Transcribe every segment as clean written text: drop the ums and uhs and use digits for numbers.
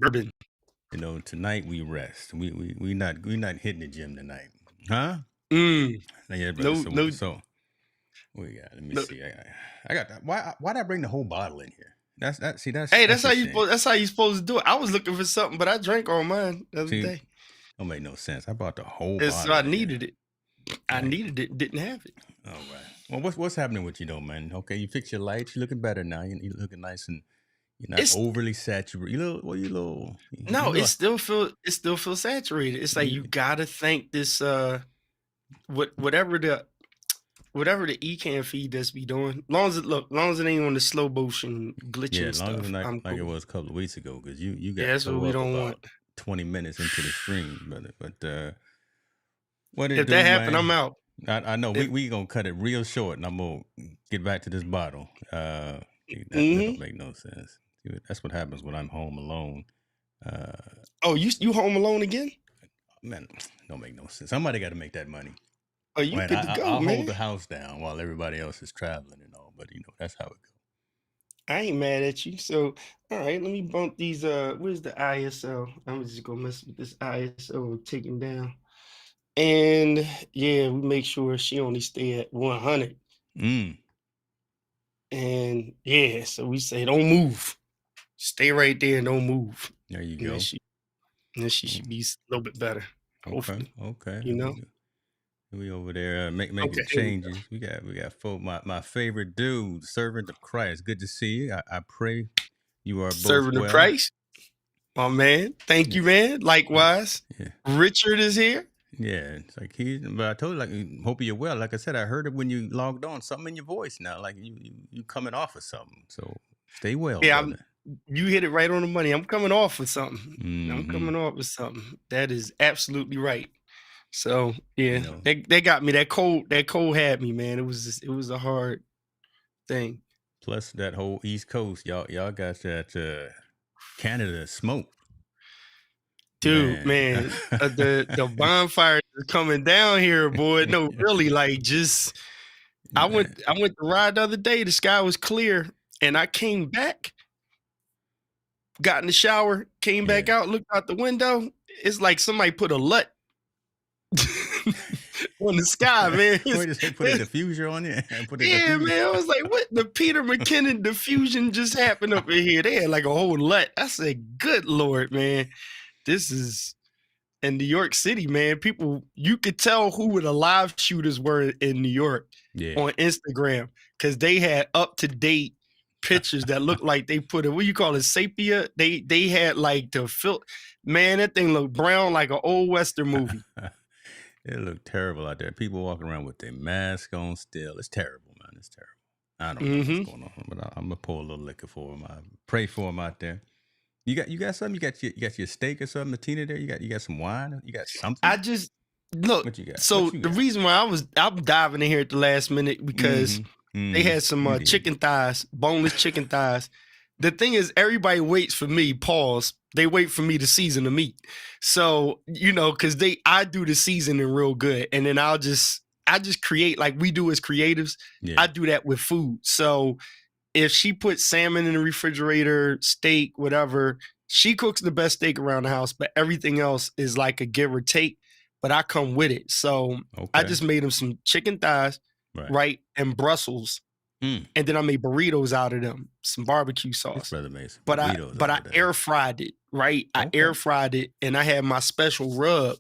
bourbon. Tonight we rest. We not hitting the gym tonight, huh? Mm, Yeah, brother. no, no, So we got. Let me no. see. I got that. Why'd I bring the whole bottle in here? That's that. See, Hey, that's a shame. that's how you supposed to do it. I was looking for something, but I drank all mine the other See, day. don't make no sense. I brought the whole And so bottle I in here. needed it. I Like, needed it, didn't have it. all right. Well, what's happening with you though, man? Okay, you fix your lights. You're looking better now. You're looking nice and you're not It's overly saturated. You no, little. it still feels saturated. It's like You, you gotta think this whatever the eCan feed that's be doing. Long as it ain't on the slow motion Yeah, glitching as long as it's stuff, not I'm like it cool. was a couple of weeks ago, because you Yeah, got that's what toe we up don't want. about 20 minutes into the stream, brother. But what it If that do, happened, I'm man? out. I know If we gonna cut it real short, and I'm gonna get back to this bottle. That don't hmm make no sense. That's what happens when I'm home alone. Uh, Oh, you home alone again? man, don't make no sense. Somebody got to make that money. Oh, you Man, good to go, I'll hold man. the house down while everybody else is traveling and all, but that's how it goes. I ain't mad at you. So, all right, let me bump these. Where's the ISO? I'm just gonna mess with this ISO taken down. And yeah, we make sure she only stay at 100. Mm, And yeah, so we say don't move. Stay right there and don't move. there you And then go. she should Mm, be a little bit better. okay, Hopefully, okay. you know. We over there Okay, making here we go. changes. We got folk, my favorite dude, servant of Christ. Good to see you. I pray you are both Serving the well. price, my man. Thank Yeah, you, man. yeah, Likewise. yeah. Richard is here. Yeah, it's like but I told you, like, hope you're well. Like I said, I heard it when you logged on. Something in your voice now, like you coming off of something. So stay well, Yeah, brother. you hit it right on the money. I'm coming off with something. I'm Mm-hmm. coming off with something. That is absolutely right. So You yeah, know, they got me. That cold had me, man. It was a hard thing. plus that whole East Coast, y'all got that Canada smoke, Dude, man. man, the bonfire is coming down here, boy. No, really, like just Man. I went to ride the other day. The sky was clear, and I came back, got in the shower, came back Yeah. out, looked out the window. It's like somebody put a LUT on the sky, man. Wait, just put a diffuser on it and put a Yeah, diffuser. man. I was like, what the Peter McKinnon diffusion just happened up in here? They had like a whole LUT. I said, good Lord, man. This is in New York City, man. People, you could tell who the live shooters were in New York Yeah. on Instagram because they had up to date pictures that looked like they put it. What you call it, sepia? They had like the filter. Man, that thing looked brown like an old Western movie. It looked terrible out there. People walking around with their mask on still. It's terrible, man. It's terrible. I don't know what's Mm-hmm. going on, but I'm gonna pour a little liquor for them. I pray for them out there. You got something? You got your steak or something, Tina? There, you got some wine? You got something? I just look. What you got? So What you the got? reason why I'm diving in here at the last minute because Mm-hmm. they Mm-hmm. had some You did. chicken thighs, boneless chicken thighs. The thing is, everybody waits for me. Pause. They wait for me to season the meat. So because I do the seasoning real good, and then I just create like we do as creatives. Yeah. I do that with food. So if she puts salmon in the refrigerator, steak, whatever, she cooks the best steak around the house, but everything else is like a give or take. But I come with it. So I Okay. just made them some chicken thighs, Right. right, and Brussels. Mm. And then I made burritos out of them, some barbecue This sauce. brother made some But burritos I out of that. air fried it, right? I Okay. air fried it and I had my special rub.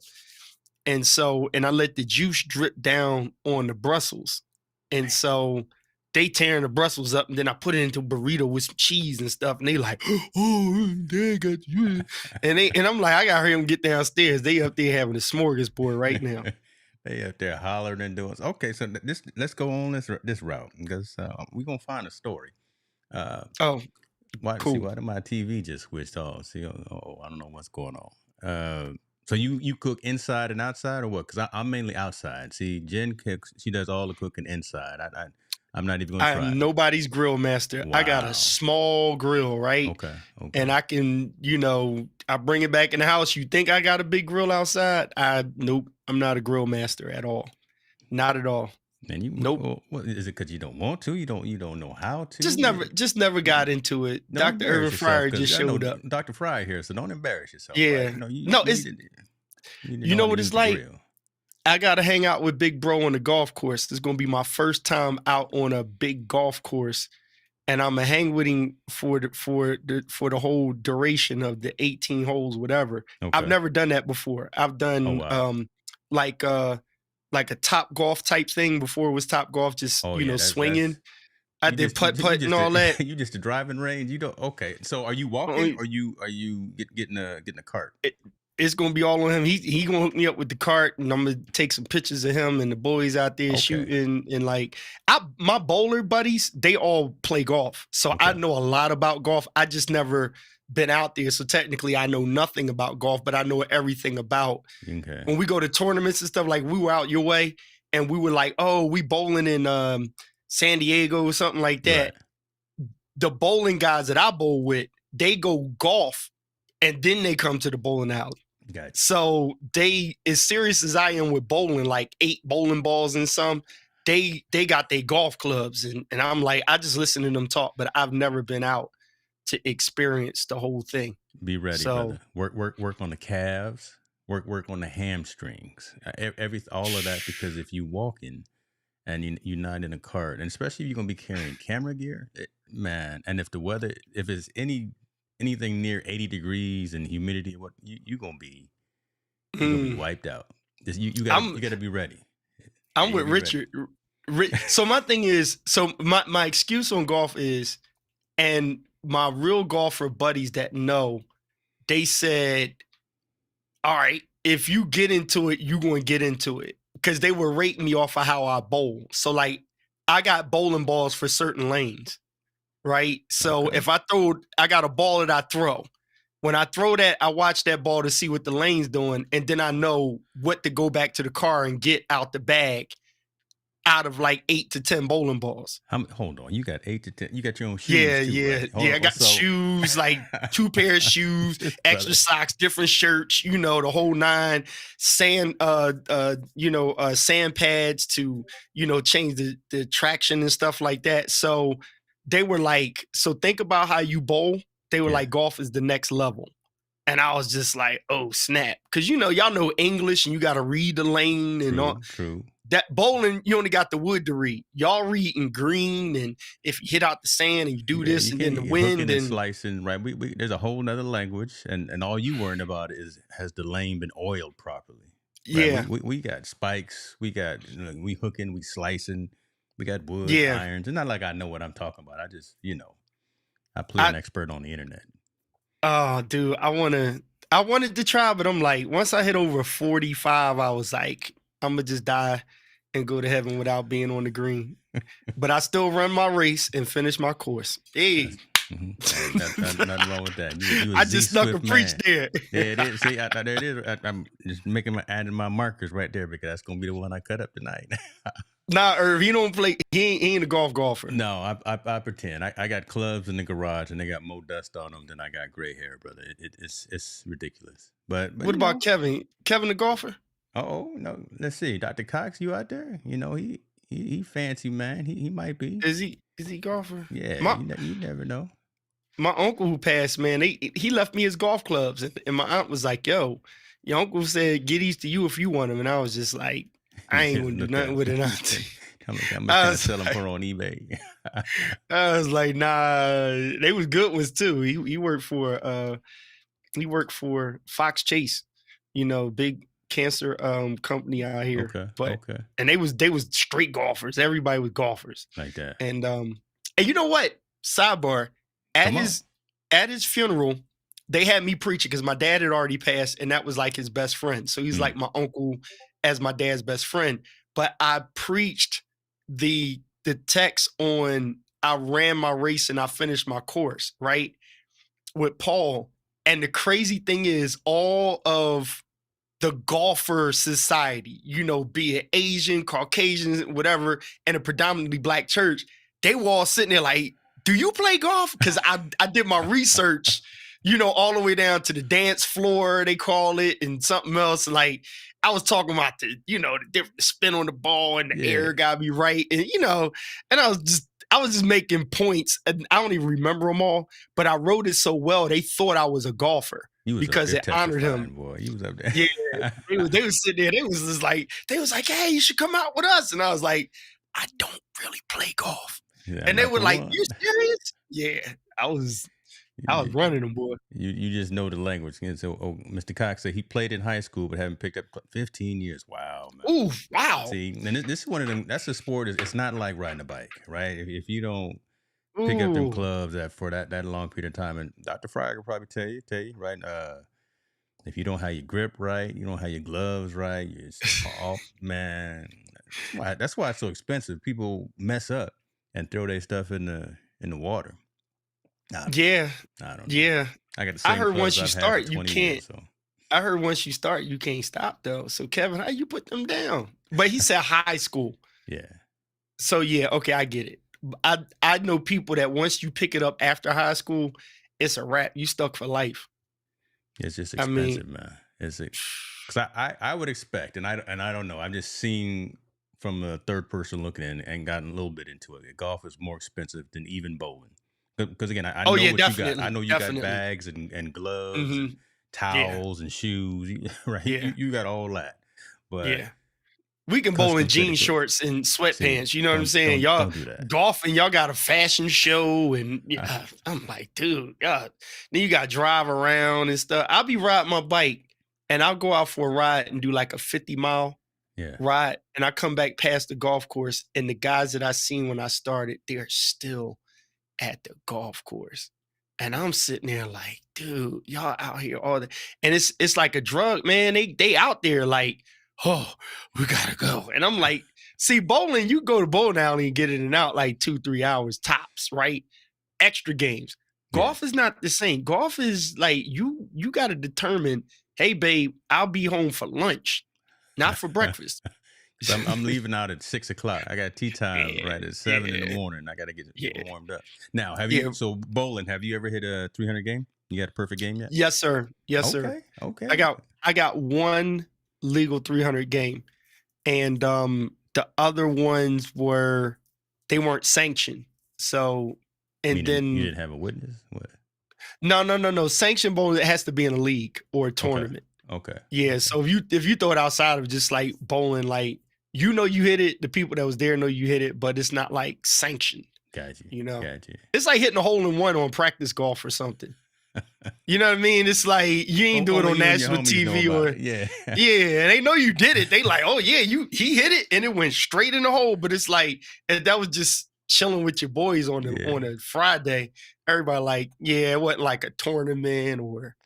And I let the juice drip down on the Brussels. And so they tearing the Brussels up, and then I put it into a burrito with some cheese and stuff. And they like, oh, they got you. And I'm like, I gotta hurry them get downstairs. They up there having a smorgasbord right now. They up there hollering and doing. Okay, so let's go on this route because we're gonna find a story. Oh, Why cool. did my TV just switched off? See, I don't know what's going on. So you cook inside and outside or what? Because I'm mainly outside. See, Jen cooks. She does all the cooking inside. I'm not even gonna I try. am nobody's grill master. I got a Wow. small grill, right? Okay. And I can, I bring it back in the house. You think I got a big grill outside? Nope. I'm not a grill master at all. Not at all. And you, Nope. well, what is it? Because you don't want to? You don't know how to? Just never got into it. Don't Dr. embarrass Irvin yourself, Fryer because just I know showed up. Dr. Fry here, so don't embarrass yourself, right? Yeah. No, You it's need to you know know how to what use it's the like? grill. I gotta hang out with Big Bro on the golf course. This is gonna be my first time out on a big golf course, and I'm gonna hang with him for the whole duration of the 18 holes, whatever. I've Okay. never done that before. I've Oh done wow. like like a Top Golf type thing before it was Top Golf, just Oh yeah. swinging. That's I did putt you putt and just all that. you just a driving range. You don't. Okay. So are you walking, Only or you getting a cart? it, it's gonna be all on him. He gonna hook me up with the cart, and I'm gonna take some pictures of him and the boys out there Okay. shooting. And like, my bowler buddies, they all play golf, so I Okay. know a lot about golf. I just never been out there, so technically I know nothing about golf, but I know everything about. Okay. When we go to tournaments and stuff, like we were out your way, and we were like, oh, we bowling in San Diego or something like Right. that. The bowling guys that I bowl with, they go golf, and then they come to the bowling alley. Got you. So they, as serious as I am with bowling, like 8 bowling balls and some, they got their golf clubs, and I'm like, I just listen to them talk, but I've never been out to experience the whole thing. Be ready, So brother. Work on the calves. Work on the hamstrings. All of that, because if you walking and you're not in a cart, and especially if you're gonna be carrying camera gear, man. And if the weather, if it's anything near 80 degrees and humidity, what you're gonna be mm, wiped out. I'm You gotta be ready. Yeah, I'm you with be ready. Richard. So my thing is, so my excuse on golf is, and my real golfer buddies that know, they said, all right, if you get into it, you're going to get into it. Because they were rating me off of how I bowl. So, like, I got bowling balls for certain lanes, right? So, Okay. if I got a ball that I throw. When I throw that, I watch that ball to see what the lane's doing. And then I know what to go back to the car and get out the bag out of like 8 to 10 bowling balls. Hold on. You got 8 to 10. You got your own shoes Yeah, too, yeah, right? Hold yeah. I on. got So, shoes, like 2 pair of shoes, extra brother. socks, different shirts, the whole nine, sand pads to, change the traction and stuff like that. So they were like, so think about how you bowl. They were Yeah. like, golf is the next level. And I was just like, oh, snap. Because, y'all know English and you got to read the lane and all. True. That bowling, you only got the wood to read. Y'all read in green, and if you hit out the sand and you do Yeah, this you and can't then the get hooking wind and and slicing, right? There's a whole nother language, and all you worrying about is, has the lane been oiled properly, right? yeah, We got spikes, we hooking, we slicing, we got wood yeah. irons. It's not like I know what I'm talking about. I just I play an I expert on the internet. oh dude, I wanted to try, but I'm like, once I hit over 45, I was like, I'm gonna just die and go to heaven without being on the green. But I still run my race and finish my course. Hey. Hey, nothing wrong with that. You a I Z just snuck a Swift preach man. there. There it is. See, there it is. I'm just adding my markers right there, because that's gonna be the one I cut up tonight. Nah, Irv, he don't play. He ain't a golfer. No, I pretend. I got clubs in the garage, and they got more dust on them than I got gray hair, brother. It's ridiculous. But What about Kevin? Kevin the golfer? oh no, let's see, Dr. Cox, you out there? He fancy, man. He might be. Is he golfer? Yeah, My you never know. my uncle who passed, man, he left me his golf clubs, and my aunt was like, "Yo, your uncle said get these to you if you want them," and I was just like, I ain't gonna do Look nothing at with it. I'm like, how much I can I was, sell them for on eBay? I was like, nah, they was good ones too. He worked for Fox Chase, big cancer company out here, Okay, but okay, and they was straight golfers. Everybody was golfers. like that. And you know what? Sidebar, at Come on. his funeral, they had me preaching because my dad had already passed, and that was like his best friend. So he's like my uncle as my dad's best friend. But I preached the text on, I ran my race and I finished my course, right? With Paul. And the crazy thing is, all of the golfer society, be it Asian, Caucasian, whatever, and a predominantly black church, they were all sitting there like, do you play golf? Because I did my research all the way down to the dance floor, they call it, and something else. Like I was talking about the different spin on the ball and the Yeah, air gotta be right. And I was just making points, and I don't even remember them all, but I wrote it so well they thought I was a golfer you was up because there it honored him. testifying, boy. You was up Yeah, there. they was sitting there. They was like, hey, you should come out with us. And I was like, I don't really play golf. Yeah, I'm And they not were the like, one. you serious? Yeah, I was You, running them, boy. you just know the language. And so, Mr. Cox said he played in high school, but haven't picked up 15 years. Wow, man. Ooh, wow. See, and this is one of them. That's a sport. It's not like riding a bike, right? If you don't pick up them Ooh, clubs for that long period of time, and Dr. Fryer could probably tell you, right? If you don't have your grip right, you don't have your gloves right, you're off, man. That's why it's so expensive. People mess up and throw their stuff in the water. I don't know. yeah, I don't know. yeah. I got the I same heard clubs once you I've had for start, you 20 can't. years. So I heard once you start, you can't stop though. So Kevin, how you put them down? But he said high school. yeah, So yeah, okay, I get it. I know people that once you pick it up after high school, it's a wrap. You stuck for life. it's just I mean, expensive, man. It's because I would expect, and I don't know. I'm just seeing from a third person looking in and gotten a little bit into it. Golf is more expensive than even bowling. Because again, I oh know yeah, what you got. I definitely, know you got definitely. bags and gloves Hmm. and Yeah, towels and shoes, right? yeah, You got all that, but yeah. We can bowl in custom jean fitted. shorts and See, sweatpants. You know what I'm don't saying? don't Y'all don't do that. golfing, y'all got a fashion show, and I, yeah, I'm like, dude, yeah. Then you got to drive around and stuff. I'll be riding my bike, and I'll go out for a ride and do like a 50-mile yeah, ride, and I come back past the golf course, and the guys that I seen when I started, they're still at the golf course. And I'm sitting there like, dude, y'all out here all the and it's like a drug, man. They out there like, oh, we gotta go. And I'm like, see, bowling, you go to bowling alley and get in and out like 2-3 hours tops, right? Extra games. yeah. Golf is not the same. Golf is like you gotta determine, hey babe, I'll be home for lunch, not for breakfast. Because I'm leaving out at 6 o'clock. I got tea time Yeah, right at 7 in the yeah, morning. I got to get yeah, warmed up. Now, yeah. so bowling, have you ever hit a 300 game? You got a perfect game yet? Yes, sir. Yes, sir. Okay, I okay. got I got one legal 300 game, and the other ones they weren't sanctioned. So and Meaning you then didn't have a witness? What? no. Sanctioned bowling, it has to be in a league or a Okay, tournament. okay, Yeah. okay. So if you throw it outside of just like bowling, like you hit it, the people that was there know you hit it, but it's not like sanctioned. Got you, You know, got you. it's like hitting a hole in one on practice golf or something. You know what I mean? It's like you ain't do it Only on you and your national homies know TV about or it. Yeah. yeah, and they know you did it. They like, oh yeah, he hit it and it went straight in the hole. But it's like and that was just chilling with your boys on Yeah. a Friday. Everybody like, yeah, it wasn't like a tournament or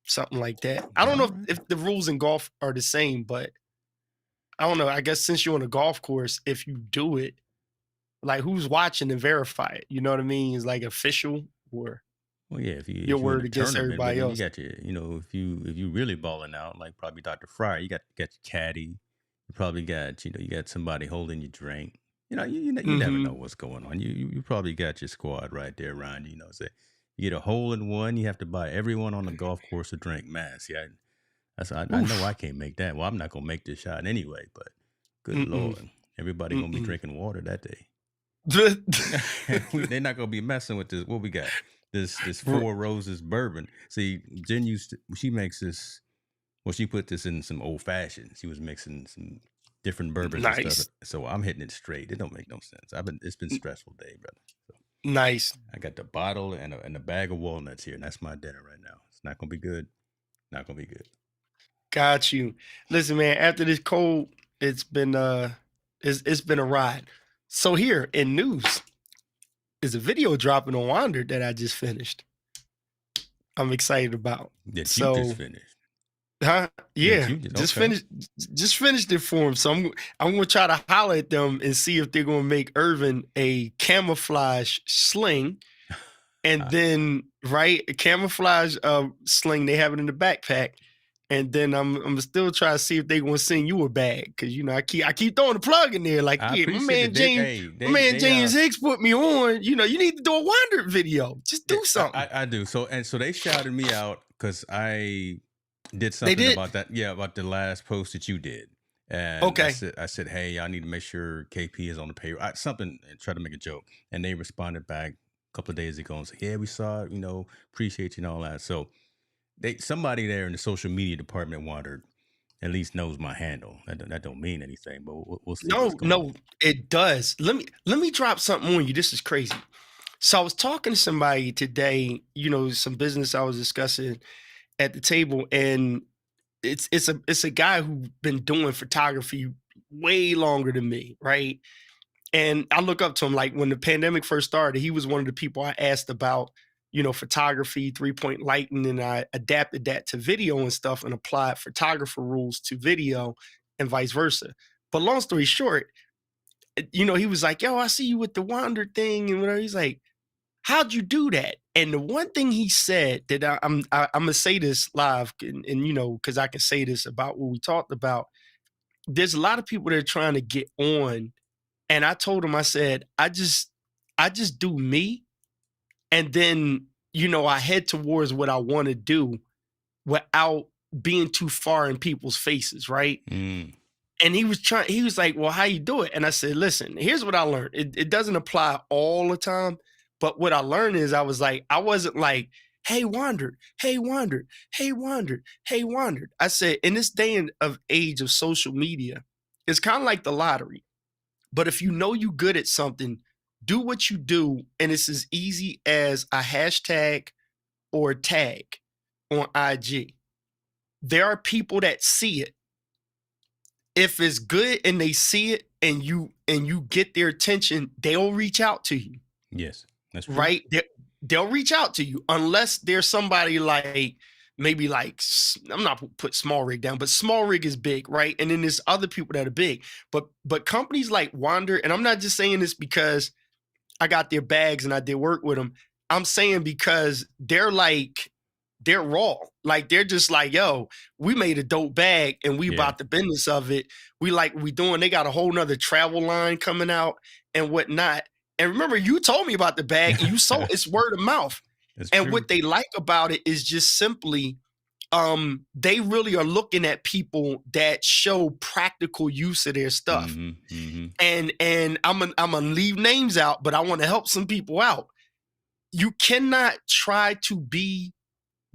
something like that. I don't All know right. if the rules in golf are the same, but I don't know. I guess since you're on a golf course, if you do it, like who's watching and verify it? You know what I mean? It's like official or Well, yeah, your if you in word a against tournament, but everybody then you else. got your, if you really balling out, like probably Dr. Fryer, you got your caddy, you probably got, you got somebody holding your drink. You never know Hmm. what's going on. You probably got your squad right there around you. Say you get a hole in one, you have to buy everyone on the golf course a drink. Man, see, I know I Oof. can't make that. Well, I'm not gonna make this shot anyway. But good Mm-mm. lord, everybody gonna be Mm-mm. drinking water that day. They're not gonna be messing with this. What we got? This Four Roses bourbon. See, Jen she makes this. Well, she put this in some old fashioned. She was mixing some different bourbons and stuff. Nice. So I'm hitting it straight. It don't make no sense. It's been stressful day, brother. So Nice. I got the bottle and a bag of walnuts here, and that's my dinner right now. It's not gonna be good. Not gonna be good. Got you. Listen, man, after this cold, it's been a ride. So here in news is a video dropping on Wander that I just finished. I'm excited about. That you just So, finished. huh? That Yeah, you okay. just finished it for him. So I'm gonna try to holler at them and see if they're gonna make Irvin a camouflage sling. And then, right, a camouflage sling, they have it in the backpack. And then I'm still trying to see if they gonna send you a bag, because I keep throwing the plug in there, like, I yeah, appreciate it. My man James Hicks put me on. You need to do a Wander video. Just Yeah, do something. I do. So they shouted me out because I did They something did. about that. Yeah, about the last post that you did. And Okay. I said, hey, I need to make sure KP is on the payroll. Something, and try to make a joke. And they responded back a couple of days ago and said, yeah, we saw it, appreciate you and all that. So somebody there in the social media department wandered, at least knows my handle. That don't mean anything, but we'll see what's No, going on. no, it does. Let me drop something on you. This is crazy. So I was talking to somebody today, some business I was discussing at the table, and it's a guy who's been doing photography way longer than me, right? And I look up to him. Like, when the pandemic first started, he was one of the people I asked about, photography, 3-point lighting, and I adapted that to video and stuff and applied photographer rules to video and vice versa. But long story short, he was like, yo, I see you with the Wander thing and whatever. He's like, how'd you do that? And the one thing he said that I'm gonna say this live, and because I can say this about what we talked about. There's a lot of people that are trying to get on, and I told him, I said, I just do me, and then I head towards what I want to do without being too far in people's faces, right? Mm, And he was like, well, how you do it? And I said, listen, here's what I learned. It doesn't apply all the time, but what I learned is, I wasn't like, hey, Wandered, hey, Wandered, hey, Wandered, hey, Wandered. I said, in this day and of age of social media, it's kind of like the lottery. But if you know you good at something, do what you do, and it's as easy as a hashtag or a tag on IG. There are people that see it. If it's good and they see it, and you get their attention, they'll reach out to you, yes, that's true. right? They'll reach out to you, unless there's somebody like, maybe like, I'm not put Small Rig down, but Small Rig is big, right? And then there's other people that are big, but companies like Wander, and I'm not just saying this because I got their bags and I did work with them. I'm saying because they're raw. Like, they're just like, yo, we made a dope bag and we Yeah. about the business of it. We like what we doing. They got a whole nother travel line coming out and whatnot. And remember, you told me about the bag, and you sold it's word of mouth. That's And true. what they like about it is just simply, they really are looking at people that show practical use of their stuff. And I'm gonna leave names out, but I want to help some people out. You cannot try to be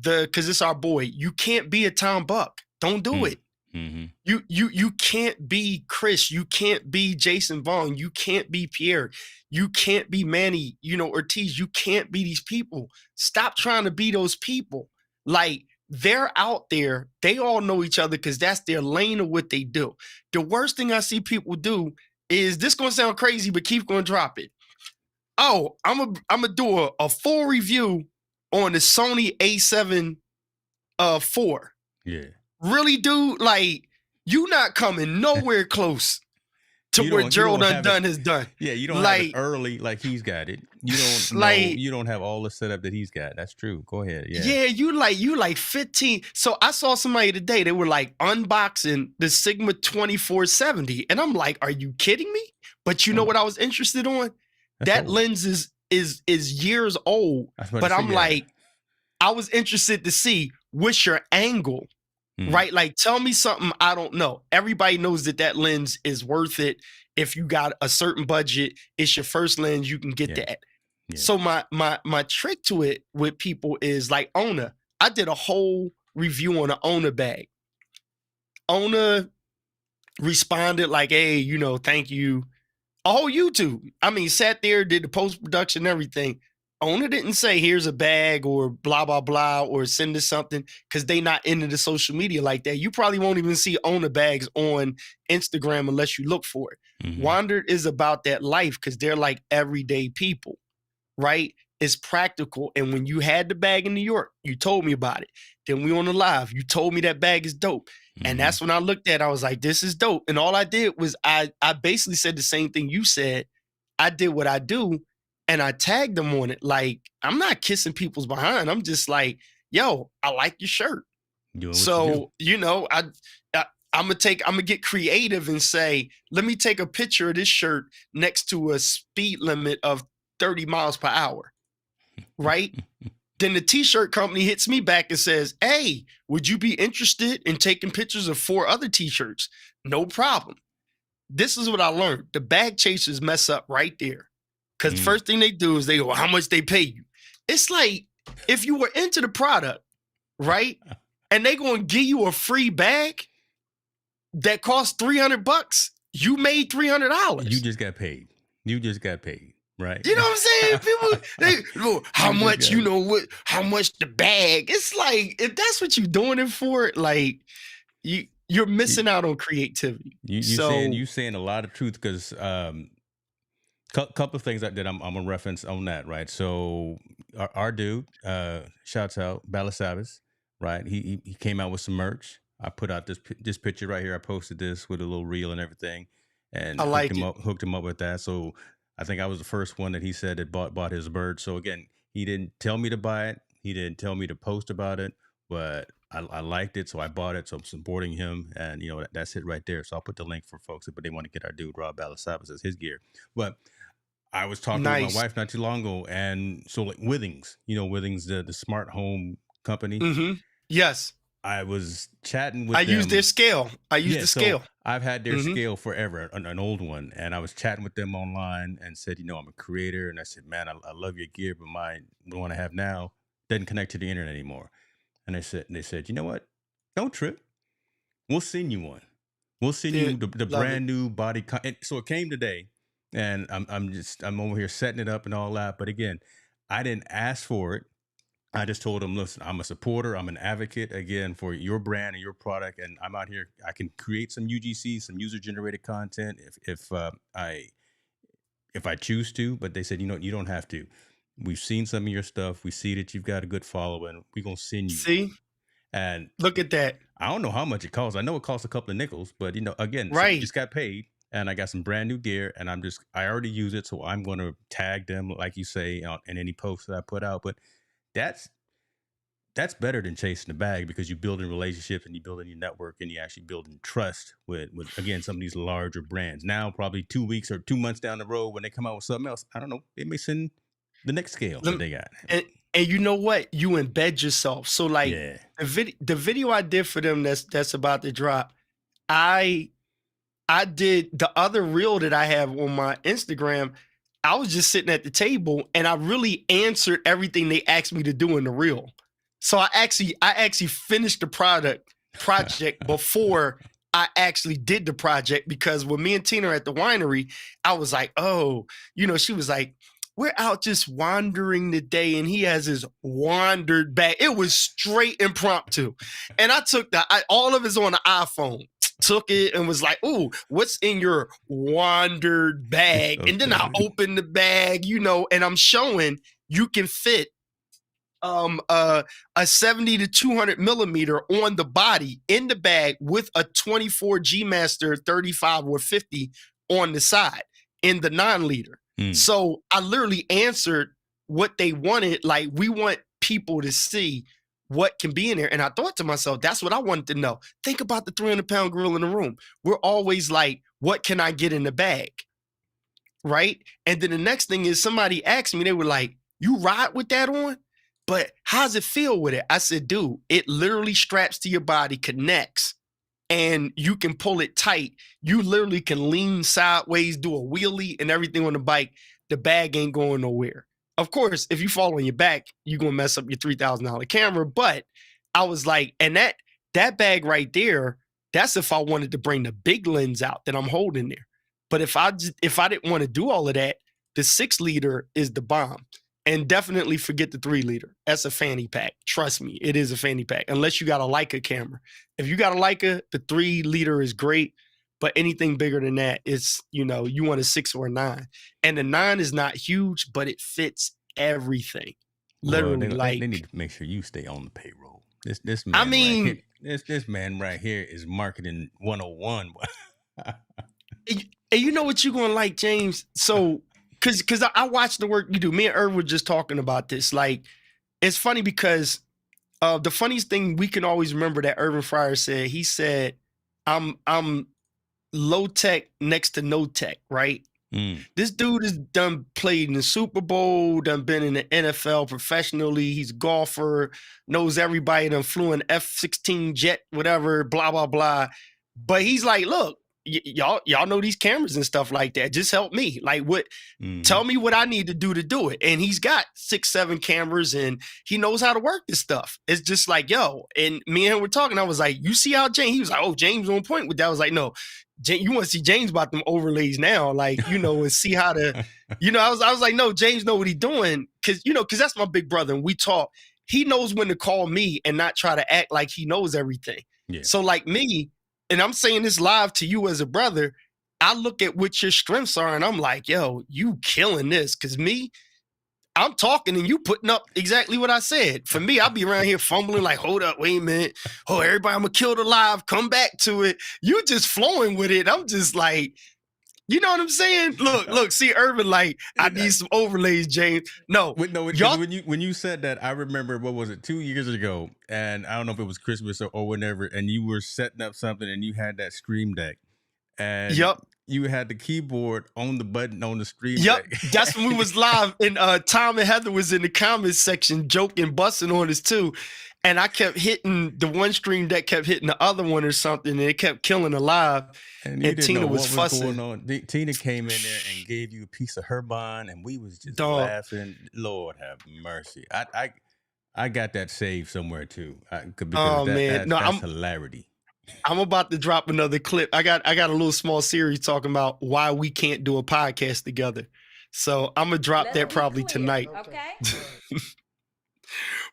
because it's our boy. You can't be a Tom Buck. Don't do it. Mm-hmm. You can't be Chris. You can't be Jason Vaughn. You can't be Pierre. You can't be Manny, Ortiz. You can't be these people. Stop trying to be those people. Like, they're out there. They all know each other because that's their lane of what they do. The worst thing I see people do is, this going to sound crazy, but keep going to drop it. Oh, I'm gonna do a full review on the Sony A7 IV. Yeah. Really, dude? Like, you not coming nowhere close to You where don't Gerald have it. Undone has done. Yeah, you don't have it Like, early like he's got it. You don't know. like, You don't have all the setup that he's got. That's true. Go ahead. Yeah. yeah, you like 15. So I saw somebody today, they were like unboxing the Sigma 2470. And I'm like, are you kidding me? But you know what I was interested on? That's That old. lens is years old. I was about But to say, I'm yeah. like, I was interested to see what's your angle, Mm, right? Like, tell me something I don't know. Everybody knows that lens is worth it. If you got a certain budget, it's your first lens, you can get yeah. that. Yeah. So my trick to it with people is like Ona. I did a whole review on an Ona bag. Ona responded like, hey, thank you. A whole YouTube. I mean, sat there, did the post-production, everything. Ona didn't say, here's a bag or blah, blah, blah, or send us something, because they not into the social media like that. You probably won't even see Ona bags on Instagram unless you look for it. Mm-hmm. Wandered is about that life because they're like everyday people, right? It's practical. And when you had the bag in New York, you told me about it. Then we on the live, you told me that bag is dope. Mm-hmm. And that's when I looked at it, I was like, this is dope. And all I did was I basically said the same thing you said. I did what I do, and I tagged them on it. Like, I'm not kissing people's behind. I'm just like, yo, I like your shirt. Doing what you do. So, I'm gonna get creative and say, let me take a picture of this shirt next to a speed limit of 30 miles per hour, right? Then the t-shirt company hits me back and says, hey, would you be interested in taking pictures of 4 other t-shirts? No problem. This is what I learned. The bag chasers mess up right there. Because first thing they do is they go, how much they pay you? It's like, if you were into the product, right? And they gonna give you a free bag that costs $300, you made $300. You just got paid. You just got paid, right? You know what I'm saying? People, how You just much? got- How much the bag? It's like, if that's what you're doing it for, like you're missing out on creativity. You saying a lot of truth because couple of things that I'm gonna reference on that, right? So our dude, shouts out Balasabas, right? He came out with some merch. I put out this picture right here. I posted this with a little reel and everything, and I like it. hooked him up with that. So I think I was the first one that he said that bought his bird. So again, he didn't tell me to buy it. He didn't tell me to post about it, but I liked it, so I bought it. So I'm supporting him, and that's it right there. So I'll put the link for folks if they want to get our dude Rob Balasabas as his gear. But I was talking with my Nice. wife not too long ago, and so like Withings, Withings, the smart home company. Mm-hmm. Yes. I was chatting with I them. use their scale. I use the scale. So I've had their scale forever, an old one, and I was chatting with them online and said, I'm a creator, and I said, man, I love your gear, but the one I have now doesn't connect to the internet anymore. And they said, you know what? Don't trip. We'll send you one. We'll send you the brand new body. So it came today. And I'm over here setting it up and all that. But again, I didn't ask for it. I just told them, listen, I'm a supporter. I'm an advocate again for your brand and your product. And I'm out here. I can create some UGC, some user generated content if I choose to. But they said, you don't have to. We've seen some of your stuff. We see that you've got a good following. We're gonna send you. See, and look at that. I don't know how much it costs. I know it costs a couple of nickels, but again, right. So I just got paid. And I got some brand new gear, and I already use it, so I'm going to tag them, like you say, in any post that I put out. But that's better than chasing the bag because you're building relationships and you're building your network and you're actually building trust with again, some of these larger brands. Now, probably 2 weeks or 2 months down the road, when they come out with something else, I don't know, they may send the next scale that they got. And you know what? You embed yourself. So like the video I did for them that's about to drop, I did the other reel that I have on my Instagram. I was just sitting at the table and I really answered everything they asked me to do in the reel. So I actually finished the project before I actually did the project, because when me and Tina are at the winery, I was like, oh, she was like, we're out just wandering today, and he has his wandered bag. It was straight impromptu. And I took all of it's on the iPhone. Took it and was like, "Ooh, what's in your wandered bag?" Okay. And then I opened the bag, and I'm showing you can fit a 70 to 200 millimeter on the body in the bag with a 24 G Master 35 or 50 on the side in the 9-liter. So I literally answered what they wanted. Like, we want people to see what can be in there. And I thought to myself, that's what I wanted to know. Think about the 300-pound gorilla in the room. We're always like, what can I get in the bag? Right? And then the next thing is, somebody asked me, they were like, you ride with that on? But how's it feel with it? I said, dude, it literally straps to your body, connects, and you can pull it tight. You literally can lean sideways, do a wheelie and everything on the bike. The bag ain't going nowhere. Of course, if you fall on your back, you're going to mess up your $3,000 camera. But I was like, and that bag right there, that's if I wanted to bring the big lens out that I'm holding there. But if I didn't want to do all of that, the 6-liter is the bomb. And definitely forget the 3-liter. That's a fanny pack. Trust me, it is a fanny pack, unless you got a Leica camera. If you got a Leica, the 3-liter is great. But anything bigger than that, it's, you want a 6 or a 9. And the 9 is not huge, but it fits everything. Literally, they need to make sure you stay on the payroll. This man, right here, this man right here is marketing 101. And you know what you're gonna like, James? So, because I watched the work you do. Me and Irv were just talking about this. Like, it's funny because The funniest thing we can always remember that Urban Fryer said, he said, I'm low tech next to no tech, right? Mm. This dude has done played in the Super Bowl, done been in the NFL professionally. He's a golfer, knows everybody, done flew an F-16 jet, whatever, blah, blah, blah. But he's like, look, y'all know these cameras and stuff like that. Just help me. Like, what? Tell me what I need to do it. And he's got 6, 7 cameras and he knows how to work this stuff. It's just like, yo, and me and him were talking. I was like, you see how James, he was like, oh, James on point with that. I was like, no, you want to see James about them overlays now, like, you know, and see how to, you know, I was like, no, James know what he's doing. Cause that's my big brother. And we talk, he knows when to call me and not try to act like he knows everything. Yeah. So like me, and I'm saying this live to you as a brother, I look at what your strengths are and I'm like, yo, you killing this. Cause me, I'm talking and you putting up exactly what I said. For me, I'll be around here fumbling like, hold up, wait a minute. Oh, everybody, I'm going to kill the live. Come back to it. You just flowing with it. I'm just like, you know what I'm saying? Look, see Urban like, I need some overlays, James. No, when you said that, I remember, what was it, 2 years ago, and I don't know if it was Christmas or whenever, and you were setting up something and you had that Stream Deck, and you had the keyboard on the button on the Stream Deck. That's when we was live, and Tom and Heather was in the comments section joking, busting on us too. And I kept hitting the one Stream Deck, kept hitting the other one or something, and it kept killing the live. And Tina was fussing. Going on. Tina came in there and gave you a piece of her bond, and we was just laughing. Lord have mercy. I got that saved somewhere too, because that's hilarity. I'm about to drop another clip. I got a little small series talking about why we can't do a podcast together. So I'm gonna drop that probably tonight. Okay.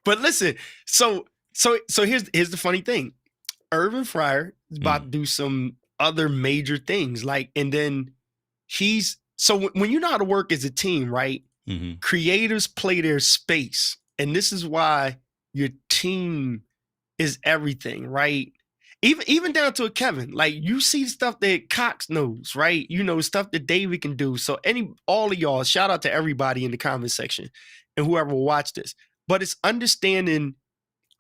But listen, so here's the funny thing. Urban Fryer is about to do some other major things. Like, and then when you know how to work as a team, right? Mm-hmm. Creatives play their space. And this is why your team is everything, right? Even down to a Kevin. Like, you see stuff that Cox knows, right? You know, stuff that David can do. So all of y'all, shout out to everybody in the comment section and whoever will watch this. But it's understanding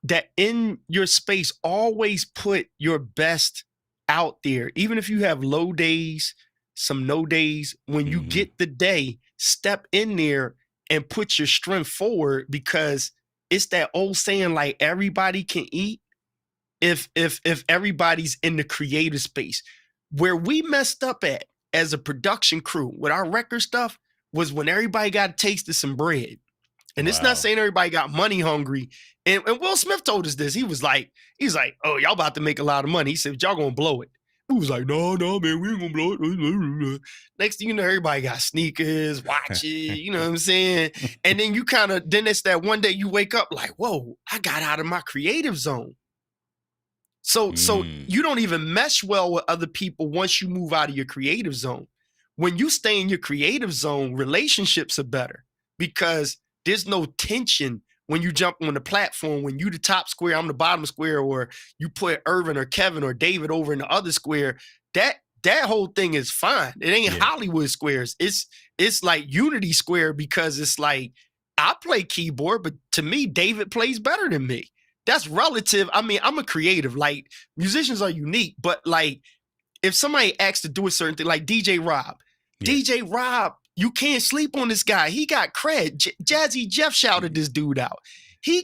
that in your space, always put your best out there. Even if you have low days, some no days, when you get the day, step in there and put your strength forward, because it's that old saying, like, everybody can eat if everybody's in the creative space. Where we messed up at as a production crew with our record stuff was when everybody got a taste of some bread. And it's not saying everybody got money hungry. And Will Smith told us this. He's like, oh, y'all about to make a lot of money. He said, y'all gonna blow it. We was like, no, man, we ain't gonna blow it. Next thing you know, everybody got sneakers, watches, you know what I'm saying? And then then it's that one day you wake up like, whoa, I got out of my creative zone. So you don't even mesh well with other people once you move out of your creative zone. When you stay in your creative zone, relationships are better because there's no tension when you jump on the platform. When you the top square, I'm the bottom square, or you put Irvin or Kevin or David over in the other square, that whole thing is fine. It ain't Hollywood squares. It's like Unity Square, because it's like, I play keyboard, but to me, David plays better than me. That's relative. I mean, I'm a creative. Like, musicians are unique, but like, if somebody asks to do a certain thing, like DJ Rob, you can't sleep on this guy. He got cred. Jazzy Jeff shouted this dude out. He's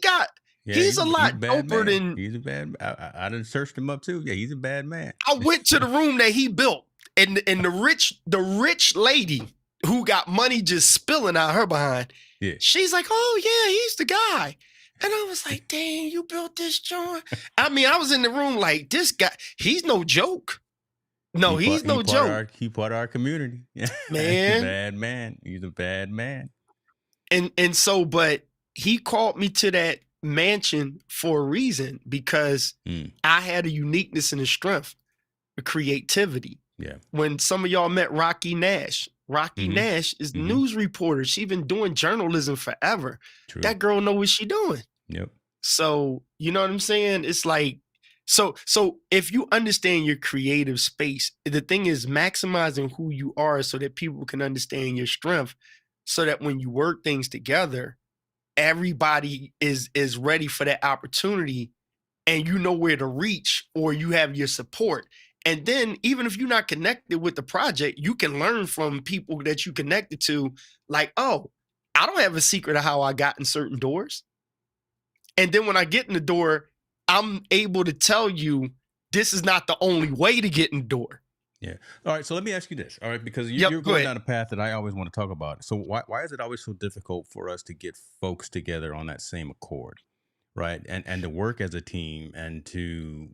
a lot doper than. He's a bad. I done searched him up too. Yeah, he's a bad man. I went to the room that he built, and the rich lady who got money just spilling out her behind. Yeah, she's like, oh yeah, he's the guy. And I was like, dang, you built this joint. I mean, I was in the room like, this guy, he's no joke. No, he's no joke. He part of our community. Man. Bad man. He's a bad man. And so, but he called me to that mansion for a reason, because I had a uniqueness and a strength, a creativity. Yeah. When some of y'all met Rocky Nash Nash is a news reporter. She's been doing journalism forever. True. That girl know what she doing. Yep. So, you know what I'm saying? It's like, so if you understand your creative space, the thing is maximizing who you are so that people can understand your strength, so that when you work things together, everybody is ready for that opportunity, and you know where to reach, or you have your support. And then even if you're not connected with the project, you can learn from people that you connected to, like, oh, I don't have a secret of how I got in certain doors. And then when I get in the door, I'm able to tell you this is not the only way to get in the door. Yeah. All right. So let me ask you this. All right, because Yep, you're go going ahead. down a path that I always want to talk about. So why is it always so difficult for us to get folks together on that same accord, right? And to work as a team and to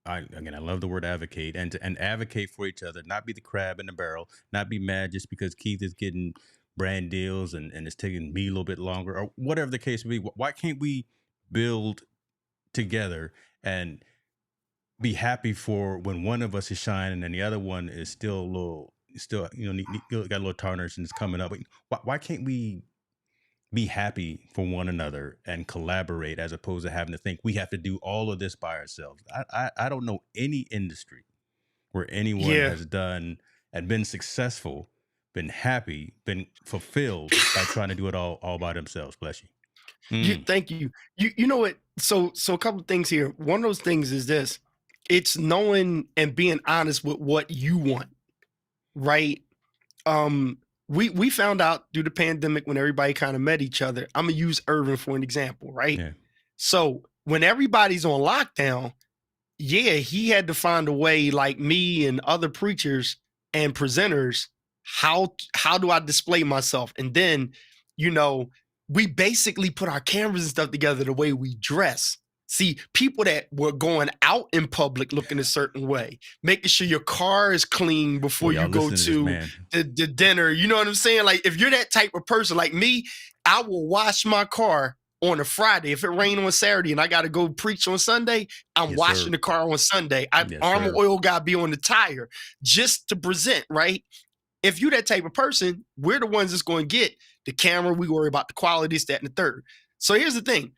I love the word advocate and to and advocate for each other, not be the crab in the barrel, not be mad just because Keith is getting brand deals and it's taking me a little bit longer or whatever the case may be. Why can't we build together and be happy for when one of us is shining and the other one is still a little, still, got a little tarnish and it's coming up. Why can't we be happy for one another and collaborate as opposed to having to think we have to do all of this by ourselves? I don't know any industry where anyone Yeah. has done and been successful, been happy, been fulfilled by trying to do it all by themselves. Bless you. Mm, Thank you. You know what? So a couple things here. One of those things is this. It's knowing and being honest with what you want, right? Um, we found out through the pandemic when everybody kind of met each other. I'm gonna use Irvin for an example, right? yeah. So when everybody's on lockdown, yeah, he had to find a way, like me and other preachers and presenters, how do I display myself? And then, you know, we basically put our cameras and stuff together the way we dress. See, people that were going out in public looking a certain way, making sure your car is clean Boy, before you y'all go listen to this to man. the dinner. You know what I'm saying? Like, if you're that type of person like me, I will wash my car on a Friday. If it rained on Saturday and I got to go preach on Sunday, I'm Yes, washing sir. the car on Sunday. Yes, Armor sir. oil got to be on the tire just to present, right? If you that type of person, we're the ones that's going to get the camera. We worry about the quality, this, that, and the third. So here's the thing.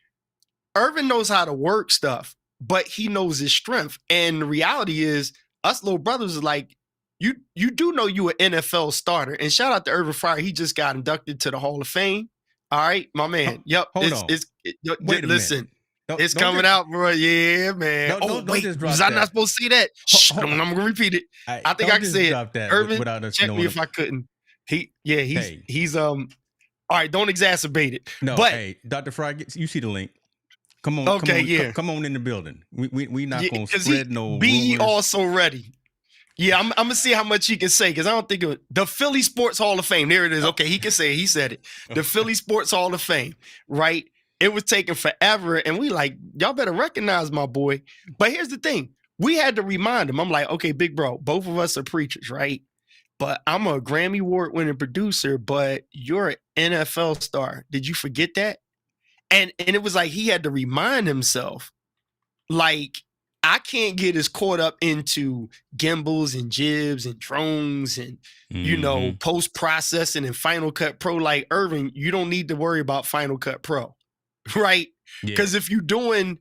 Irvin knows how to work stuff, but he knows his strength. And the reality is, us little brothers is like, you do know you an NFL starter. And shout out to Irvin Fryer. He just got inducted to the Hall of Fame. All right, my man. Yep. Hold on. Wait a minute. Listen, Don't it's don't coming just out, bro. Yeah, man. Oh, don't wait, just was drop I not that. supposed to say that? Shh, Hold I'm on. gonna repeat it. I think I Don't can just say it. drop that Irvin, without us check me knowing. if I couldn't. He's Hey, all right, don't exacerbate it. no, But hey, Dr. Fry, you see the link. Come on, okay, yeah. come on in the building. We not Yeah, gonna because spread no be ye rumors. also ready. Yeah, I'm gonna see how much he can say because I don't think the Philly Sports Hall of Fame. There it is. Oh. Okay, he can say it. He said it. The Philly Sports Hall of Fame, right? It was taking forever, and we like y'all better recognize my boy. But here's the thing: we had to remind him. I'm like, okay, big bro, both of us are preachers, right? But I'm a Grammy Award winning producer, but you're an NFL star. Did you forget that? And it was like he had to remind himself, like, I can't get as caught up into gimbals and jibs and drones and Mm-hmm. post processing and Final Cut Pro. Like, Irving, you don't need to worry about Final Cut Pro, right? Yeah. Because if you're doing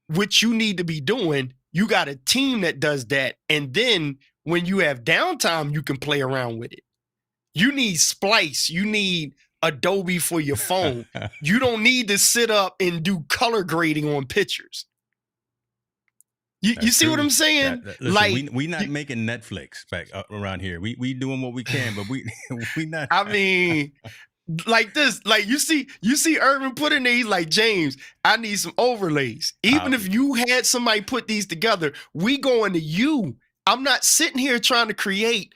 what you need to be doing, you got a team that does that. And then when you have downtime, you can play around with it. You need Splice. You need Adobe for your phone. You don't need to sit up and do color grading on pictures. You That's see what true. I'm saying? Listen, Like, we not making Netflix back around here. We doing what we can, but we not. I mean, like this, like you see Irvin put in there, he's like, James, I need some overlays. Even if you had somebody put these together, we going to you. I'm not sitting here trying to create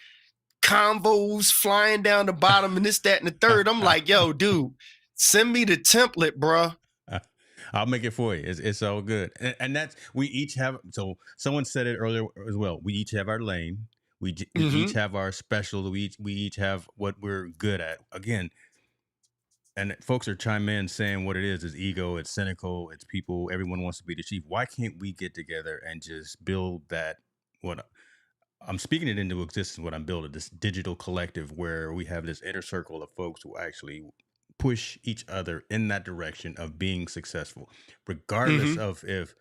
convos flying down the bottom and this, that, and the third. I'm like, yo, dude, send me the template, bruh. I'll make it for you. It's all good, and that's we each have. So someone said it earlier as well. We each have our lane. We each have our special. We each have what we're good at. Again, and folks are chiming in saying what it is ego. It's cynical. It's people. Everyone wants to be the chief. Why can't we get together and just build that? What I'm speaking it into existence. What I'm building this digital collective where we have this inner circle of folks who actually push each other in that direction of being successful, regardless of if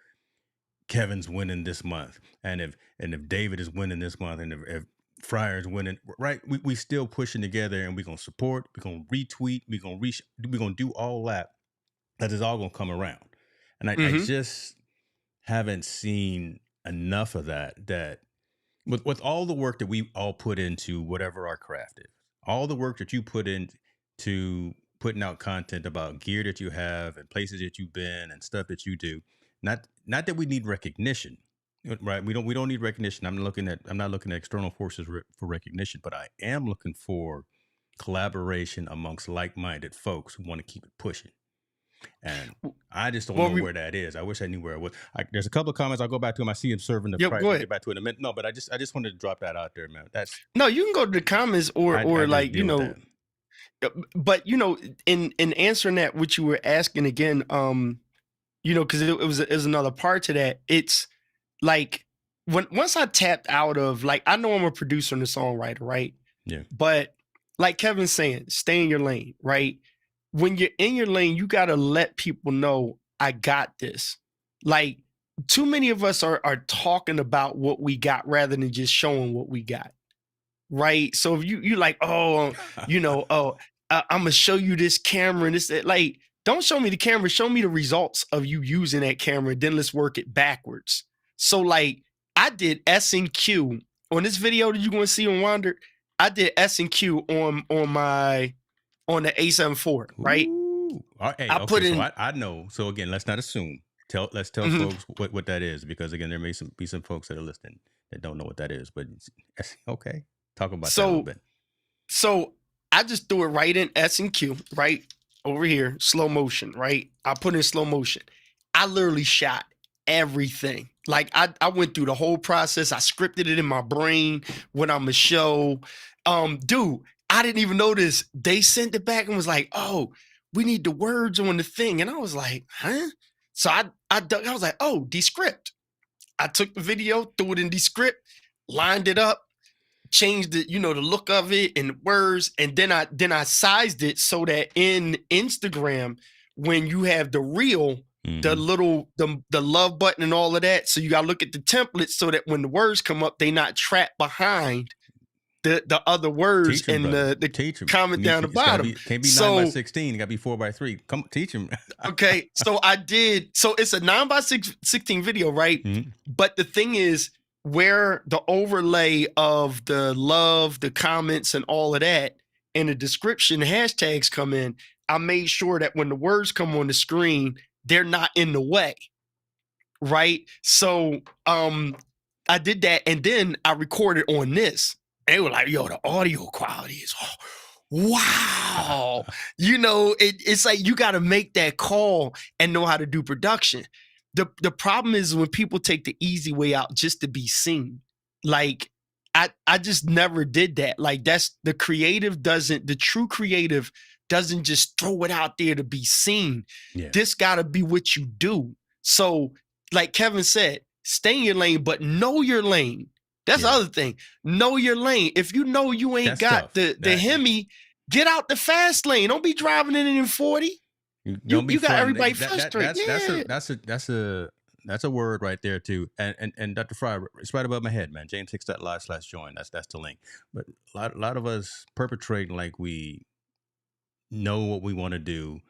Kevin's winning this month and if David is winning this month and if Fryer's winning, right? We still pushing together and we're gonna support, we're gonna retweet, we're gonna do all that that is all gonna come around. And I Hmm. just haven't seen enough of that. That with all the work that we all put into whatever our craft is, all the work that you put into putting out content about gear that you have and places that you've been and stuff that you do. Not that we need recognition, right? We don't need recognition. I'm not looking at external forces for recognition, but I am looking for collaboration amongst like-minded folks who want to keep it pushing. And I just don't Well, know where that is. I wish I knew where it was. There's a couple of comments I'll go back to them. I see them serving the yep. price. Go We'll ahead. get back to it in a minute. No, but I just wanted to drop that out there, man. That's No, you can go to the comments I or just like, deal with that. but in answering that, what you were asking again, because it was another part to that. It's like once I tapped out of, like, I know I'm a producer and a songwriter, right? Yeah. But like Kevin's saying, stay in your lane, right? When you're in your lane, you gotta let people know I got this. Like, too many of us are talking about what we got rather than just showing what we got, right? So if you like, I'm gonna show you this camera and this that, like, don't show me the camera, show me the results of you using that camera, then let's work it backwards. So like, I did S and Q on this video that you're gonna see on Wander. I did S and Q on the A7 IV, right? Ooh. Hey, I okay. put So in. I know. So again, let's not assume. Let's tell Mhm. folks what that is, because again, there may be some folks that are listening that don't know what that is. But okay, talk about that a little So bit. So I just threw it right in S and Q, right over here, slow motion, right? I put in slow motion. I literally shot everything. Like, I went through the whole process. I scripted it in my brain when I'm a show. Dude, I didn't even notice. They sent it back and was like, "Oh, we need the words on the thing," and I was like, "Huh?" So I was like, "Oh, Descript." I took the video, threw it in Descript, lined it up, changed the look of it and words, and then I sized it so that in Instagram, when you have the reel, the Mm-hmm. little the love button and all of that, so you gotta look at the template so that when the words come up, they not trapped behind the other words Teach him, and brother. the Teach him. comment down the It's gotta bottom. be can't be 9 by So 16. It gotta be 4 by 3. Come teach him. okay, so I did. So it's a 9 by 16 video, right? Mhm. But the thing is, where the overlay of the love, the comments, and all of that, and the description hashtags come in, I made sure that when the words come on the screen, they're not in the way, right? So I did that, and then I recorded on this. They were like, "Yo, the audio quality is wow." It's like you got to make that call and know how to do production. The problem is when people take the easy way out just to be seen. Like, I just never did that. Like, that's the true creative doesn't just throw it out there to be seen. Yeah. This got to be what you do. So, like Kevin said, stay in your lane, but know your lane. That's the Yeah. other thing. Know your lane. If you know you ain't That's got tough. the Hemi, get out the fast lane. Don't be driving it in 40. You You don't be you got fronting. everybody frustrated. Yeah. That's a word right there too. And Dr. Fry, it's right above my head, man. James6.live/join. That's the link. But a lot of us perpetrate like we know what we want to do,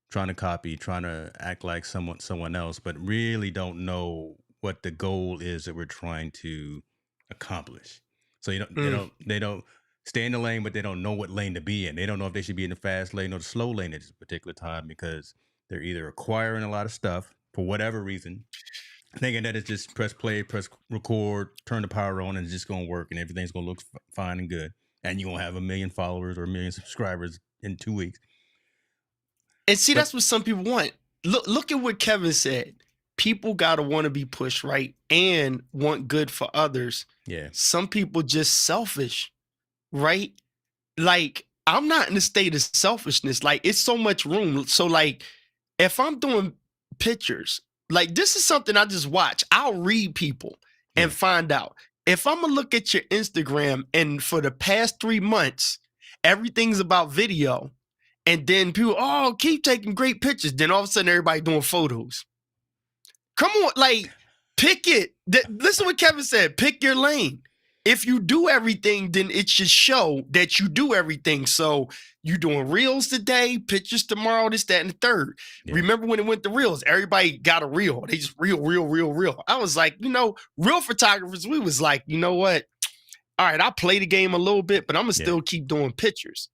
trying to copy, trying to act like someone else, but really don't know what the goal is that we're trying to accomplish. So Mm. they don't stay in the lane, but they don't know what lane to be in. They don't know if they should be in the fast lane or the slow lane at this particular time, because they're either acquiring a lot of stuff for whatever reason, thinking that it's just press play, press record, turn the power on, and it's just going to work and everything's going to look fine and good. And you're going to have 1 million followers or 1 million subscribers in 2 weeks. And see, But that's what some people want. Look at what Kevin said. People gotta want to be pushed, right? And want good for others. yeah, Some people just selfish, right? Like, I'm not in a state of selfishness. Like, it's so much room. So like, if I'm doing pictures, like, this is something I just watch. I'll read people and yeah. find out. If I'm gonna look at your Instagram and for the past 3 months, everything's about video, and then people, oh, keep taking great pictures. Then all of a sudden, everybody doing photos. Come on, like, pick it. Listen to what Kevin said. Pick your lane. if you do everything, then it should show that you do everything. So you doing reels today, pictures tomorrow, this, that, and the third. Yeah. Remember when it went to reels? Everybody got a reel. They just reel. I was like, real photographers, we was like, you know what? All right, I'll play the game a little bit, but I'm gonna still keep doing pictures.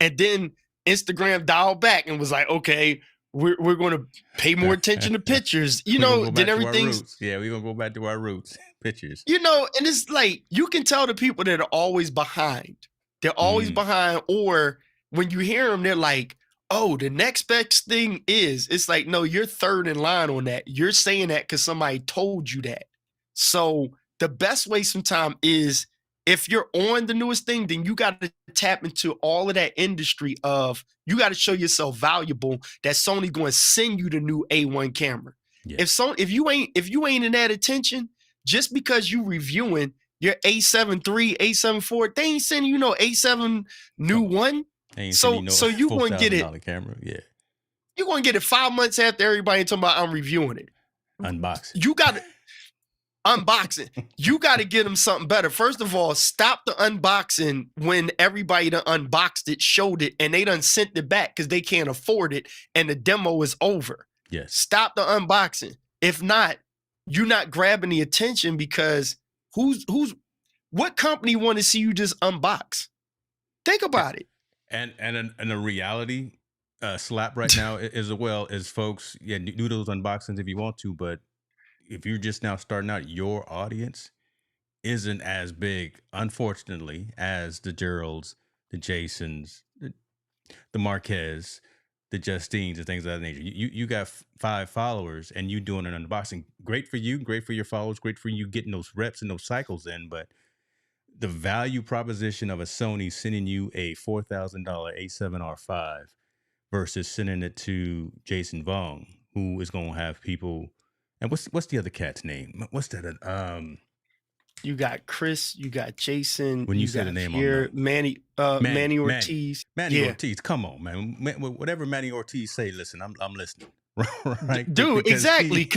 And then Instagram dialed back and was like, okay, we're going to pay more attention to pictures. Then everything's. Yeah, we're going to go back to our roots. Pictures. And it's like, you can tell the people that are always behind. They're always behind. Or when you hear them, they're like, oh, the next best thing is. It's like, no, you're third in line on that. You're saying that because somebody told you that. So the best way sometimes is, if you're on the newest thing, then you got to tap into all of that industry of, you got to show yourself valuable, that Sony going to send you the new A1 camera. Yeah. If you ain't in that attention, just because you reviewing your A7 III, A7 IV, they ain't sending you no A7 new one. So you going to get it. Camera. Yeah. You're going to get it 5 months after everybody talking about I'm reviewing it. Unboxing. You got to unboxing. You got to get them something better. First of all, stop the unboxing when everybody that unboxed it showed it and they done sent it back because they can't afford it and the demo is over. Yes. Stop the unboxing. If not, you're not grabbing the attention, because what company want to see you just unbox? Think about it. And a reality slap right now as well is, folks, do those unboxings if you want to, but if you're just now starting out, your audience isn't as big, unfortunately, as the Geralds, the Jasons, the Marquez, the Justines, and things of that nature. You got 5 followers and you doing an unboxing. Great for you, great for your followers, great for you getting those reps and those cycles in, but the value proposition of a Sony sending you a $4,000 A7R5 versus sending it to Jason Vong, who is going to have people. And what's the other cat's name? What's that? You got Chris, you got Jason. When you say the name, here, Manny Ortiz. Manny Ortiz. Come on, man. Whatever Manny Ortiz say, listen, I'm listening. Right, dude. Exactly.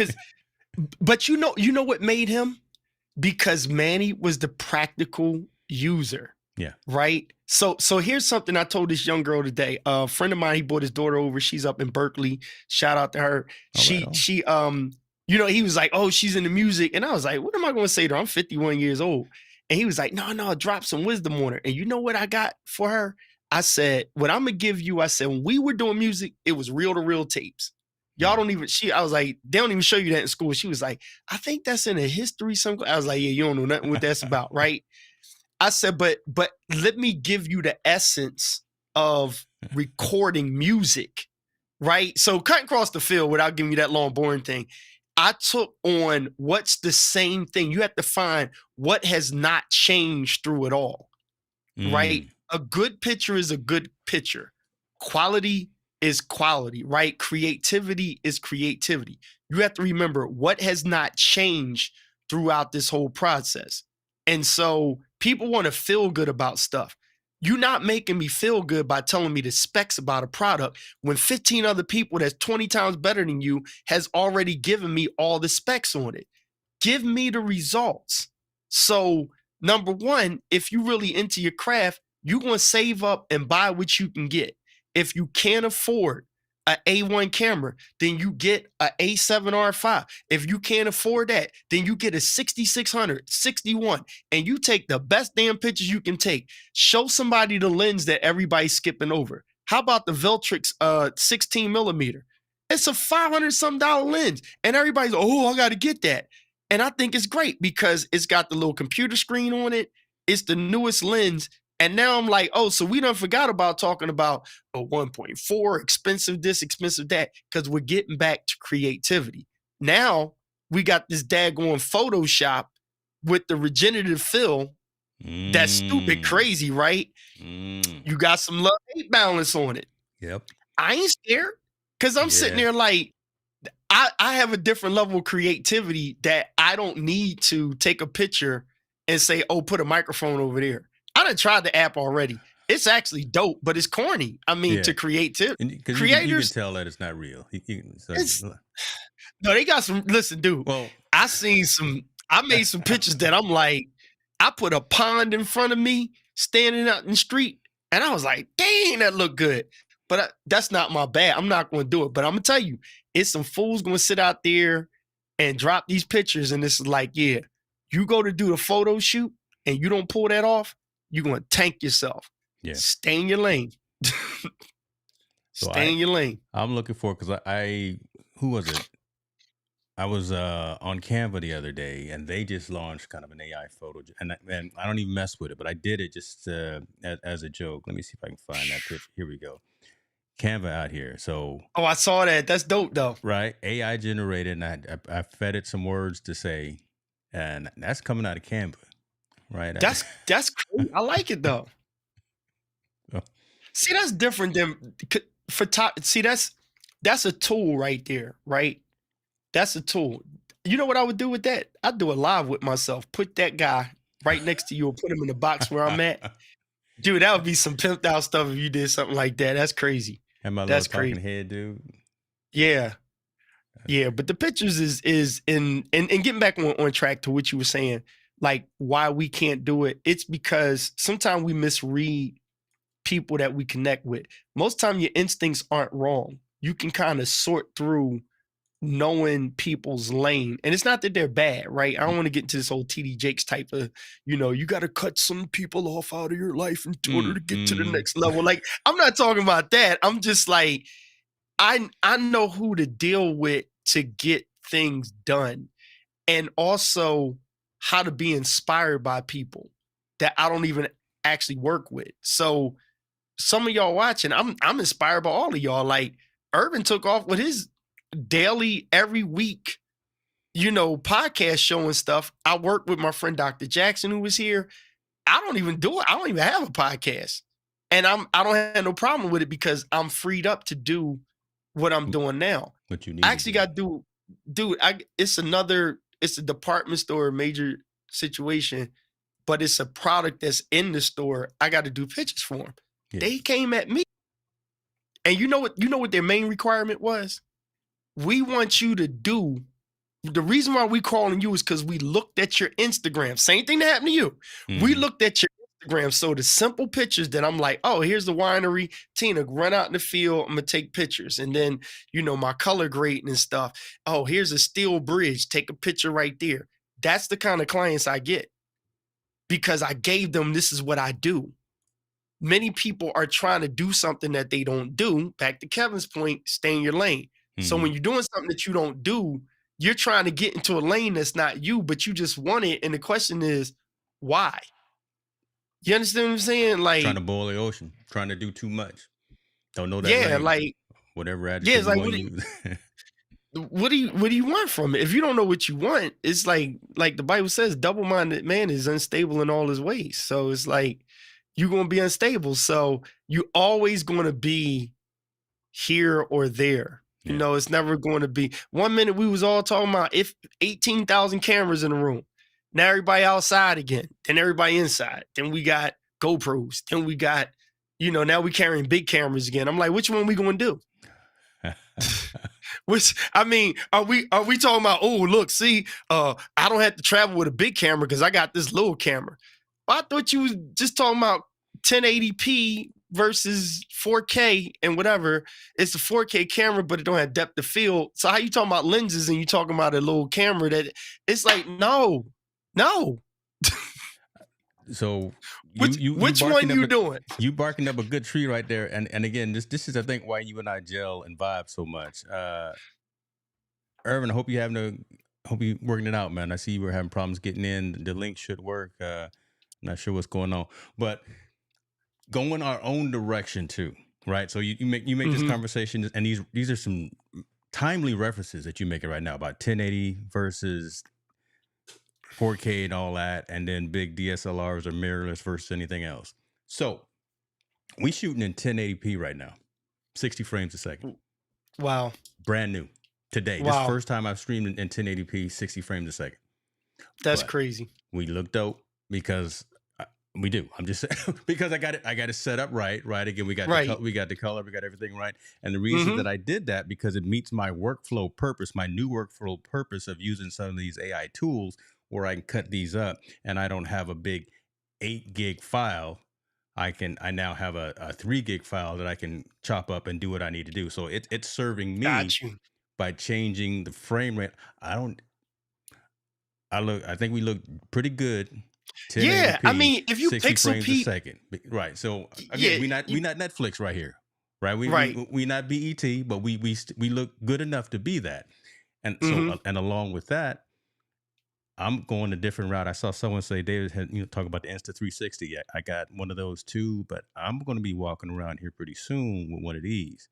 But you know what made him? Because Manny was the practical user. Yeah. Right. So here's something I told this young girl today. A friend of mine, he brought his daughter over. She's up in Berkeley. Shout out to her. She he was like, oh, she's into music. And I was like, what am I going to say to her? I'm 51 years old. And he was like, no, drop some wisdom on her. And you know what I got for her? I said, what I'm going to give you, I said, when we were doing music, it was reel-to-reel tapes. Y'all don't even, I was like, they don't even show you that in school. She was like, I think that's in a history something. I was like, yeah, you don't know nothing what that's about, right? I said, but let me give you the essence of recording music, right? So cutting across the field without giving you that long, boring thing. I took on what's the same thing. You have to find what has not changed through it all, right? A good picture is a good picture. Quality is quality, right? Creativity is creativity. You have to remember what has not changed throughout this whole process. And so people want to feel good about stuff. You're not making me feel good by telling me the specs about a product when 15 other people that's 20 times better than you has already given me all the specs on it. Give me the results. So number one, if you really into your craft, you're going to save up and buy what you can get. If you can't afford an A1 camera, then you get an A7R5. If you can't afford that, then you get a 6600, 61, and you take the best damn pictures you can take. Show somebody the lens that everybody's skipping over. How about the Veltrix 16 millimeter? It's a $500-some lens, and everybody's, oh, I got to get that. And I think it's great because it's got the little computer screen on it. It's the newest lens. And now I'm like, oh, so we done forgot about talking about a 1.4, expensive this, expensive that, because we're getting back to creativity. Now we got this daggone Photoshop with the regenerative fill. That's stupid crazy, right? You got some love-hate balance on it. Yep. I ain't scared because I'm sitting there like, I have a different level of creativity that I don't need to take a picture and say, oh, put a microphone over there. I done tried the app already. It's actually dope, but it's corny. I mean, to creators, you can tell that it's not real. No, they got some. Listen, dude. Well, I made some pictures that I'm like, I put a pond in front of me, standing out in the street, and I was like, dang, that look good. But that's not my bad. I'm not going to do it. But I'm going to tell you, it's some fools going to sit out there and drop these pictures. And it's like, yeah, you go to do the photo shoot and you don't pull that off, you're going to tank yourself. Yeah. Stay in your lane. So Stay in your lane. I'm looking for, because who was it? I was on Canva the other day, and they just launched kind of an AI photo, and I don't even mess with it, but I did it just as a joke. Let me see if I can find that picture. Here we go. Canva out here. So Oh, I saw that. That's dope, though. right, AI generated, and I fed it some words to say, and that's coming out of Canva, right? That's crazy. I like it though. Oh. See, that's different than see, that's a tool right there, right? That's a tool. You know what I would do with that? I'd do it live with myself. Put that guy right next to you, or put him in the box where I'm at. Dude, that would be some pimped out stuff if you did something like that. That's crazy. And my That's little talking crazy. head, dude. Yeah. Yeah, but the pictures is in and getting back on track to what you were saying, like why we can't do it. It's because sometimes we misread people that we connect with. Most time your instincts aren't wrong. You can kind of sort through knowing people's lane. And it's not that they're bad, right? I don't want to get into this old TD Jakes type of, you got to cut some people off out of your life in order to get to the next level. Like, I'm not talking about that. I'm just like, I know who to deal with to get things done, and also how to be inspired by people that I don't even actually work with. So some of y'all watching, I'm inspired by all of y'all. Like Urban took off with his daily, every week, podcast show and stuff. I worked with my friend Dr. Jackson, who was here. I don't even do it. I don't even have a podcast, and I don't have no problem with it because I'm freed up to do what I'm doing now. What you need. I actually got to dude. It's a department store, major situation, but it's a product that's in the store. I got to do pictures for them. Yeah. They came at me, and you know what their main requirement was? We want you to do. The reason why we calling you is because we looked at your Instagram. Same thing that happened to you. Mm-hmm. We looked at your Instagram. So the simple pictures that I'm like, oh, here's the winery. Tina, run out in the field. I'm gonna take pictures. And then, my color grading and stuff. Oh, here's a steel bridge. Take a picture right there. That's the kind of clients I get because I gave them, this is what I do. Many people are trying to do something that they don't do. Back to Kevin's point, stay in your lane. Mm-hmm. So when you're doing something that you don't do, you're trying to get into a lane that's not you, but you just want it. And the question is, why? You understand what I'm saying? Like trying to boil the ocean, trying to do too much. Don't know that. Yeah, lane. Like whatever adjective you want to use. What do you want from it? If you don't know what you want, it's like the Bible says, double-minded man is unstable in all his ways. So it's like you're gonna be unstable. So you always gonna be here or there. Yeah. It's never going to be. 1 minute we was all talking about if 18,000 cameras in the room. Now everybody outside again. Then everybody inside. Then we got GoPros. Then we got, now we carrying big cameras again. I'm like, which one we going to do? Are we talking about, oh, look, see, I don't have to travel with a big camera because I got this little camera. Well, I thought you was just talking about 1080p versus 4K and whatever. It's a 4K camera, but it don't have depth of field. So how you talking about lenses and you talking about a little camera that it's like, no. So which one you doing? You barking up a good tree right there. And again, this is I think why you and I gel and vibe so much. Irvin, I hope you working it out, man. I see you were having problems getting in. The link should work. Not sure what's going on, but going our own direction too, right? So you make mm-hmm. this conversation, and these are some timely references that you make it right now about 1080 versus 4K and all that, and then big DSLRs or mirrorless versus anything else. So we shooting in 1080p right now, 60 frames a second. Wow. Brand new today. Wow. This is the first time I've streamed in 1080p, 60 frames a second. That's crazy. We look dope because we do. I'm just saying because I got it set up right. Again, we got the color, we got everything right. And the reason mm-hmm. that I did that because it meets my workflow purpose, my new workflow purpose of using some of these AI tools where I can cut these up, and I don't have a big 8 gig file. I now have a 3 gig file that I can chop up and do what I need to do. So it's serving me Got you. by changing the frame rate. I don't. I think we look pretty good. Yeah, I 1080p, mean, if you 60 pixel frames a peep, second. Right. So again, yeah, we not Netflix right here. Right. We right. we we not BET, but we look good enough to be that. And so Hmm. and along with that, I'm going a different route. I saw someone say David had talk about the Insta 360. I got one of those too, but I'm going to be walking around here pretty soon with one of these.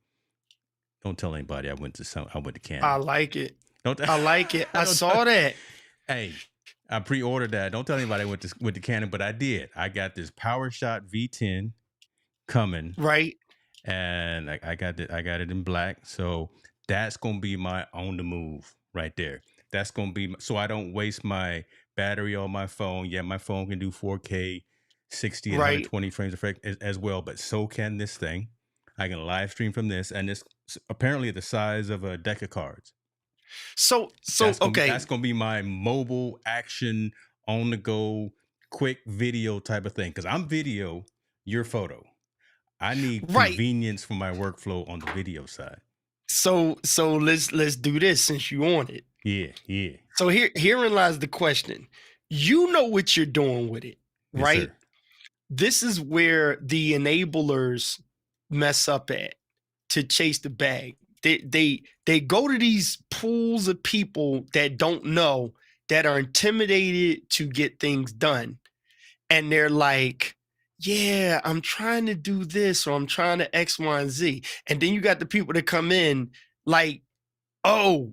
Don't tell anybody I went to I Canon. like it. Don't I like it. I don't tell, saw that. hey, I pre-ordered that. Don't tell anybody I went to Canon, but I did. I got this PowerShot V10 coming, Right, and I got it in black. So that's gonna be my on the move right there. That's gonna be so I don't waste my battery on my phone. Yeah, my phone can do 4K, 60 and right. 120 frames of as well, but so can this thing. I can live stream from this, and it's apparently the size of a deck of cards. So That's okay, gonna be my mobile action on the go quick video type of thing. Because I'm video, your photo. I need right. convenience for my workflow on the video side. So let's do this since you on it. Yeah, yeah. So herein lies the question. You know what you're doing with it, Yes, right? sir. This is where the enablers mess up at to chase the bag. They go to these pools of people that don't know, that are intimidated to get things done. And they're like, yeah, I'm trying to do this, or I'm trying to X, Y, and Z. And then you got the people that come in like, oh,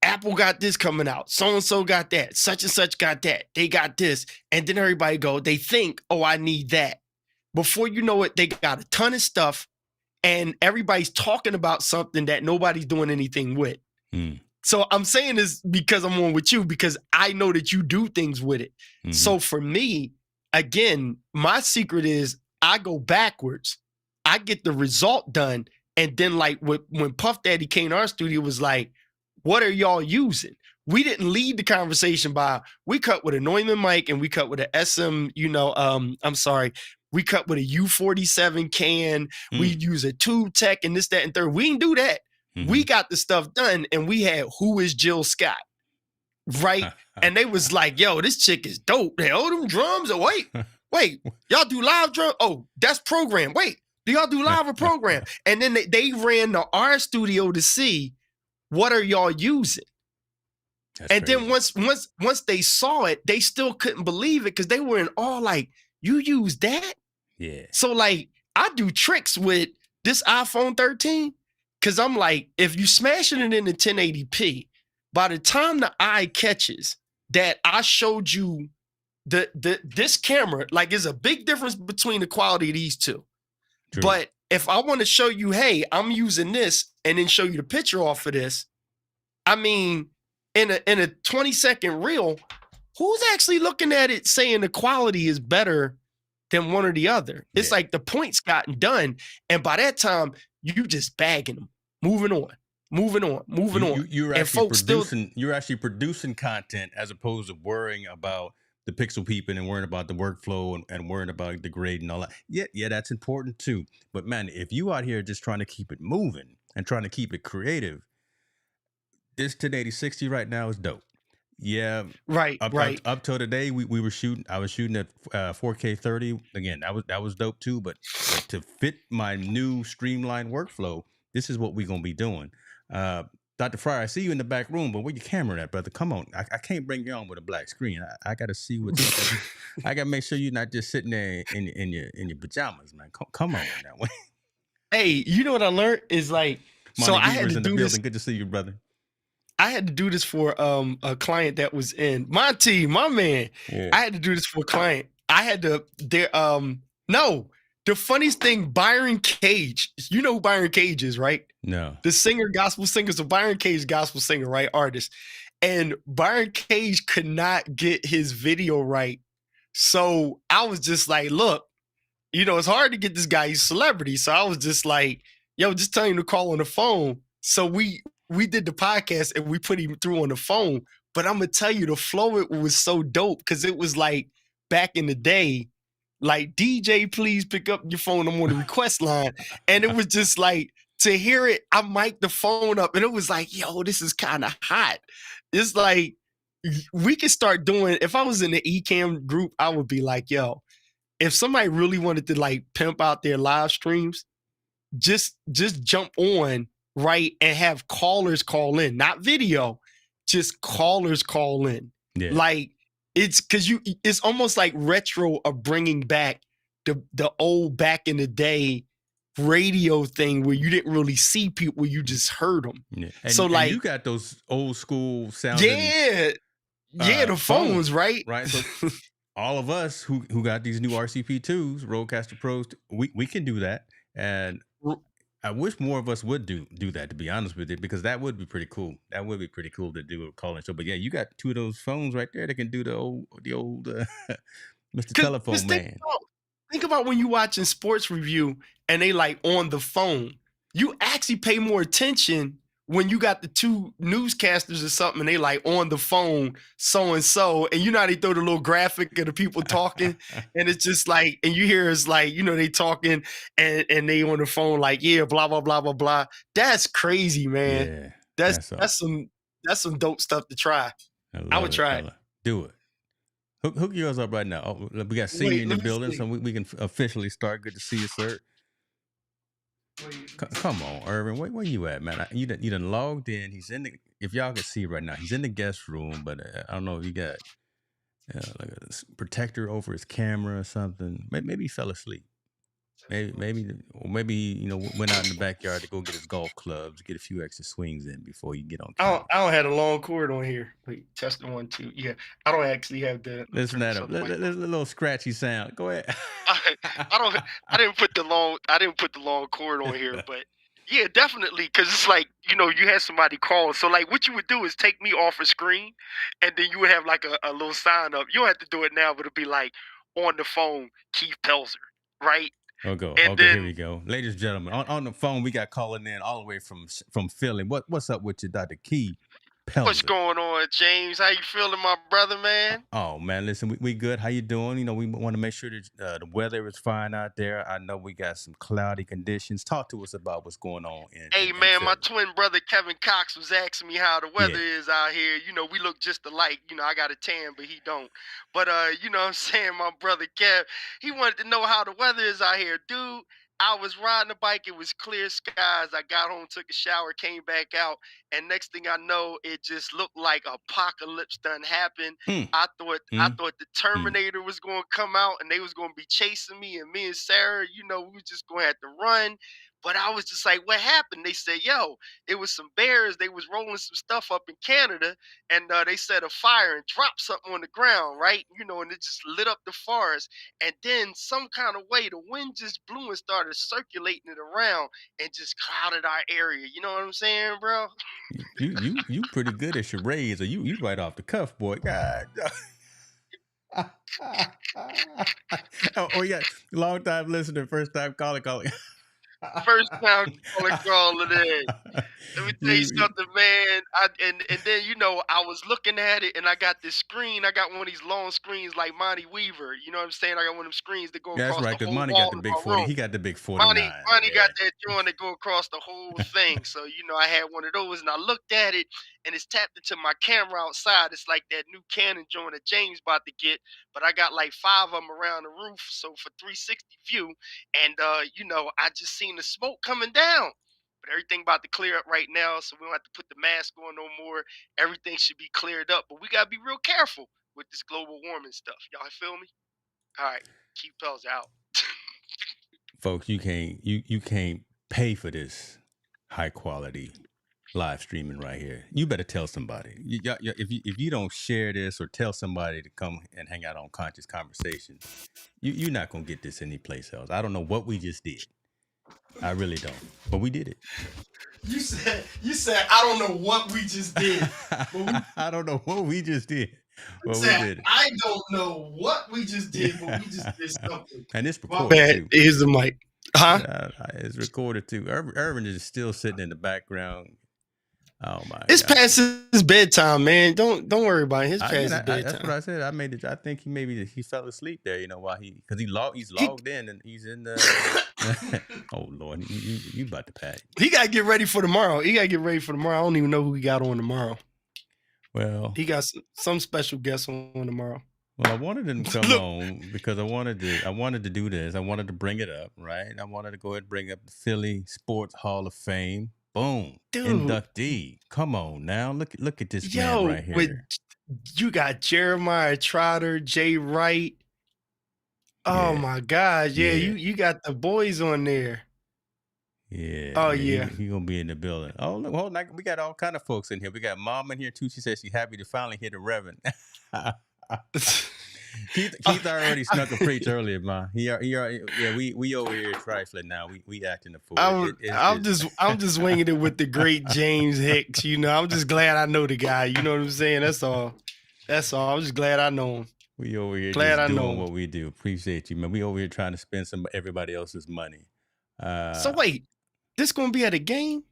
Apple got this coming out. So and so got that. Such and such got that. They got this. And then everybody they think, oh, I need that. Before you know it, they got a ton of stuff, and everybody's talking about something that nobody's doing anything with. Mm. So I'm saying this because I'm on with you, because I know that you do things with it. Mm-hmm. So for me, again, my secret is I go backwards. I get the result done. And then like when Puff Daddy came to our studio, was like, what are y'all using? We didn't lead the conversation by, we cut with a Neumann mic and we cut with a SM, we cut with a U47 can. We use a tube tech and this, that, and third. We didn't do that. Mm-hmm. We got the stuff done, and we had Who Is Jill Scott, right? And they was like, yo, this chick is dope. They them drums. Oh, wait, y'all do live drum? Oh, that's program. Wait, do y'all do live or program? And then they ran to our studio to see, what are y'all using? That's and crazy. Then once they saw it, they still couldn't believe it, because they were in awe, like, you use that? Yeah. So like, I do tricks with this iPhone 13, because I'm like, if you smashing it into 1080p, by the time the eye catches that I showed you this camera, like, there's a big difference between the quality of these two. True. But if I want to show you, hey, I'm using this, and then show you the picture off of this, I mean, in a 20-second reel, who's actually looking at it saying the quality is better than one or the other? It's like the point's gotten done, and by that time, you just bagging them, moving on. You're actually producing content, as opposed to worrying about the pixel peeping and worrying about the workflow and worrying about the grade and all that. Yeah, that's important too. But man, if you out here just trying to keep it moving and trying to keep it creative, this 1080-60 right now is dope. Yeah, right. Up till today, we were shooting. I was shooting at 4K 30. Again, that was dope too. But to fit my new streamlined workflow, this is what we're gonna be doing. Dr. Fryer, I see you in the back room, but where your camera at, brother? Come on, I can't bring you on with a black screen. I got to see what's. I got to make sure you're not just sitting there in your pajamas, man. Come on now. Hey, you know what I learned is like, Monty so I had to in the do building. this. Good to see you, brother. I had to do this for a client that was in Monty, my man. Yeah. I had to do this for a client. I had to no. The funniest thing, Byron Cage. You know who Byron Cage is, right? No. The singer, gospel singer. So Byron Cage, gospel singer, right? Artist. And Byron Cage could not get his video right. So I was just like, look, it's hard to get this guy. He's a celebrity. So I was just like, yo, just tell him to call on the phone. So we did the podcast and we put him through on the phone, But I'm gonna tell you, the flow it was so dope because it was like back in the day, like DJ, please pick up your phone. I'm on the request line, and it was just like to hear it. I mic'd the phone up, and it was like, yo, this is kind of hot. It's like we could start doing. If I was in the Ecamm group, I would be like, yo, if somebody really wanted to like pimp out their live streams, just jump on, right, and have callers call in, not video, just callers call in. Yeah. Like it's because it's almost like retro of bringing back the old back in the day radio thing where you didn't really see people, you just heard them. Yeah. And, So and like, you got those old school sounding yeah, the phones, right? Right. So all of us who got these new RCP2s, Rodecaster Pros, we can do that. And I wish more of us would do that, to be honest with you, because that would be pretty cool. That would be pretty cool to do a call-in show. But yeah, you got two of those phones right there that can do the old Mr. Telephone Man. Think about when you watching sports review and they like on the phone. You actually pay more attention when you got the two newscasters or something and they like on the phone, so and so, and you know how they throw the little graphic of the people talking, and it's just like, and you hear it's like, you know, they talking and they on the phone like, yeah, blah blah blah blah blah. That's crazy, man. Yeah, that's some dope stuff to try. I would try it. Do it. Hook yours up right now. Oh, we got Senior in the building, so we can officially start. Good to see you, sir. Come on, Irvin. Where you at, man? You done logged in. He's in the. If y'all can see right now, he's in the guest room. But I don't know if you got like a protector over his camera or something. Maybe he fell asleep. Maybe you know, went out in the backyard to go get his golf clubs, get a few extra swings in before you get on camera. I don't have a long cord on here. Wait, testing 1 2. Yeah, I don't actually have the. Listen to that. There's a little scratchy sound. Go ahead. I didn't put the long cord on here, but yeah, definitely, because it's like, you know, you had somebody call. So like, what you would do is take me off a screen, and then you would have like a little sign up. You don't have to do it now, but it'll be like on the phone, Keith Pelzer, right? Okay, here we go. Ladies and gentlemen, on the phone, we got calling in all the way from Philly. What's up with you, Dr. Keith Pelzer? What's going on, James? How you feeling, my brother, man? Oh, man, listen, we good. How you doing? You know, we want to make sure that the weather is fine out there. I know we got some cloudy conditions. Talk to us about what's going on. Hey, man, my twin brother, Kevin Cox, was asking me how the weather is out here. You know, we look just alike. You know, I got a tan, but he don't. But, you know what I'm saying? My brother, Kev, he wanted to know how the weather is out here. Dude, I was riding a bike. It was clear skies. I got home, took a shower, came back out. And next thing I know, it just looked like apocalypse done happened. I thought the Terminator was going to come out and they was going to be chasing me. And me and Sarah, you know, we was just going to have to run. But I was just like, what happened? They said, yo, it was some bears. They was rolling some stuff up in Canada, and they set a fire and dropped something on the ground, right? You know, and it just lit up the forest. And then some kind of way, the wind just blew and started circulating it around and just clouded our area. You know what I'm saying, bro? You pretty good at charades, or you right off the cuff, boy. God. Oh yeah, long time listener, first time calling. First time calling in. Let me tell you something, man. And then, you know, I was looking at it and I got this screen. I got one of these long screens like Monty Weaver. You know what I'm saying? I got one of them screens that go across right, the whole Monty wall got the big of my 40. room. He got the big 49. Monty got that joint that go across the whole thing. So, you know, I had one of those and I looked at it and it's tapped into my camera outside. It's like that new Canon joint that James about to get, but I got like 5 of them around the roof. So for 360 view, and you know, I just seen the smoke coming down. But everything about to clear up right now, so we don't have to put the mask on no more. Everything should be cleared up, but we gotta be real careful with this global warming stuff. Y'all feel me? All right, keep Pelzer out. Folks, you can't pay for this high quality live streaming right here. You better tell somebody. If you don't share this or tell somebody to come and hang out on Conscious Conversation, you're not gonna get this anyplace else. I don't know what we just did. I really don't, but we did it. You said I don't know what we just did. I don't know what we just did. Well, we did it. I don't know what we just did, but we just did something. And it's recorded too. Here's the mic. Huh? It's recorded too. Irvin is still sitting in the background, Oh my It's god. past his bedtime, man. Don't worry about it. It's past his That's what bedtime. I said. I made it. I think he fell asleep there. You know why because he's He logged in and he's in the. Oh Lord, you about to pack? he gotta get ready for tomorrow. He gotta get ready for tomorrow. I don't even know who he got on tomorrow. Well, He got some special guest on tomorrow. well, I wanted him to come Look, on because I wanted to do this. I wanted to bring it up, right? I wanted to go ahead and bring up the Philly Sports Hall of Fame. Boom, dude, inductee. Come on now, look at this man yo, right with here. you got Jeremiah Trotter, Jay Wright. Oh Yeah, my God, yeah, yeah. you got the boys on there. Yeah, Oh yeah, yeah. he gonna be in the building. Oh, look, hold on, we got all kind of folks in here. We got Mom in here too. She says she's happy to finally hear the Reverend. Keith already snuck a preach earlier, ma. Yeah. We over here trifling now. We acting a fool. I'm just winging it with the great James Hicks. You know, I'm just glad I know the guy. You know what I'm saying? That's all. That's all. I'm just glad I know him. We over here Glad just I know doing him. what we do. Appreciate you, man. We over here trying to spend some everybody else's money. So Uh, wait, this gonna be at a game?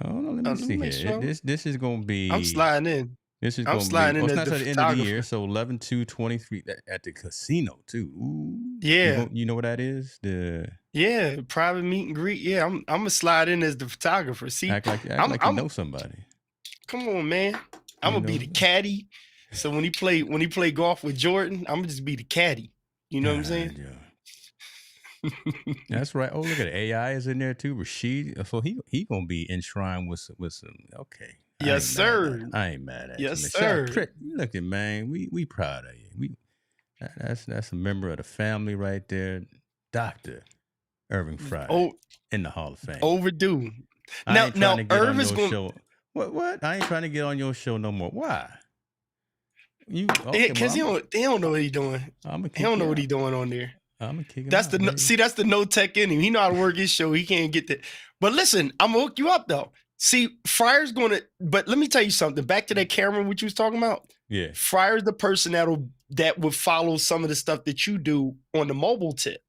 I don't know. Let me Let me see make here. sure. This is gonna I'm be. sliding in. This is I'm gonna be. sliding Oh, in it's as not the at the end of the year, photographer. so 11/2/23 at the casino too. Ooh, Yeah, you know what that is? The yeah. Private meet and greet. Yeah, I'm gonna slide in as the photographer. See, act I'm like you I'm know somebody. come on, man. I'm You gonna be know. the caddy. So when he play golf with Jordan, I'm gonna just be the caddy. You know what I'm saying? Yeah. That's right. Oh, look at it. AI is in there too. Rashid. So he gonna be enshrined with some. Okay, I Yes, ain't mad at. sir. I ain't mad at you, Yes, man. sir. Look at man. We proud of you. That's a member of the family right there, Doctor Irving Friday Oh, in the Hall of Fame. overdue. I ain't trying Now to get Irv on is your going show. What? I ain't trying to get on your show no more. Why? You okay? because Well, he don't know what he's doing. I'm gonna He kick don't know you what out. he's doing on there. I'm gonna kick him That's out, baby. that's the no tech in him. He know how to work his show. He can't get that. But listen, I'm gonna hook you up though. See, Fryer's gonna. But let me tell you something. Back to that camera, which you was talking about. Yeah. Fryer's the person that would follow some of the stuff that you do on the mobile tip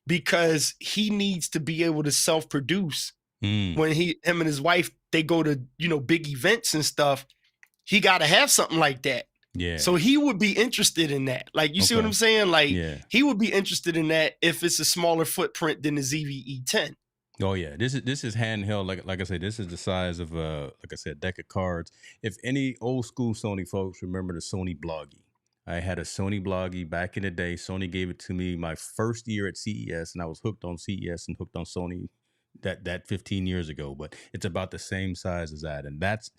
because he needs to be able to self produce when him and his wife they go to big events and stuff. He got to have something like that. Yeah. So he would be interested in that. Like, you see what I'm saying? Like, Yeah. he would be interested in that if it's a smaller footprint than the ZVE 10. Oh yeah, this is handheld. Like I said, this is the size of like I said, deck of cards. If any old school Sony folks remember the Sony Bloggy, I had a Sony Bloggy back in the day. Sony gave it to me my first year at CES, and I was hooked on CES and hooked on Sony that 15 years ago. But it's about the same size as that, and that's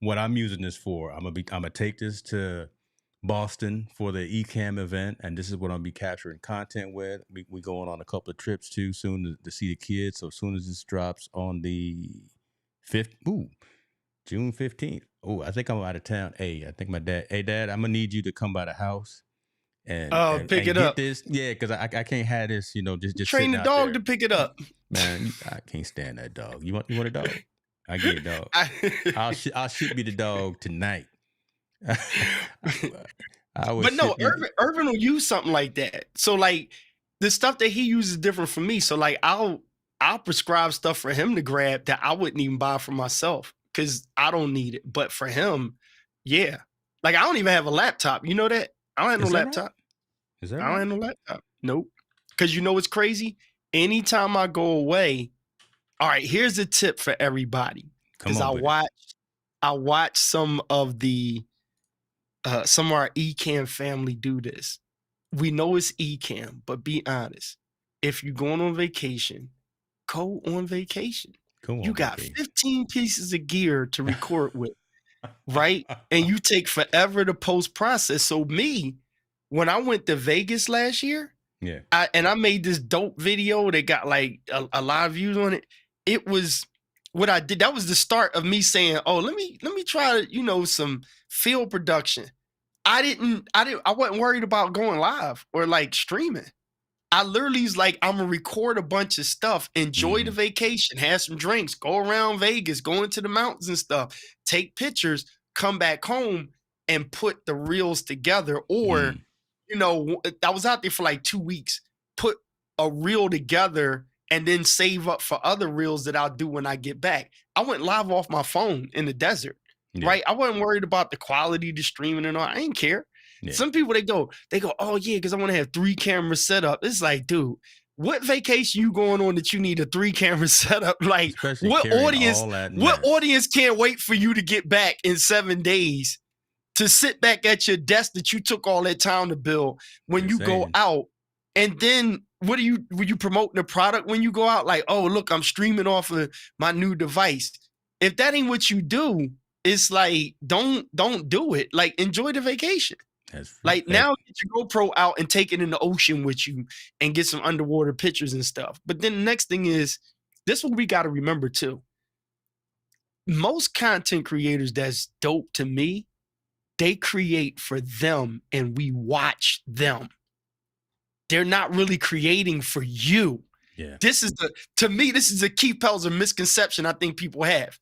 what I'm using this for. I'm gonna take this to Boston for the Ecamm event, and this is what I'll be capturing content with. We going on a couple of trips too soon to see the kids. So as soon as this drops on the 5th, June 15th. Oh, I think I'm out of town. Hey, I think my dad. Hey, Dad, I'm gonna need you to come by the house and Pick it get up. this. Yeah, because I can't have this. Just Train sitting the out dog there. to pick it up. Man, I can't stand that dog. You want a dog? I get a dog. I'll ship you the dog tonight. But no, Irvin will use something like that. So like the stuff that he uses is different from me. So like I'll prescribe stuff for him to grab that I wouldn't even buy for myself because I don't need it. But for him, yeah. Like I don't even have a laptop. You know that? I don't have no laptop. Right? Is that I don't right? have no laptop. Nope. Because you know what's crazy? Anytime I go away, all right, here's a tip for everybody. Because I watch some of our Ecamm family do this. We know it's Ecamm, but be honest. If you're going on vacation, go on vacation. You got 15 pieces of gear to record with, right? And you take forever to post process. So me, when I went to Vegas last year, yeah, I made this dope video that got like a lot of views on it. It was what I did. That was the start of me saying, "Oh, let me try, some field production." I wasn't worried about going live or like streaming. I literally was like, I'm gonna record a bunch of stuff, enjoy the vacation, have some drinks, go around Vegas, go into the mountains and stuff, take pictures, come back home and put the reels together. Or, I was out there for like 2 weeks, put a reel together and then save up for other reels that I'll do when I get back. I went live off my phone in the desert, Yeah. right? I wasn't worried about the quality, the streaming and all. I didn't care. Yeah. Some people, they go, oh yeah, because I want to have 3 cameras set up. It's like, dude, what vacation you going on that you need a 3 camera setup? Like, Especially what audience? What mess. audience can't wait for you to get back in 7 days to sit back at your desk that you took all that time to build when you go out? And then were you promoting the product when you go out? Like, oh, look, I'm streaming off of my new device. If that ain't what you do, it's like, don't do it. Like, enjoy the vacation. Like, now get your GoPro out and take it in the ocean with you and get some underwater pictures and stuff. But then the next thing is, this is what we got to remember too. Most content creators that's dope to me, they create for them and we watch them. They're not really creating for you. Yeah. To me, this is a key Pelzer misconception I think people have.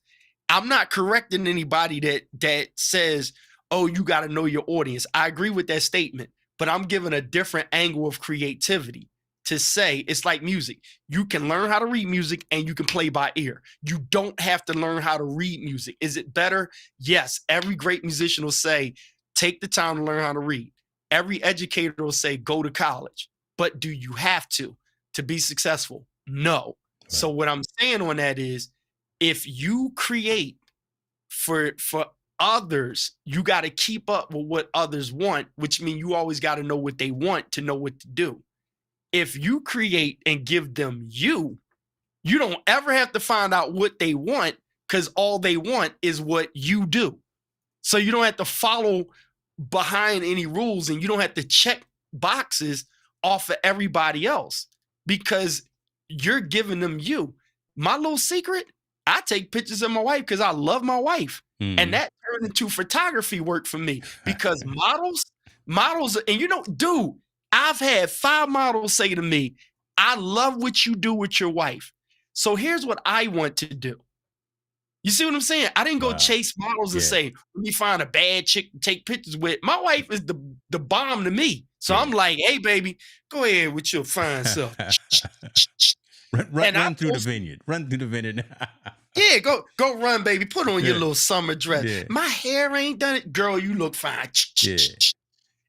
I'm not correcting anybody that says, oh, you got to know your audience. I agree with that statement, but I'm giving a different angle of creativity to say it's like music. You can learn how to read music and you can play by ear. You don't have to learn how to read music. Is it better? Yes. Every great musician will say, take the time to learn how to read. Every educator will say, go to college. But do you have to be successful? No. Right. So what I'm saying on that is, if you create for others, you got to keep up with what others want, which means you always got to know what they want to know what to do. If you create and give them you don't ever have to find out what they want, because all they want is what you do. So you don't have to follow behind any rules, and you don't have to check boxes off of everybody else, because you're giving them you. My little secret, I take pictures of my wife because I love my wife. And that turned into photography work for me, because models, and dude, I've had 5 models say to me, I love what you do with your wife. So here's what I want to do. You see what I'm saying? I didn't go chase models and say, let me find a bad chick to take pictures with. My wife is the bomb to me. So I'm like, hey, baby, go ahead with your fine self. Run through the vineyard. Run through the vineyard. Yeah, go run, baby. Put on your little summer dress. Yeah. My hair ain't done it. Girl, you look fine. Yeah.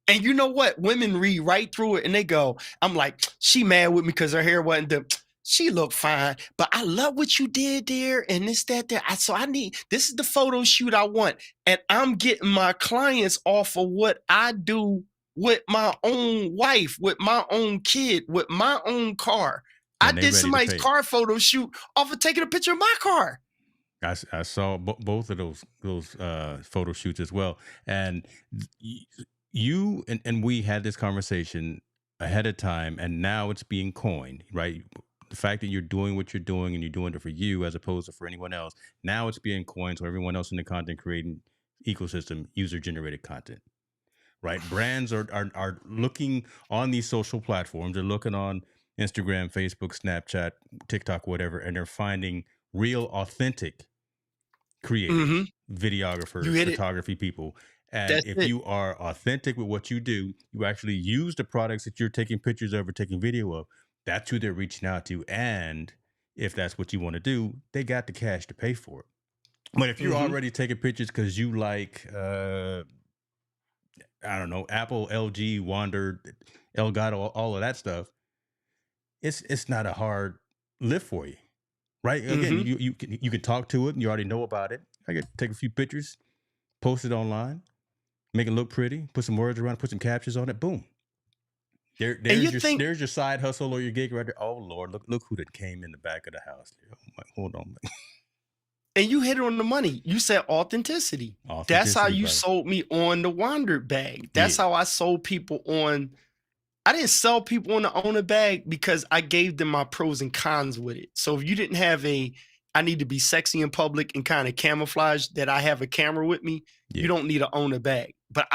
And you know what? Women read right through it and they go, I'm like, she mad with me because her hair wasn't done. She looked fine, but I love what you did there and this, that, there. So this is the photo shoot I want. And I'm getting my clients off of what I do with my own wife, with my own kid, with my own car. And I did somebody's car photo shoot off of taking a picture of my car. I saw both of those photo shoots as well. And you and we had this conversation ahead of time, and now it's being coined, right? The fact that you're doing what you're doing and you're doing it for you as opposed to for anyone else. Now it's being coined so everyone else in the content creating ecosystem, user-generated content, right? Brands are looking on these social platforms. They're looking on Instagram, Facebook, Snapchat, TikTok, whatever, and they're finding real, authentic creators, videographers, photography people. And if you are authentic with what you do, you actually use the products that you're taking pictures of or taking video of, that's who they're reaching out to. And if that's what you want to do, they got the cash to pay for it. But if you're already taking pictures because you like, I don't know, Apple, LG, Wander, Elgato, all of that stuff, it's not a hard lift for you, right? Again, you can talk to it and you already know about it. I get to take a few pictures, post it online, make it look pretty, put some words around it, put some captions on it, boom. There's your side hustle or your gig right there. Oh Lord, look who that came in the back of the house. Oh my, hold on. And you hit it on the money. You said authenticity. That's how you sold me on the Wander bag. That's how I sold people on. I didn't sell people on the owner bag because I gave them my pros and cons with it. So if you didn't have I need to be sexy in public and kind of camouflage that I have a camera with me, you don't need to own a bag. But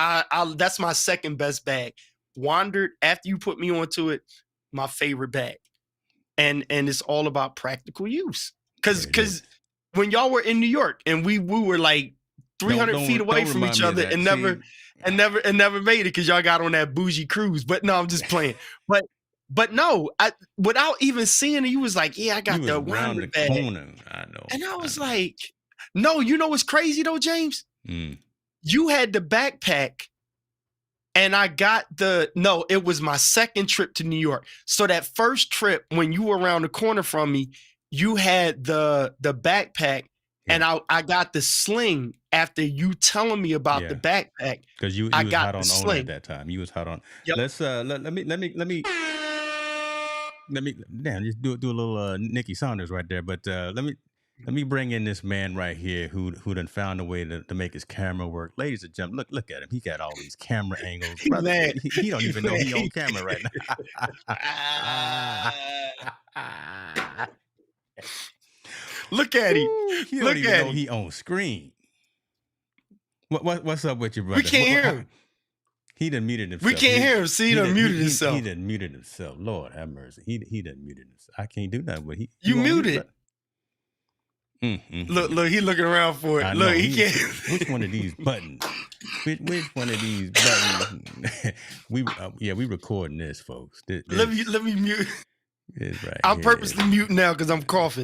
that's my second best bag. Wandered, after you put me onto it, my favorite bag. And it's all about practical use. Because when y'all were in New York and we were like 300 feet away from each other and never made it because y'all got on that bougie cruise. But no, I'm just playing. But But no, without even seeing it, you was like, yeah, I You got was the around winder the bag. corner. I know. And I was like, no, you know what's crazy though, James? Mm. You had the backpack and I got it was my second trip to New York. So that first trip when you were around the corner from me, you had the backpack and I got the sling after you telling me about the backpack. Because you I was got hot the on owner at sling. that time. You was hot on. Yep. Let's let me damn just do a little Nikki Saunders right there. But let me bring in this man right here who done found a way to make his camera work. Ladies and gentlemen, look at him. He got all these camera angles, He brother. mad. He don't even know he on He- camera right now. Look at him. Ooh, he don't Look even at know him. he on screen. What's up with you, We brother? can't hear him. He done muted himself. We can't hear him. See, he done muted himself. He done muted himself. Lord have mercy. He done muted himself. I can't do nothing with he. You on mute, muted. Look, he looking around for it. I Look, know, he can't. Which one of these buttons? Which one of these buttons? we recording this, folks. Let me mute. This right I'm here. purposely muting now because I'm coughing.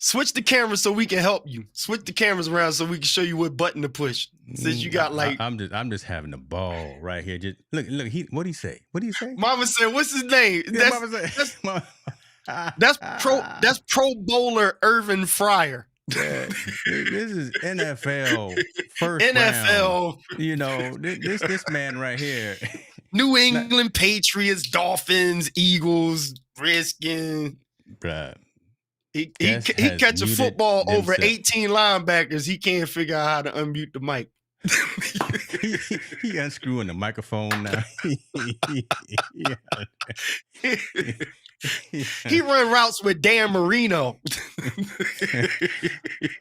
Switch the camera so we can help you. Switch the cameras around so we can show you what button to push. Since you got like, I'm just having a ball right here. Just look. What do you say? What do you say? Mama said, "What's his name?" Yeah, Mama said, That's Pro Bowler Irvin Fryer. Yeah, this is NFL first NFL. round. You know, this man right here. New England Patriots, Dolphins, Eagles, Redskins. Bruh. He catch a football over 18 linebackers. He can't figure out how to unmute the mic. he unscrewing the microphone now. He run routes with Dan Marino.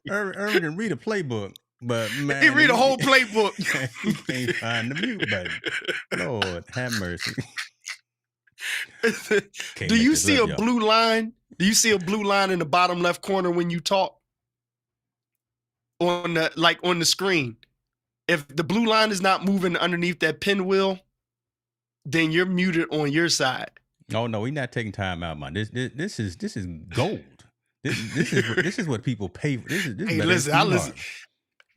Irvin can read a playbook, but man, he read a whole playbook. He can't find the mute button. Lord have mercy. Do you see a blue line? Do you see a blue line in the bottom left corner when you talk? On the screen. If the blue line is not moving underneath that pinwheel, then you're muted on your side. Oh no, we're not taking time out, man. This is gold. This is what people pay for. This hey, listen,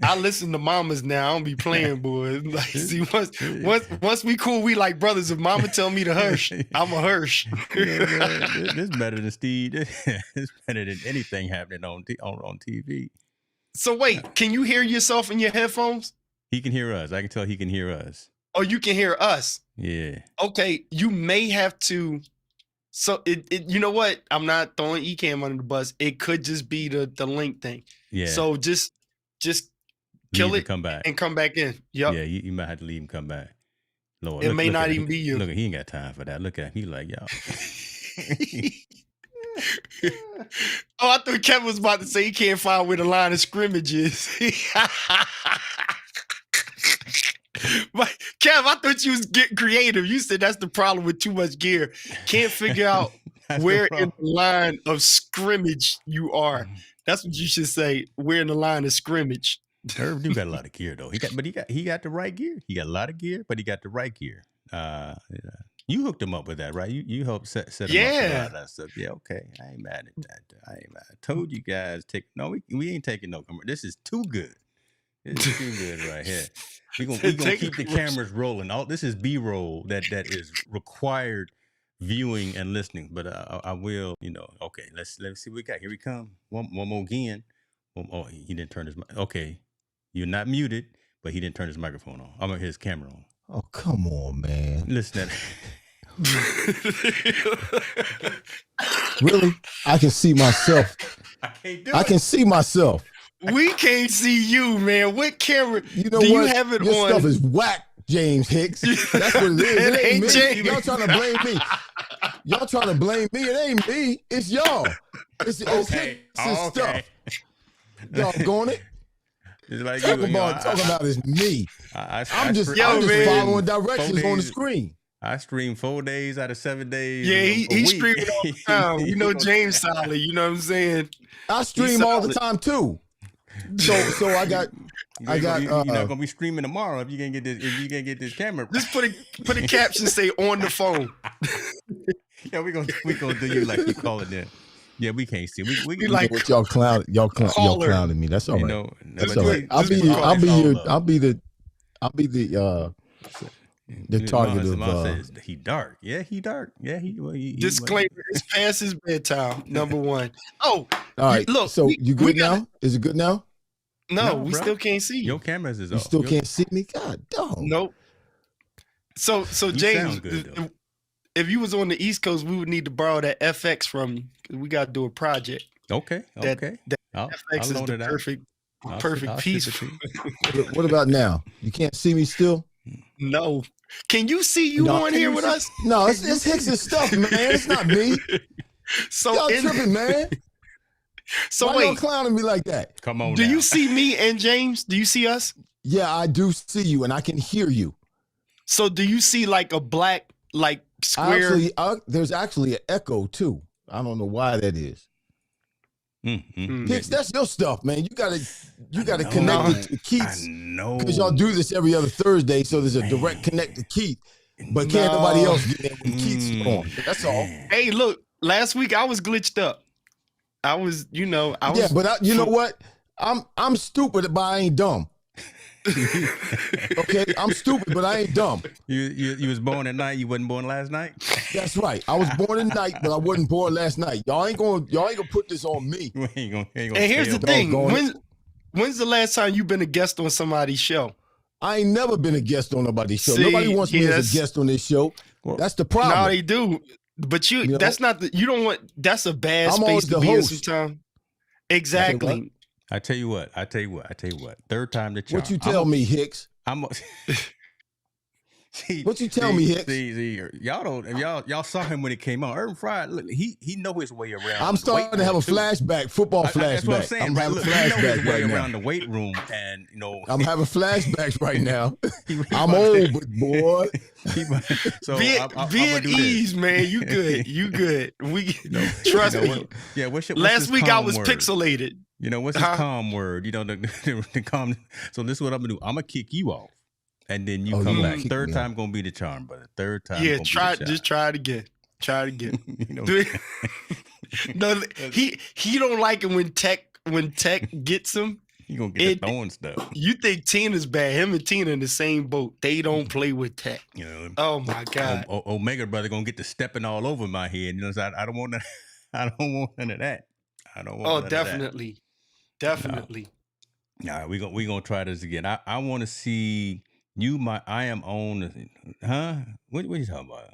I listen to mamas now. I don't be playing, boys. Like, see, once we cool, we like brothers. If mama tell me to hush, I'm a hush. This better than Steve. This better than anything happening on TV. So wait, can you hear yourself in your headphones? He can hear us. I can tell he can hear us. Oh, you can hear us. Yeah. Okay, you may have to. So you know what? I'm not throwing Ecamm under the bus. It could just be the link thing. Yeah. So just kill it, come back and come back in. Yep. Yeah, you might have to leave and come back. Lord, it may not even be you. Look, he ain't got time for that. Look at him. He like, y'all. Oh, I thought Kevin was about to say he can't find where the line of scrimmage is. But Kev, I thought you was getting creative. You said that's the problem with too much gear. Can't figure out where in the line of scrimmage you are. That's what you should say. Where in the line of scrimmage. Irv do got a lot of gear though. He got the right gear. He got a lot of gear, but he got the right gear. You hooked him up with that, right? You helped set him up for all that stuff. Yeah, okay. I ain't mad at that. I told you guys we ain't taking no commercial. This is too good. This is too good right here. We gonna keep the cameras rolling. All this is B-roll that is required viewing and listening. But I will, okay. Let's see what we got. Here we come. One more again. Oh, he didn't turn his mic. Okay, you're not muted, but he didn't turn his microphone on. I mean his camera on. Oh, come on, man. Listen to that. Really? I can see myself. I can't do I can see myself. We can't see you, man. What camera? You know do what? You have it Your on? stuff is whack, James Hicks. That's what it is. It ain't me. James. Y'all trying to blame me. Y'all trying to blame me. It ain't me. It's y'all. It's okay. Stuff. Y'all going it? It's like talking about is me. I'm just following directions on the screen. I stream 4 days out of 7 days. Yeah, he streaming all the time. You know James Solid. You know what I'm saying? I stream all the time too. So I got You're not gonna be streaming tomorrow if you can't get this. If you can't get this camera. Just put a caption say on the phone. Yeah, we gonna do you like you call it in. Yeah, we can't see. We like what y'all clowning me. That's all right. That's all right. I'll be the target of. He dark. Yeah, he dark. Yeah, he disclaimer: it's past his bedtime. Number one. Oh, all right. Look, so you good now? Is it good now? No, we still can't see you. Your cameras is off. You still can't see me? God damn. Nope. So James, if you was on the East Coast, we would need to borrow that FX from you because we got to do a project. Okay. That FX is the perfect piece. What about now? You can't see me still? No. Can you see you on here with us? No, it's Hicks's stuff, man. It's not me. So y'all tripping, man. So why y'all clowning me like that? Come on. Do you see me and James? Do you see us? Yeah, I do see you, and I can hear you. So do you see like a black square? There's actually an echo too. I don't know why that is. Hicks, that's your stuff, man. You gotta connect it to Keith. I know. Because y'all do this every other Thursday, so there's a direct connect to Keith. But can't nobody else get in when Keith's on. That's all. Hey, look, last week I was glitched up. I was. Yeah, but you know what? I'm stupid, but I ain't dumb. Okay, I'm stupid, but I ain't dumb. You was born at night. You wasn't born last night. That's right. I was born at night, but I wasn't born last night. Y'all ain't gonna We put this on me. ain't gonna and here's the thing: when's the last time you been a guest on somebody's show? I ain't never been a guest on nobody's show. Nobody wants me as a guest on this show. That's the problem. No, they do. But that's not you don't want. That's a bad space to be in sometimes. Exactly. I tell you what. Third time the charm. What you tell me, Hicks? What you tell me, Hicks? Y'all don't. Y'all saw him when he came on. Urban Fry, look, he know his way around. I'm starting to have a flashback, football flashback. That's what I'm saying. I'm having flashbacks right now. Around the weight room, and I'm having flashbacks right now. I'm old, but boy. So be at ease, man. You good? You good? We trust me. Yeah. What's last week I was word? Pixelated. What's his calm word? The calm. So this is what I'm gonna do. I'm gonna kick you off. And then you come back. Third time gonna be the charm, brother. Third time. Yeah, just try it again. Try it again. No, he don't like it when tech gets him. He gonna get the throwing stuff. You think Tina's bad? Him and Tina in the same boat. They don't play with tech. Oh my God. Omega brother gonna get to stepping all over my head. So I don't want I don't want none of that. I don't want. Oh, definitely, definitely. All right, we gonna try this again. I want to see. I am on, huh? What are you talking about?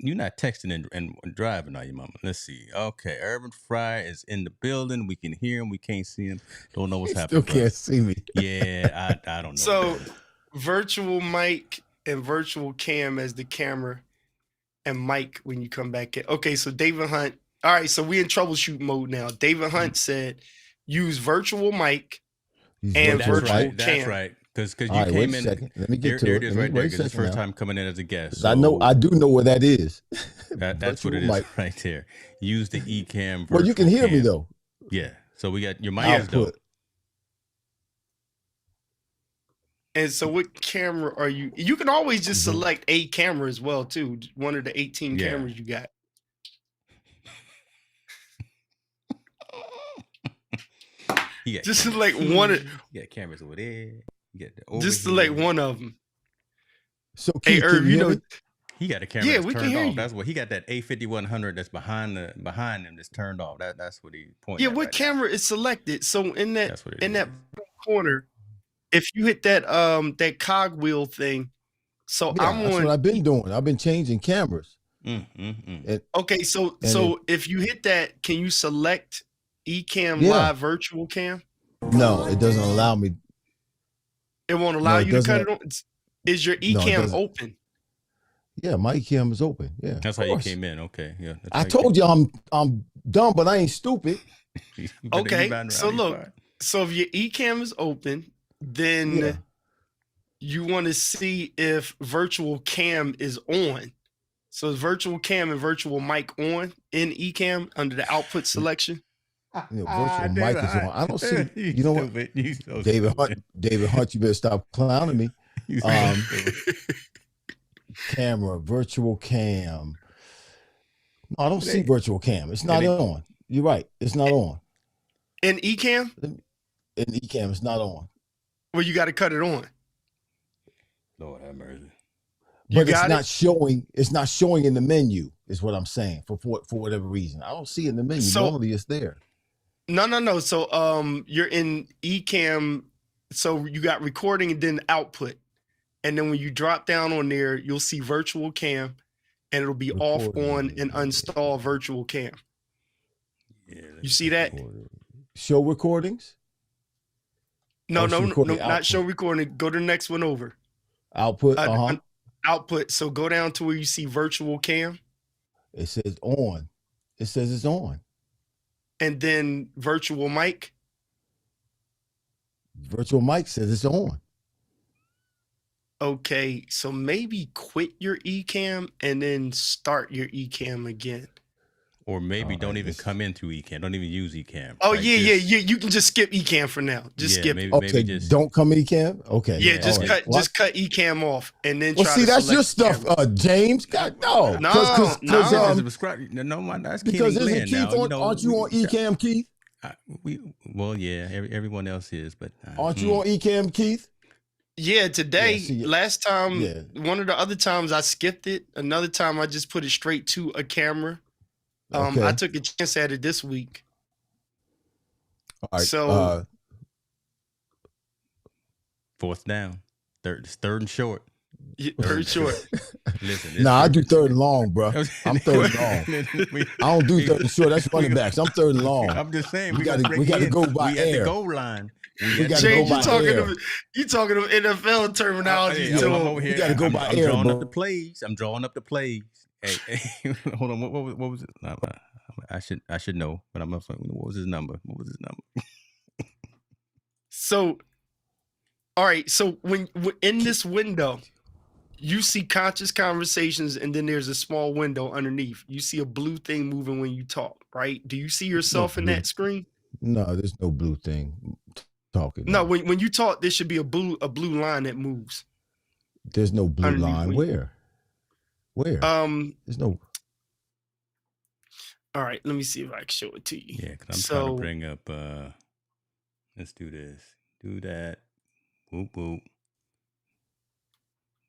You're not texting and driving, are you, mama? Let's see. Okay, Urban Fry is in the building. We can hear him. We can't see him. Don't know what's happening. Still can't see me. Yeah, I don't know. So, virtual mic and virtual cam as the camera, and mic when you come back in. Okay, so David Hunt. All right, so we in troubleshoot mode now. David Hunt said use virtual mic and virtual cam. That's right. Because you right, came in. Let me get there it is right there. Because it's the first time coming in as a guest. So I do know where that is. That's what it is right there. Use the eCam. Well, you can hear me though. Yeah. So we got your mic though. And so what camera are you? You can always just select a camera as well too. One of the 18 cameras you got. Just select one. You got cameras over there. Just select one of them. So hey, Irv, he got a camera that's turned off. That's what he got, that A5100 that's behind him that's turned off. That's what he pointed. Yeah, what camera is selected? So in that corner, if you hit that cogwheel thing, so that's what I've been doing. I've been changing cameras. Okay, so if you hit that, can you select eCam live virtual cam? No, it doesn't allow me. It won't allow you to cut it on. Is your eCam open? Yeah, my eCam is open. Yeah, that's how you came in. Okay, yeah. I told you I'm dumb, but I ain't stupid. Okay, so look, so if your eCam is open, then you want to see if virtual cam is on. So is virtual cam and virtual mic on in eCam under the output selection? Virtual mic is on. I don't see. You You know what, stupid. You so David Hunt. stupid. David Hunt, you better stop clowning me. You so stupid. Camera, virtual cam. No, I don't see virtual cam. It's not on. You're right. It's not on. In Ecamm? In Ecamm, it's not on. Well, you got to cut it on. Lord have mercy. But it's not showing. It's not showing in the menu. Is what I'm saying. For whatever reason, I don't see it in the menu. So, normally, it's there. No. So you're in Ecamm. So you got recording and then output, and then when you drop down on there, you'll see virtual cam, and it'll be off, on, and uninstall virtual cam. Yeah, you see that? Show recordings? No, not show recording. Go to the next one over. Output. Output. So go down to where you see virtual cam. It says on. It says it's on. And then virtual mic. Virtual mic says it's on. Okay, so maybe quit your Ecamm and then start your Ecamm again. Or maybe don't even come into Ecamm. Don't even use Ecamm. Oh, right? Yeah. You can just skip Ecamm for now. Just skip it. Okay, maybe don't come Ecamm? Okay. Yeah, just cut Ecamm off and then try see, that's your stuff, James. God, no. No. That's because isn't Keith aren't you on Ecamm, Keith? Everyone else is, but aren't you on Ecamm, Keith? Yeah, today. Last time, one of the other times I skipped it. Another time I just put it straight to a camera. I took a chance at it this week. All right. So fourth down, third and short. Third short. Listen, I do third and long, bro. I'm third and long. I don't do third and short. That's running backs. I'm third and long. I'm just saying we got to go by air. The goal line. James, you talking of NFL terminology. We got to go by air. I'm drawing up the plays. Hey, hold on. What was it? I should know, but I'm not. What was his number? So, all right. So when in this window, you see conscious conversations, and then there's a small window underneath. You see a blue thing moving when you talk, right? Do you see yourself in that screen? No, there's no blue thing talking. No, when you talk, there should be a blue line that moves. There's no blue line. Where? There's no. All right, let me see if I can show it to you. Yeah, because I'm trying to bring up. Let's do this. Do that. Whoop whoop.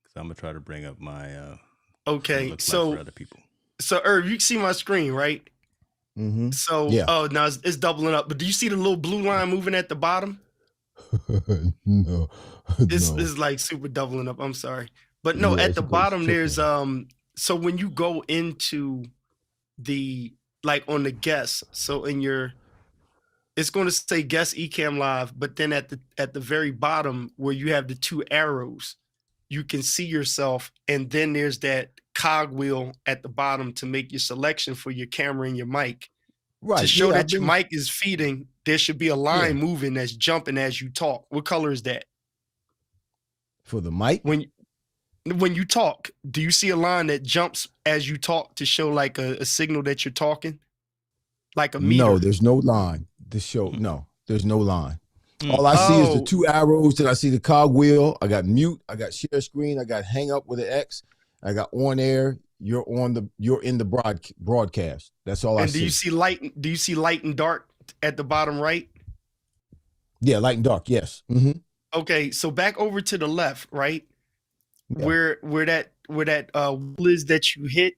Because I'm gonna try to bring up my. Okay, so like for other people. So Irv, you can see my screen, right? Mm-hmm. So no, it's doubling up. But do you see the little blue line moving at the bottom? No. This is like super doubling up. I'm sorry, but no, at the bottom there's So when you go into the on the guest, so in your, it's going to say guest Ecamm live, but then at the very bottom where you have the two arrows, you can see yourself, and then there's that cog wheel at the bottom to make your selection for your camera and your mic. Right. To show that your mic is feeding, there should be a line moving that's jumping as you talk. What color is that? For the mic? When you talk, do you see a line that jumps as you talk to show like a signal that you're talking? Like a meter? No, there's no line to show. No, there's no line. All I see is the two arrows. Then I see the cog wheel. I got mute. I got share screen. I got hang up with an X. I got on air. You're in the broadcast. That's all I see. And do you see light and dark at the bottom right? Yeah, light and dark. Yes. Mm-hmm. Okay, so back over to the left, right? Yeah. Where that wheel is that you hit,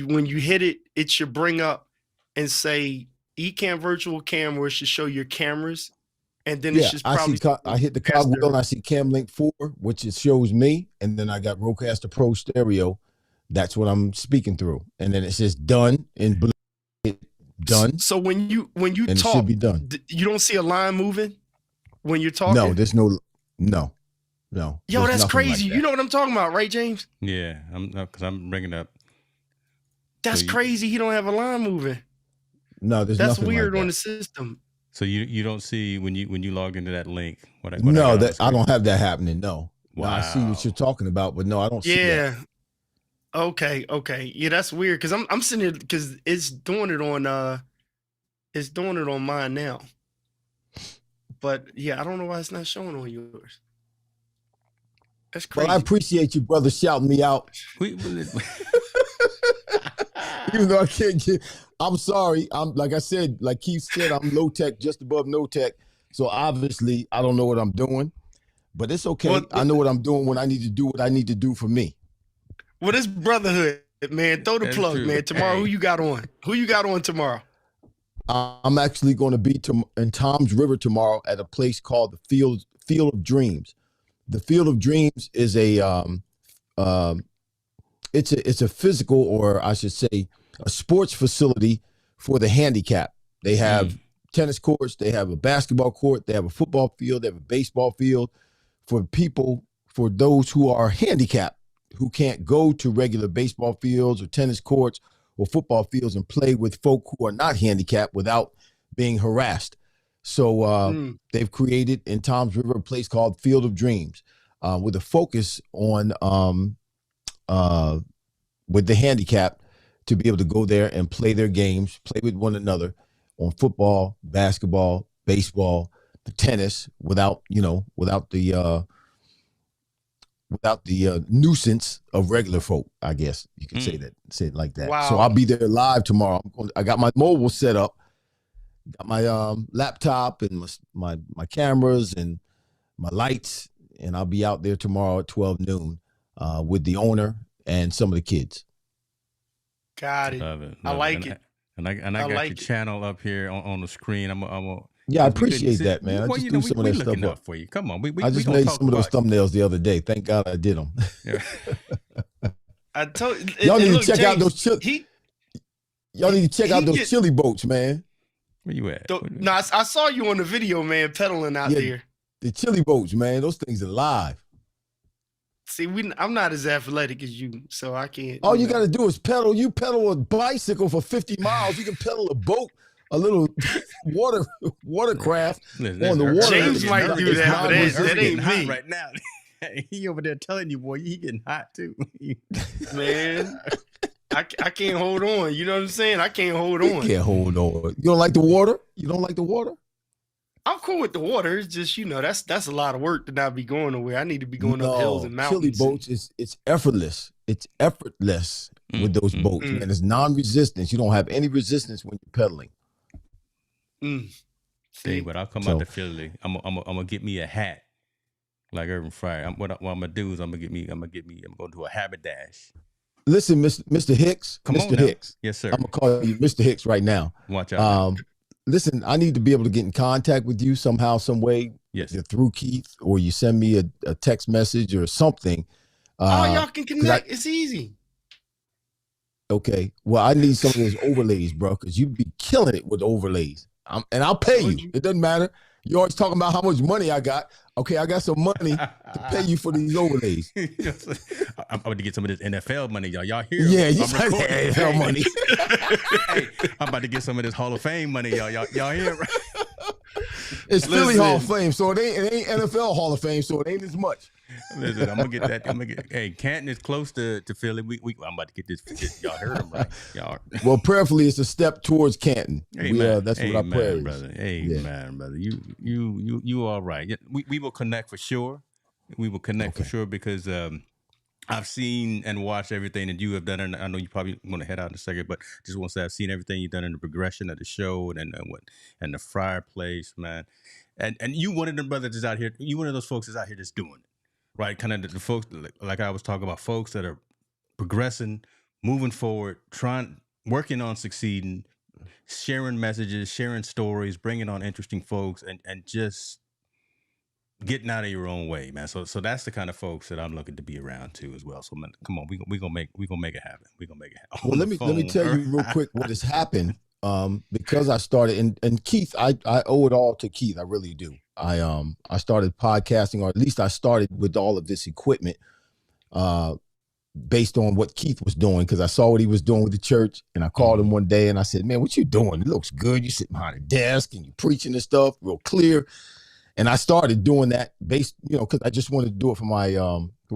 when you hit it, it should bring up and say Ecamm virtual cam, where it should show your cameras, and then it's just probably I hit the cog wheel and I see Cam Link 4, which it shows me, and then I got Rodecaster Pro stereo. That's what I'm speaking through, and then it says done in blue. Done. So when you talk, it should be done. You don't see a line moving when you're talking. No, there's no. Yo, that's crazy. Like that. You know what I'm talking about, right, James? Yeah, because I'm bringing up. That's crazy. He don't have a line moving. No, there's that's nothing weird like on that. the system. So you don't see when you log into that link. I don't have that happening. No. Wow. No, I see what you're talking about, but no, I don't see that. Okay. Yeah, that's weird because I'm sitting here because it's doing it on It's doing it on mine now. But yeah, I don't know why it's not showing on yours. That's crazy. Well, I appreciate you, brother, shouting me out. Even though I can't get, I'm sorry. I'm like I said, like Keith said, I'm low tech, just above no tech. So obviously, I don't know what I'm doing, but it's okay. Well, I know what I'm doing when I need to do what I need to do for me. Well, this brotherhood, man. Throw the That's plug, true. man. Tomorrow, who you got on? Who you got on tomorrow? I'm actually going to be in Tom's River tomorrow at a place called the Field of Dreams. The Field of Dreams is it's a physical, or I should say, a sports facility for the handicapped. They have tennis courts, they have a basketball court, they have a football field, they have a baseball field for people, for those who are handicapped, who can't go to regular baseball fields or tennis courts or football fields and play with folk who are not handicapped without being harassed. So they've created in Tom's River a place called Field of Dreams with a focus on with the handicapped to be able to go there and play their games, play with one another on football, basketball, baseball, tennis without the nuisance of regular folk. I guess you could say it like that. Wow. So I'll be there live tomorrow. I got my mobile set up, got my laptop and my cameras and my lights, and I'll be out there tomorrow at 12 noon with the owner and some of the kids. Got it. Love it. I like it. And I got like your it. channel up here on the screen. Yeah, I appreciate that, man. Well, I just threw some of that stuff up for you. Come on, we I just gonna made talk some of those about thumbnails the other day. Thank God I did them. Yeah. I told Y'all need look, to check out James, those chili. Y'all need to check out those chili boats, man. Where you at? No, I saw you on the video, man, pedaling out there. The chili boats, man. Those things are live. See, I'm not as athletic as you, so I can't. All you got to do is pedal. You pedal a bicycle for 50 miles. You can pedal a boat, a little watercraft on the water. James might do that, but that ain't me right now. He over there telling you, boy, he getting hot too. Man, I can't hold on. You know what I'm saying? I can't hold on. You can't hold on. You don't like the water? You don't like the water? I'm cool with the water. It's just, that's a lot of work to not be going nowhere. I need to be going up hills and mountains. Chili boats it's effortless. It's effortless with those boats, man. It's non-resistance. You don't have any resistance when you're pedaling. See, but I'll come out to Philly. I'm gonna get me a hat like Urban Fryer. What I'm gonna do is I'm gonna do a haberdash. Listen, Mr. Hicks. Come Mr. on now. Hicks. Yes, sir. I'm gonna call you Mr. Hicks right now. Watch out. Listen, I need to be able to get in contact with you somehow, some way. Yes. Either through Keith, or you send me a text message or something. Y'all can connect. It's easy. Okay. Well, I need some of those overlays, bro, because you be killing it with overlays. And I'll pay you. It doesn't matter. You're always talking about how much money I got. Okay, I got some money to pay you for these overlays. I'm about to get some of this NFL money, y'all. Y'all hear? Yeah, you said NFL money. Hey, I'm about to get some of this Hall of Fame money, y'all. Y'all hear? It's Philly Hall of Fame, so it ain't NFL Hall of Fame, so it ain't as much. Listen, I'm gonna get that. Hey, Canton is close to Philly. I'm about to get this. Y'all heard him right? Y'all. Well, prayerfully, it's a step towards Canton. That's what I pray, brother. Amen, brother. You all right? We will connect for sure. We will connect for sure because I've seen and watched everything that you have done, and I know you probably want to head out in a second, but just want to say I've seen everything you've done in the progression of the show and the fireplace, man. And you one of them brothers that's out here. You one of those folks that's out here just doing it. Right, kind of the folks, like I was talking about, folks that are progressing, moving forward, working on succeeding, sharing messages, sharing stories, bringing on interesting folks, and just getting out of your own way, man. So that's the kind of folks that I'm looking to be around too as well. So man, come on, we gonna make it happen. We gonna make it happen. Well, let me tell you real quick what has happened. Because I started, and Keith, I owe it all to Keith. I really do. I started podcasting, or at least I started with all of this equipment based on what Keith was doing, because I saw what he was doing with the church, and I called him one day and I said, man, what you doing? It looks good. You sitting behind a desk and you preaching and stuff real clear. And I started doing that based, because I just wanted to do it for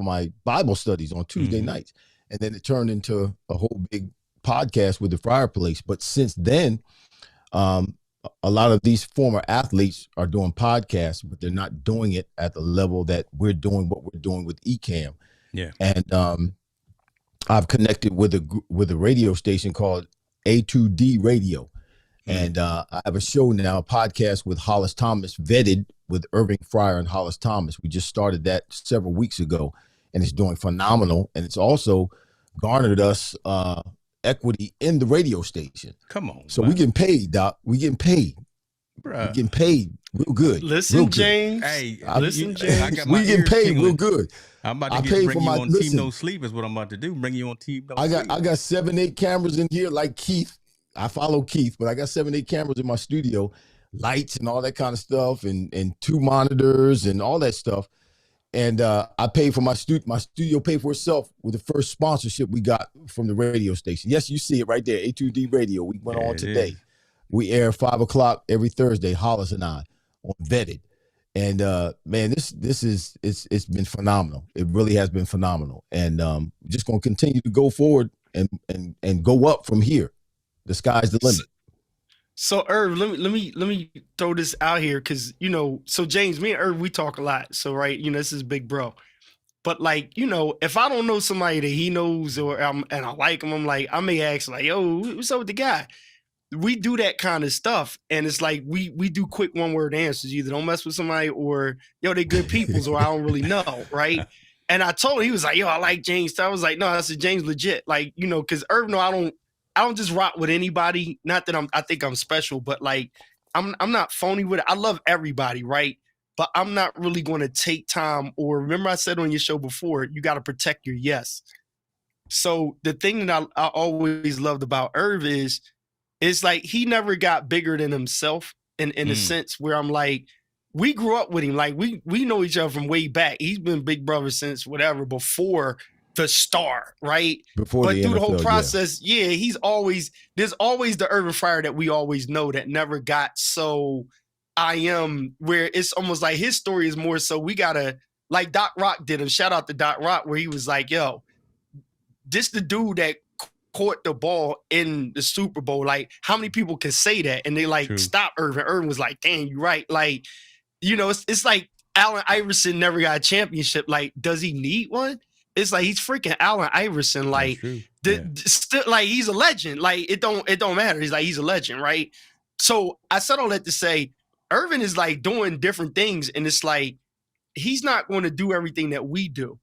my Bible studies on Tuesday nights. And then it turned into a whole big podcast with the fireplace. But since then, a lot of these former athletes are doing podcasts, but they're not doing it at the level that we're doing what we're doing with Ecamm. Yeah. And I've connected with a radio station called A2D Radio. And I have a show now, a podcast with Hollis Thomas, vetted with Irving Fryer and Hollis Thomas. We just started that several weeks ago, and it's doing phenomenal. And it's also garnered us equity in the radio station. Come on. So we getting paid, Doc. We getting paid. Bruh. We getting paid real good. Listen, real good. James. Hey, Listen, James. I got my We getting ears paid tingling. real good. I'm about I to paid bring for you my- on Team listen. No Sleep is what I'm about to do. Bring you on Team No I Sleep. got 7-8 cameras in here like Keith. I follow Keith, but I got 7-8 cameras in my studio, lights and all that kind of stuff, and 2 monitors and all that stuff. And I paid for my studio paid for itself with the first sponsorship we got from the radio station. Yes, you see it right there, A2D Radio. We went There on it today. is. We air 5 o'clock every Thursday, Hollis and I, on Vetted. And man, it's been phenomenal. It really has been phenomenal. And just gonna continue to go forward and go up from here. The sky's the limit. So Irv, let me throw this out here because so James, me and Irv, we talk a lot. So right, this is big bro. But like, if I don't know somebody that he knows and I like him, I'm like, I may ask like, yo, what's up with the guy? We do that kind of stuff, and it's like we do quick 1-word answers. Either don't mess with somebody, or yo, they good peoples, or I don't really know, right? And I told him, he was like, yo, I like James. I was like, no, that's James legit, like because Irv, no, I don't just rock with anybody. Not that I think I'm special, but like I'm not phony with it. I love everybody, right? But I'm not really going to take time. Or remember, I said on your show before, you got to protect your yes. So the thing that I always loved about Irv is like he never got bigger than himself in a sense where I'm like, we grew up with him. Like we know each other from way back. He's been big brother since whatever, before the star, right? Before but the through NFL, the whole process, there's always the Irvin Fryer that we always know that never got so I am, where it's almost like his story is more so we gotta, like Doc Rock did him. Shout out to Doc Rock, where he was like, yo, this the dude that caught the ball in the Super Bowl. Like, how many people can say that? And they like, True. Stop Irvin. Irvin was like, damn, you right. Like, it's like Allen Iverson never got a championship. Like, does he need one? It's like he's freaking Allen Iverson. Like, still, like he's a legend. Like, it don't matter. He's like, he's a legend, right? So I said all that to say, Irvin is like doing different things, and it's like he's not going to do everything that we do,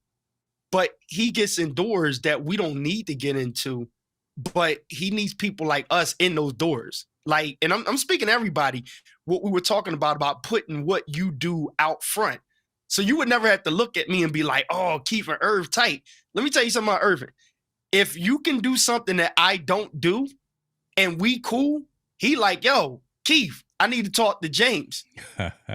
but he gets in doors that we don't need to get into. But he needs people like us in those doors. Like, and I'm speaking to everybody, what we were talking about putting what you do out front. So you would never have to look at me and be like, oh, Keith and Irv tight. Let me tell you something about Irvin. If you can do something that I don't do and we cool, he like, yo, Keith, I need to talk to James.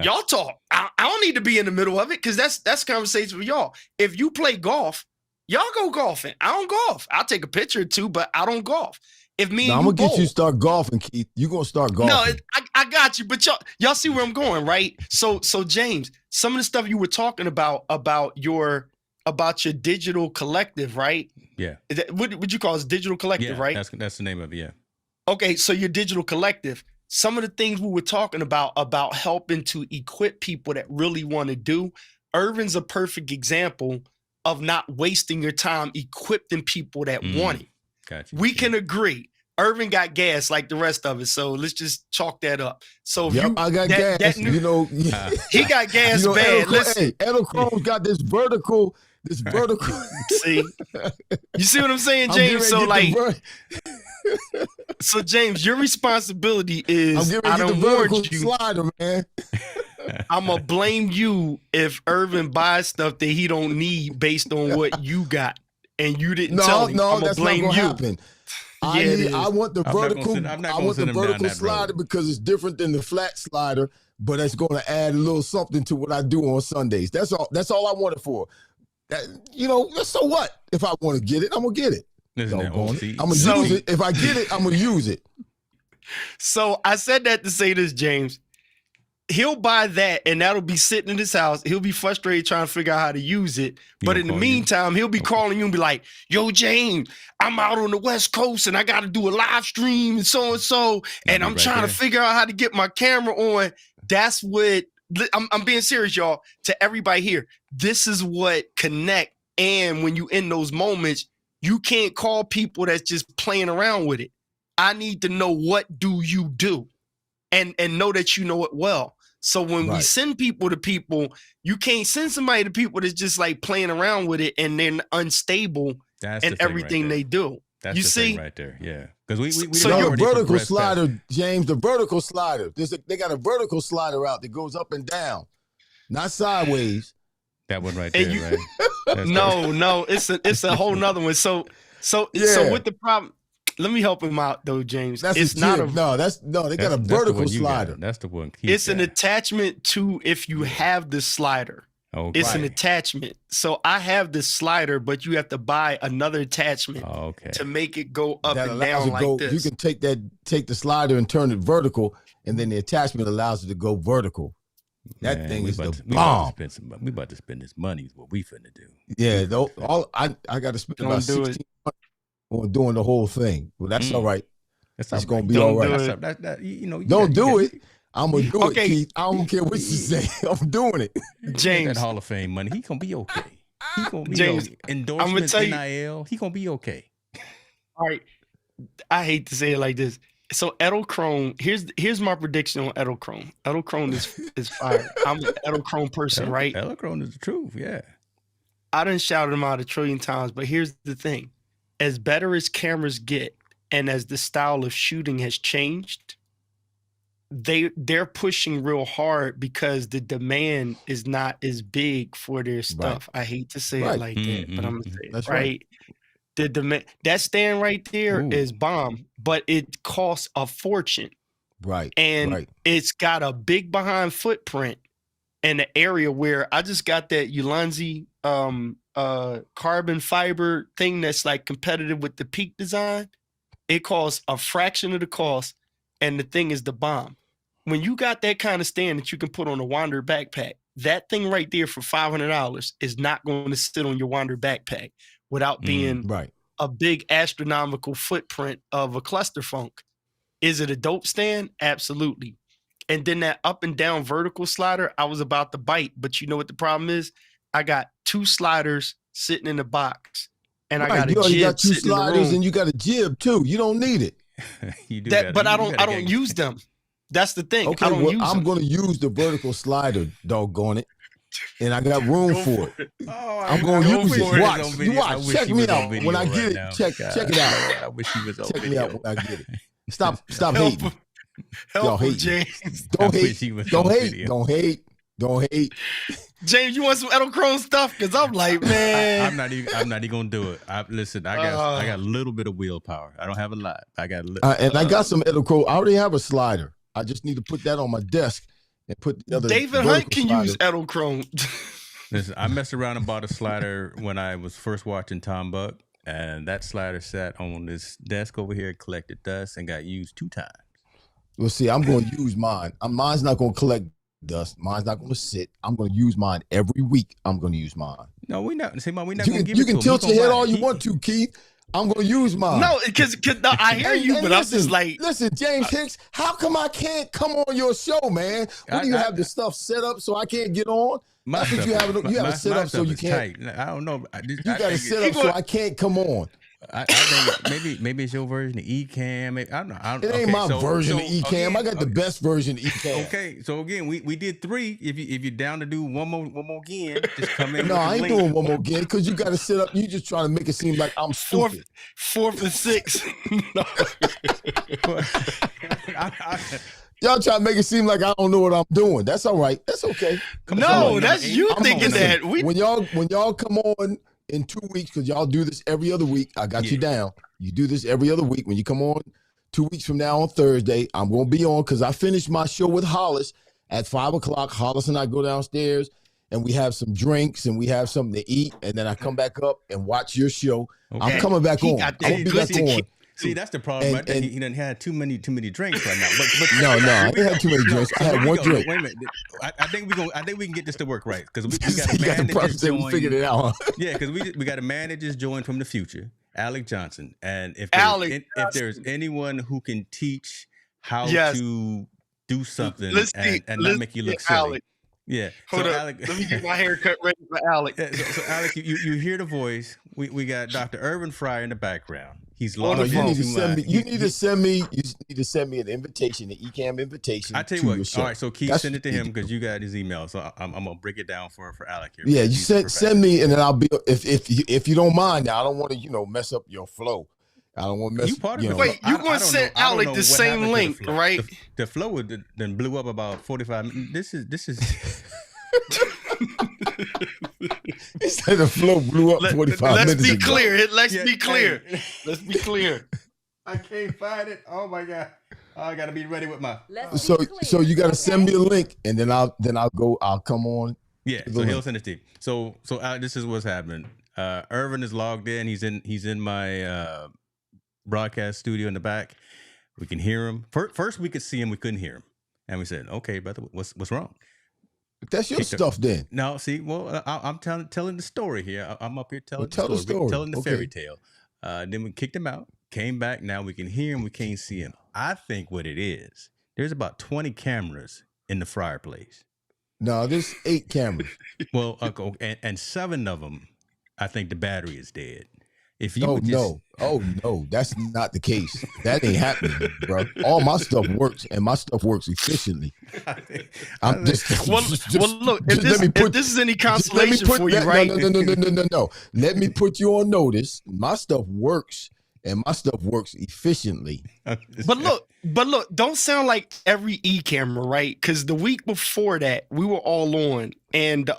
Y'all talk. I don't need to be in the middle of it because that's conversation with y'all. If you play golf, y'all go golfing. I don't golf. I'll take a picture or two, but I don't golf. If me and I'm you gonna get bowl, you to start golfing, Keith. You're gonna start golfing. No, I got you, but y'all see where I'm going, right? So James, some of the stuff you were talking about your digital collective, right? Yeah. What would you call it? Digital collective, Yeah, right? that's the name of it. Yeah. Okay, so your digital collective. Some of the things we were talking about helping to equip people that really want to do. Irvin's a perfect example of not wasting your time equipping people that want it. Gotcha. We can agree. Irvin got gas like the rest of it, so let's just chalk that up. So I got gas. he got gas bad. Listen, Edelchrome's got this vertical. See, you see what I'm saying, James? So like, so James, your responsibility is I'm getting the vertical you. Slider, man. I'm gonna blame you if Irvin buys stuff that he don't need based on what you got and you didn't tell him. No, I'm that's blame not gonna you. happen. Yeah, I want the vertical. I want the vertical slider because it's different than the flat slider, but it's going to add a little something to what I do on Sundays. That's all. That's all I want it for. So what? If I want to get it, I'm gonna get it. I'm gonna use it. If I get it, I'm gonna use it. So I said that to say this, James. he'll buy that, and that'll be sitting in his house. He'll be frustrated trying to figure out how to use it. But in the meantime, he'll be calling you and be like, "Yo, James, I'm out on the West Coast and I got to do a live stream and so, and I'm trying to figure out how to get my camera on." That's what I'm being serious, y'all. To everybody here, this is what connect. And when you in those moments, you can't call people that's just playing around with it. I need to know, what do you do, and know that you know it well. So when we send people to people, you can't send somebody to people that's just like playing around with it and then unstable in everything they do. That's you the see thing right there, yeah. Because we so your vertical slider, James, the vertical slider. They got a vertical slider out that goes up and down, not sideways. That one right there, right? No, it's a whole nother one. So with the problem. Let me help him out though, James. It's not they got a vertical slider. That's the one. It's an attachment to if you have the slider. Okay. It's an attachment. So I have this slider, but you have to buy another attachment to make it go up and down like this. You can take the slider and turn it vertical, and then the attachment allows it to go vertical. That thing is the bomb. We about to spend this money is what we finna do. Yeah, I got to spend about 16 on doing the whole thing. Well, that's all right. It's gonna be all right. Don't do it. I'm gonna do it, Keith. I don't care what you say. I'm doing it. James, that Hall of Fame money, he gonna be okay. He gonna be James. Endorsements, NIL. He gonna be okay. All right. I hate to say it like this. So Edelkrone, here's my prediction on Edelkrone. Edelkrone is fire. I'm an Edelkrone person, right? Edelkrone is the truth. Yeah. I done shouted him out 1 trillion times, but here's the thing. As better as cameras get, and as the style of shooting has changed, they're pushing real hard because the demand is not as big for their stuff. I hate to say it like that, but I'm gonna say it. That's right. The demand, that stand right there is bomb, but it costs a fortune. Right. And it's got a big behind footprint in the area where I just got that Ulanzi carbon fiber thing that's like competitive with the Peak design. It costs a fraction of the cost, and the thing is the bomb. When you got that kind of stand that you can put on a Wander backpack, that thing right there for $500 is not going to sit on your Wander backpack without being a big astronomical footprint of a cluster funk. Is it a dope stand? Absolutely. And then that up and down vertical slider, I was about to bite, but you know what the problem is? I got 2 sliders sitting in the box, and I got a jib. You got 2 sliders and you got a jib too. You don't need it. But I don't use them. That's the thing. Okay, I'm going to use the vertical slider, doggone it, and I got room for it. I'm going to use it. Watch. Check me out when I get it. Check it out. I wish he was on Check video. me out when I get it. Stop hating. Help him, James. Don't hate. Don't hate. James, you want some Edelkrone stuff? Because I'm like, man. I'm not even gonna do it. I got a little bit of willpower. I don't have a lot. I got and I got some Edelkrone. I already have a slider. I just need to put that on my desk and put the other. David Hunt can use Edelkrone. Listen, I messed around and bought a slider when I was first watching Tom Buck, and that slider sat on this desk over here, collected dust, and got used 2 times. Well, see, I'm going to use mine. Mine's not going to collect dust. Mine's not going to sit. I'm going to use mine every week. I'm going to use mine. No, we're not. See, we're not going to give it to him. You can tilt your head all you want to, Keith. I'm going to use mine. No, because I hear you, but I'm just like... Listen, James Hicks, how come I can't come on your show, man? What do you have the stuff set up so I can't get on? I think you have it set up so you can't. I don't know. You got it set up so I can't come on. I think maybe it's your version of Ecamm. I don't know. It ain't my version of Ecamm. I got the best version of Ecamm. Okay, so again, we did 3. If you're down to do one more again, just come in. No, I ain't doing one more again because you got to set up. You just trying to make it seem like I'm stupid. 4th and 6th. Y'all try to make it seem like I don't know what I'm doing. That's all right. That's okay. That's you thinking that. When y'all come on in 2 weeks, because y'all do this every other week, I got you down. You do this every other week. When you come on 2 weeks from now on Thursday, I'm going to be on because I finished my show with Hollis at 5 o'clock. Hollis and I go downstairs and we have some drinks and we have something to eat. And then I come back up and watch your show. Okay. I'm coming back on. I'm going to be back on. See, too. that's the problem. I think and he done had too many drinks right now. But no, I here we didn't go. have too many No, drinks. I so here had we one go. drink. No, wait a minute. I think we can get this to work right because we got a You got man the that problem. just We figured joined. it out. Huh? Yeah, because we got a man that just joined from the future, Alec Johnson, and Alex, if there's anyone who can teach how yes. to do something Let's see. and not Let's make you see look silly. Alex. Yeah. Hold So up. Alec, Let me get my haircut ready for Alex. yeah, so Alec, you hear the voice. We got Dr. Irvin Fry in the background. He's On No, the logged you phone. need to into send my. me. You need to send me. You need to send me an invitation, an ECAM invitation I tell you to what. your show. All right, so Keith, That's send it to what you him need to because do. you got his email. So I'm gonna break it down for Alec here. Yeah, because you he's a send me, professional. and then I'll be if you don't mind. Now I don't want to mess up your flow. I don't want to You mess. part of You the know, flow. Wait, you gonna I don't send know. I don't Alex know the what same happened to the link, flow. right? The flow then blew up about 45 minutes. This is. he said the flow blew up 45 Let's minutes be ago. clear. Let's Yeah, be clear. hey. Let's be clear. I can't find it. Oh my god! I gotta be ready with my. Let's So be clear. so you got to send me Okay. a link, and then I'll come on. Yeah, to the so he'll link. send it to you. So this is what's happening. Irvin is logged in. He's in my broadcast studio in the back. We can hear him. First we could see him. We couldn't hear him, and we said, "Okay, brother, what's wrong?" That's your Kicked stuff then. No, see, well, I'm telling the story here. I'm up here telling tell the the story. story. Telling the Okay. fairy tale. Then we kicked him out. Came back. Now we can hear him. We can't see him. I think what it is. There's about 20 cameras in the fireplace. No, there's 8 cameras. Well, and 7 of them, I think the battery is dead. If you Oh would just, no. Oh no, that's not the case. That ain't happening, bro. All my stuff works, and my stuff works efficiently. I'm just Well, look. If this is any just let me consolation put for you, that- right? No. Let me put you on notice. My stuff works, and my stuff works efficiently. But look, don't sound like every e-camera, right? Because the week before that, we were all on, and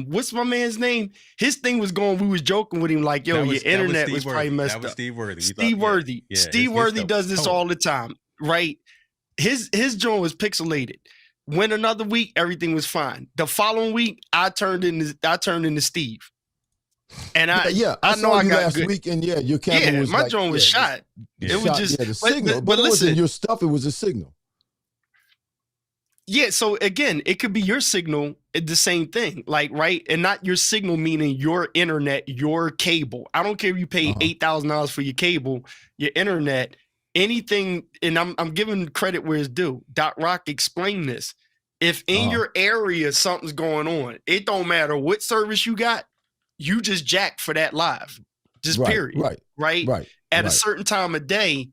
what's my man's name? His thing was going. We was joking with him like, "Yo, your internet was probably messed up." That was Steve Worthy. Steve Worthy. Steve Worthy does this all the time, right? His joint was pixelated. Went another week, everything was fine. The following week, I turned into Steve. And I I know saw I you got last good. week, and your camera Yeah, was my like, joint was shot. It was shot, just the signal, but it wasn't listen. your stuff. It was a signal. Yeah, so again, it could be your signal, the same thing, like, right? And not your signal, meaning your internet, your cable. I don't care if you pay $8,000 for your cable, your internet, anything. And I'm giving credit where it's due. Doc Rock explained this. If in your area something's going on, it don't matter what service you got, you just jack for that live. Just period. Right. At a certain time of day,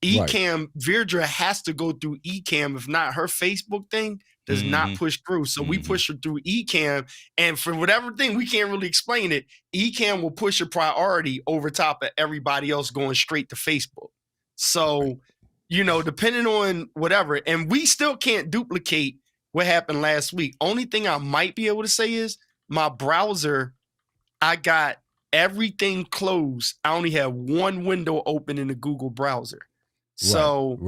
Ecamm Virdra has to go through Ecamm. If not, her Facebook thing does not push through. So we push her through Ecamm, and for whatever thing we can't really explain it, Ecamm will push a priority over top of everybody else going straight to Facebook. So, depending on whatever, and we still can't duplicate what happened last week. Only thing I might be able to say is my browser, I got everything closed. I only have one window open in the Google browser. So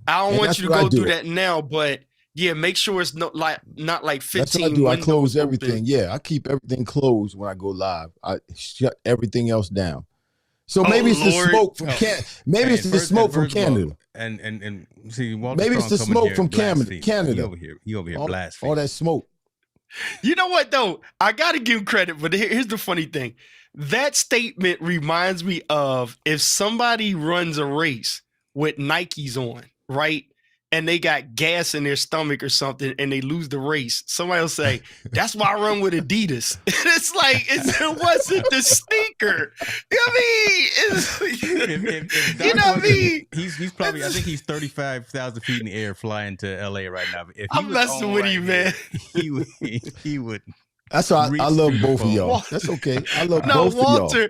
I don't want you to go through that now, but yeah, make sure it's not like 15. That's what I do. I close everything. Open. Yeah, I keep everything closed when I go live. I shut everything else down. So maybe it's the smoke from Canada. Maybe it's the smoke from Canada. And see, Walter maybe it's the smoke from Canada. He over here blaspheming. All that smoke. You know what though? I gotta give him credit, but here's the funny thing. That statement reminds me of if somebody runs a race with Nikes on, right? And they got gas in their stomach or something and they lose the race. Somebody will say, that's why I run with Adidas. And it's like, it wasn't the sneaker. You know what I mean? You know what I mean? He's probably, I think he's 35,000 feet in the air flying to LA right now. If I'm messing with you, man. He would. That's why I love both of y'all. That's okay. I love both of y'all.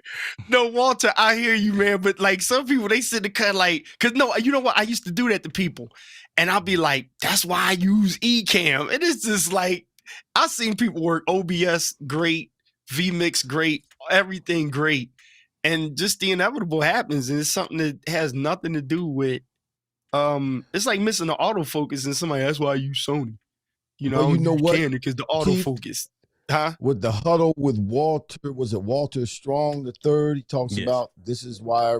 No, Walter, I hear you, man. But like some people, they sit and kind of like, because no, you know what? I used to do that to people. And I'll be like, that's why I use Ecamm. And it's just like, I've seen people work OBS great, vMix great, everything great. And just the inevitable happens. And it's something that has nothing to do with, it's like missing the autofocus and somebody, that's why I use Sony. Well, you know what, because the autofocus. Huh? with the huddle with Walter. Was it Walter Strong the third? He talks Yes. about this is why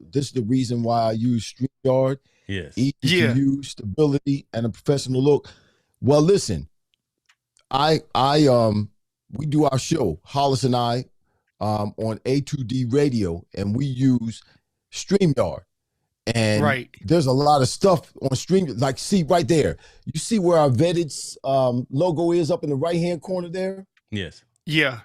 this is the reason why I use StreamYard. Yes. Easy to Yeah. use, stability, and a professional look. Well, listen, we do our show, Hollis and I, on A2D Radio, and we use StreamYard. And Right. there's a lot of stuff on Stream. Like, see right there, you see where our vetted logo is up in the right-hand corner there? Yes. Yeah.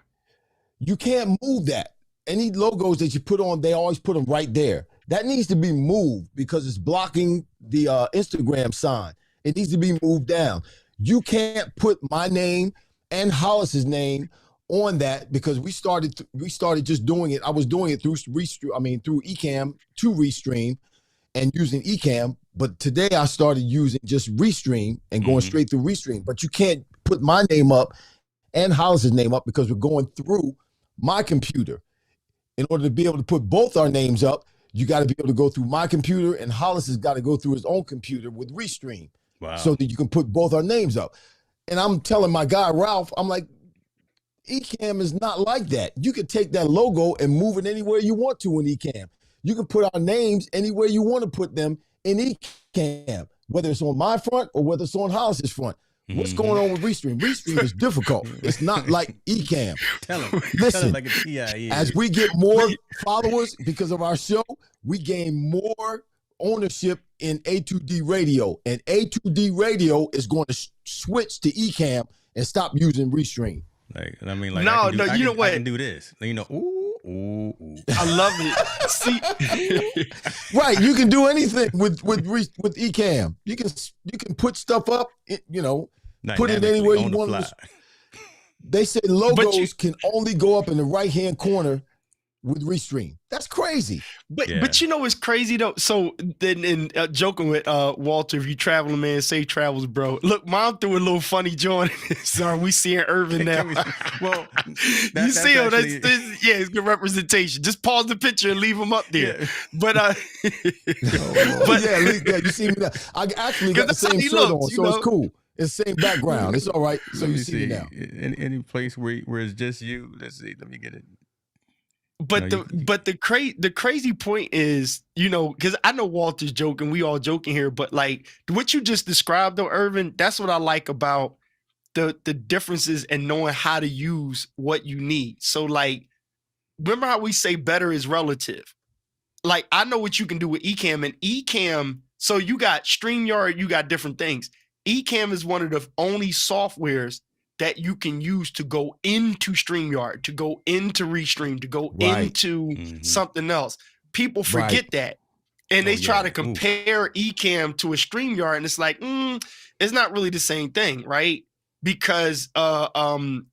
You can't move that. Any logos that you put on, they always put them right there. That needs to be moved because it's blocking the Instagram sign. It needs to be moved down. You can't put my name and Hollis's name on that because we started just doing it. I was doing it through Ecamm to Restream and using Ecamm, but today I started using just Restream and going straight through Restream. But you can't put my name up and Hollis's name up because we're going through my computer. In order to be able to put both our names up, you got to be able to go through my computer, and Hollis has got to go through his own computer with Restream. Wow. So that you can put both our names up. And I'm telling my guy, Ralph, I'm like, Ecamm is not like that. You can take that logo and move it anywhere you want to in Ecamm. You can put our names anywhere you want to put them in Ecamm, whether it's on my front or whether it's on Hollis's front. What's going on with Restream? Restream is difficult. It's not like Ecamm. Tell him. Listen, Tell him like a TIE. as we get more followers because of our show, we gain more ownership in A2D Radio. And A2D Radio is going to switch to Ecamm and stop using Restream. Like, I mean, like, No, I you know what? I can do this. You know, ooh. I love it. See, Right, you can do anything with Ecamm. You can put stuff up, put it anywhere you want it. They say logos can only go up in the right-hand corner with Restream. That's crazy. But you know what's crazy though? So then joking with Walter, if you traveling, man, safe travels, bro. Look, Mom threw a little funny joint. Sorry, we seeing Irvin now. Well, you see him? It's good representation. Just pause the picture and leave him up there. Yeah. But you see me now. I actually got the same shirt on, so it's cool. It's the same background. It's all right. So you see me now. Any place where it's just you. Let's see. Let me get it. But the crazy point is, because I know Walter's joking, we all joking here, but like what you just described though, Irvin, that's what I like about the differences and knowing how to use what you need. So like, remember how we say better is relative? Like I know what you can do with Ecamm, and Ecamm, so you got StreamYard, you got different things. Ecamm is one of the only softwares that you can use to go into StreamYard, to go into Restream, to go into something else. People forget that. And they try to compare Ecamm to a StreamYard, and it's like, it's not really the same thing, right? Because the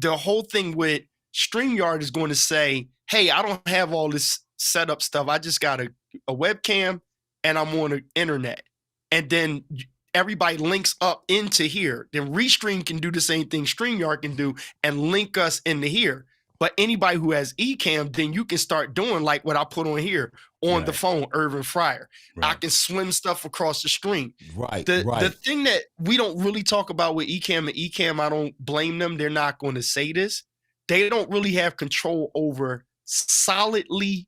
whole thing with StreamYard is going to say, hey, I don't have all this setup stuff. I just got a webcam and I'm on the internet. And then everybody links up into here. Then Restream can do the same thing StreamYard can do and link us into here. But anybody who has Ecamm, then you can start doing like what I put on here on the phone, Irvin Fryer. I can swim stuff across the screen. The thing that we don't really talk about with Ecamm and Ecamm, I don't blame them. They're not going to say this. They don't really have control over solidly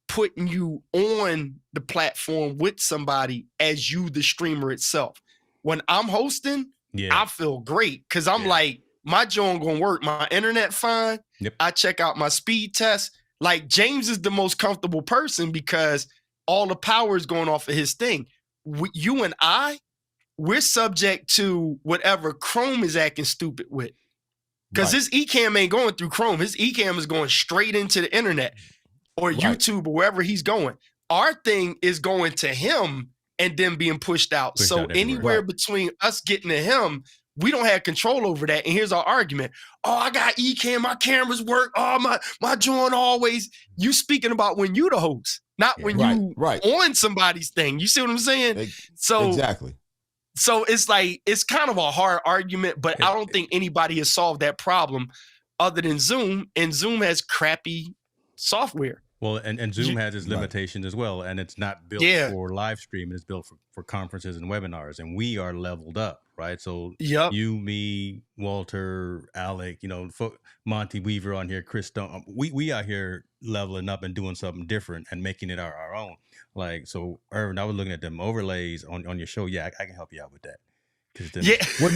putting you on the platform with somebody as you, the streamer itself. When I'm hosting, I feel great because I'm like, my joint gonna work. My internet fine. Yep. I check out my speed test. Like James is the most comfortable person because all the power is going off of his thing. You and we're subject to whatever Chrome is acting stupid with. Because his Ecamm ain't going through Chrome. His Ecamm is going straight into the internet or YouTube or wherever he's going. Our thing is going to him and then being pushed out. So anywhere between us getting to him, we don't have control over that. And here's our argument. Oh, I got Ecamm, my cameras work. Oh, my joint always. You speaking about when you the host, not when you on somebody's thing. You see what I'm saying? So exactly. So it's like, it's kind of a hard argument, but I don't think anybody has solved that problem other than Zoom. And Zoom has crappy software. Well, and Zoom has its limitations as well, and it's not built for live streaming. It's built for conferences and webinars, and we are leveled up, right? So you, me, Walter, Alec, Monty Weaver on here, Chris Stone, we out here leveling up and doing something different and making it our own. Like, so Irvin, I was looking at them overlays on your show. Yeah, I can help you out with that. Well,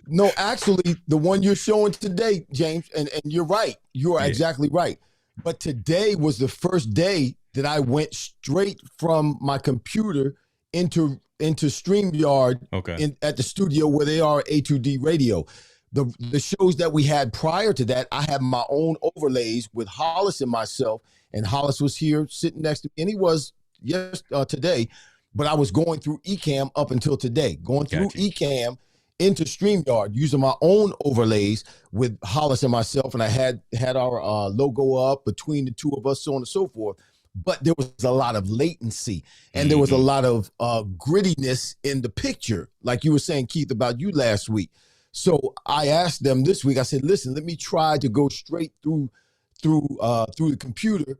no. Actually, the one you're showing today, James, and you're right. You are exactly right. But today was the first day that I went straight from my computer into StreamYard at the studio where they are A2D Radio. The shows that we had prior to that, I had my own overlays with Hollis and myself, and Hollis was here sitting next to me, and he was today. But I was going through Ecamm up until today, going through Ecamm into StreamYard using my own overlays with Hollis and myself. And I had our logo up between the two of us, so on and so forth. But there was a lot of latency and there was a lot of grittiness in the picture, like you were saying, Keith, about you last week. So I asked them this week, I said, listen, let me try to go straight through the computer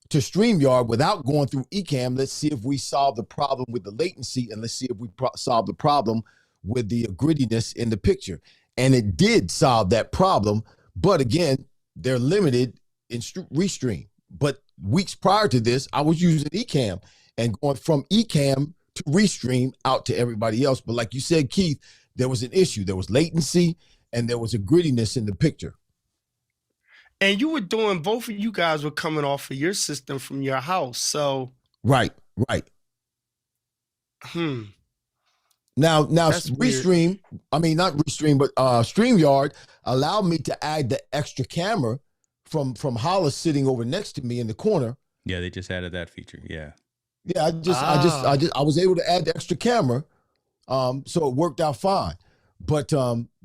to StreamYard without going through Ecamm. Let's see if we solve the problem with the latency, and let's see if we solve the problem with the grittiness in the picture. And it did solve that problem, but again, they're limited in Restream. But weeks prior to this, I was using Ecamm and going from Ecamm to Restream out to everybody else. But like you said, Keith, there was an issue. There was latency and there was a grittiness in the picture. And you were doing, both of you guys were coming off of your system from your house. So right. Now Restream, not Restream, but StreamYard allowed me to add the extra camera from Hollis sitting over next to me in the corner. Yeah, they just added that feature. Yeah. Yeah, I was able to add the extra camera. So it worked out fine. But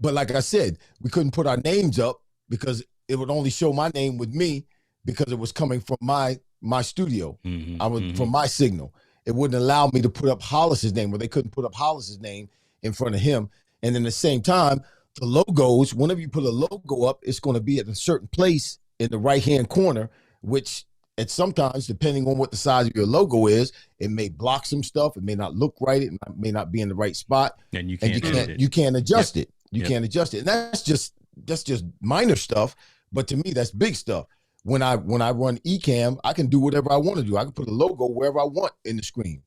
like I said, we couldn't put our names up because it would only show my name with me because it was coming from my studio. From my signal. It wouldn't allow me to put up Hollis's name, or they couldn't put up Hollis's name in front of him. And then at the same time, the logos, whenever you put a logo up, it's going to be at a certain place in the right-hand corner, which at sometimes, depending on what the size of your logo is, it may block some stuff. It may not look right. It may not be in the right spot. And you can't adjust it. You can't adjust it. And that's just minor stuff. But to me, that's big stuff. When I run Ecamm, I can do whatever I want to do. I can put a logo wherever I want in the screen.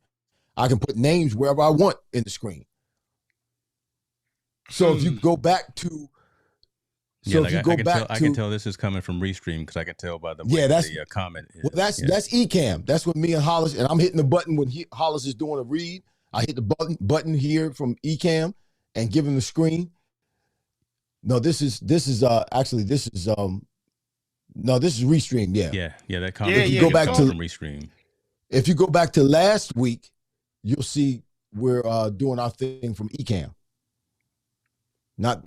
I can put names wherever I want in the screen. So if you go back to, I can tell this is coming from Restream because I can tell by the way the comment is. Well, that's Ecamm. That's when me and Hollis, and I'm hitting the button when Hollis is doing a read. I hit the button here from Ecamm and give him the screen. No, this is Restream. Yeah. That comment. If you go back to Restream. If you go back to last week, you'll see we're doing our thing from Ecamm.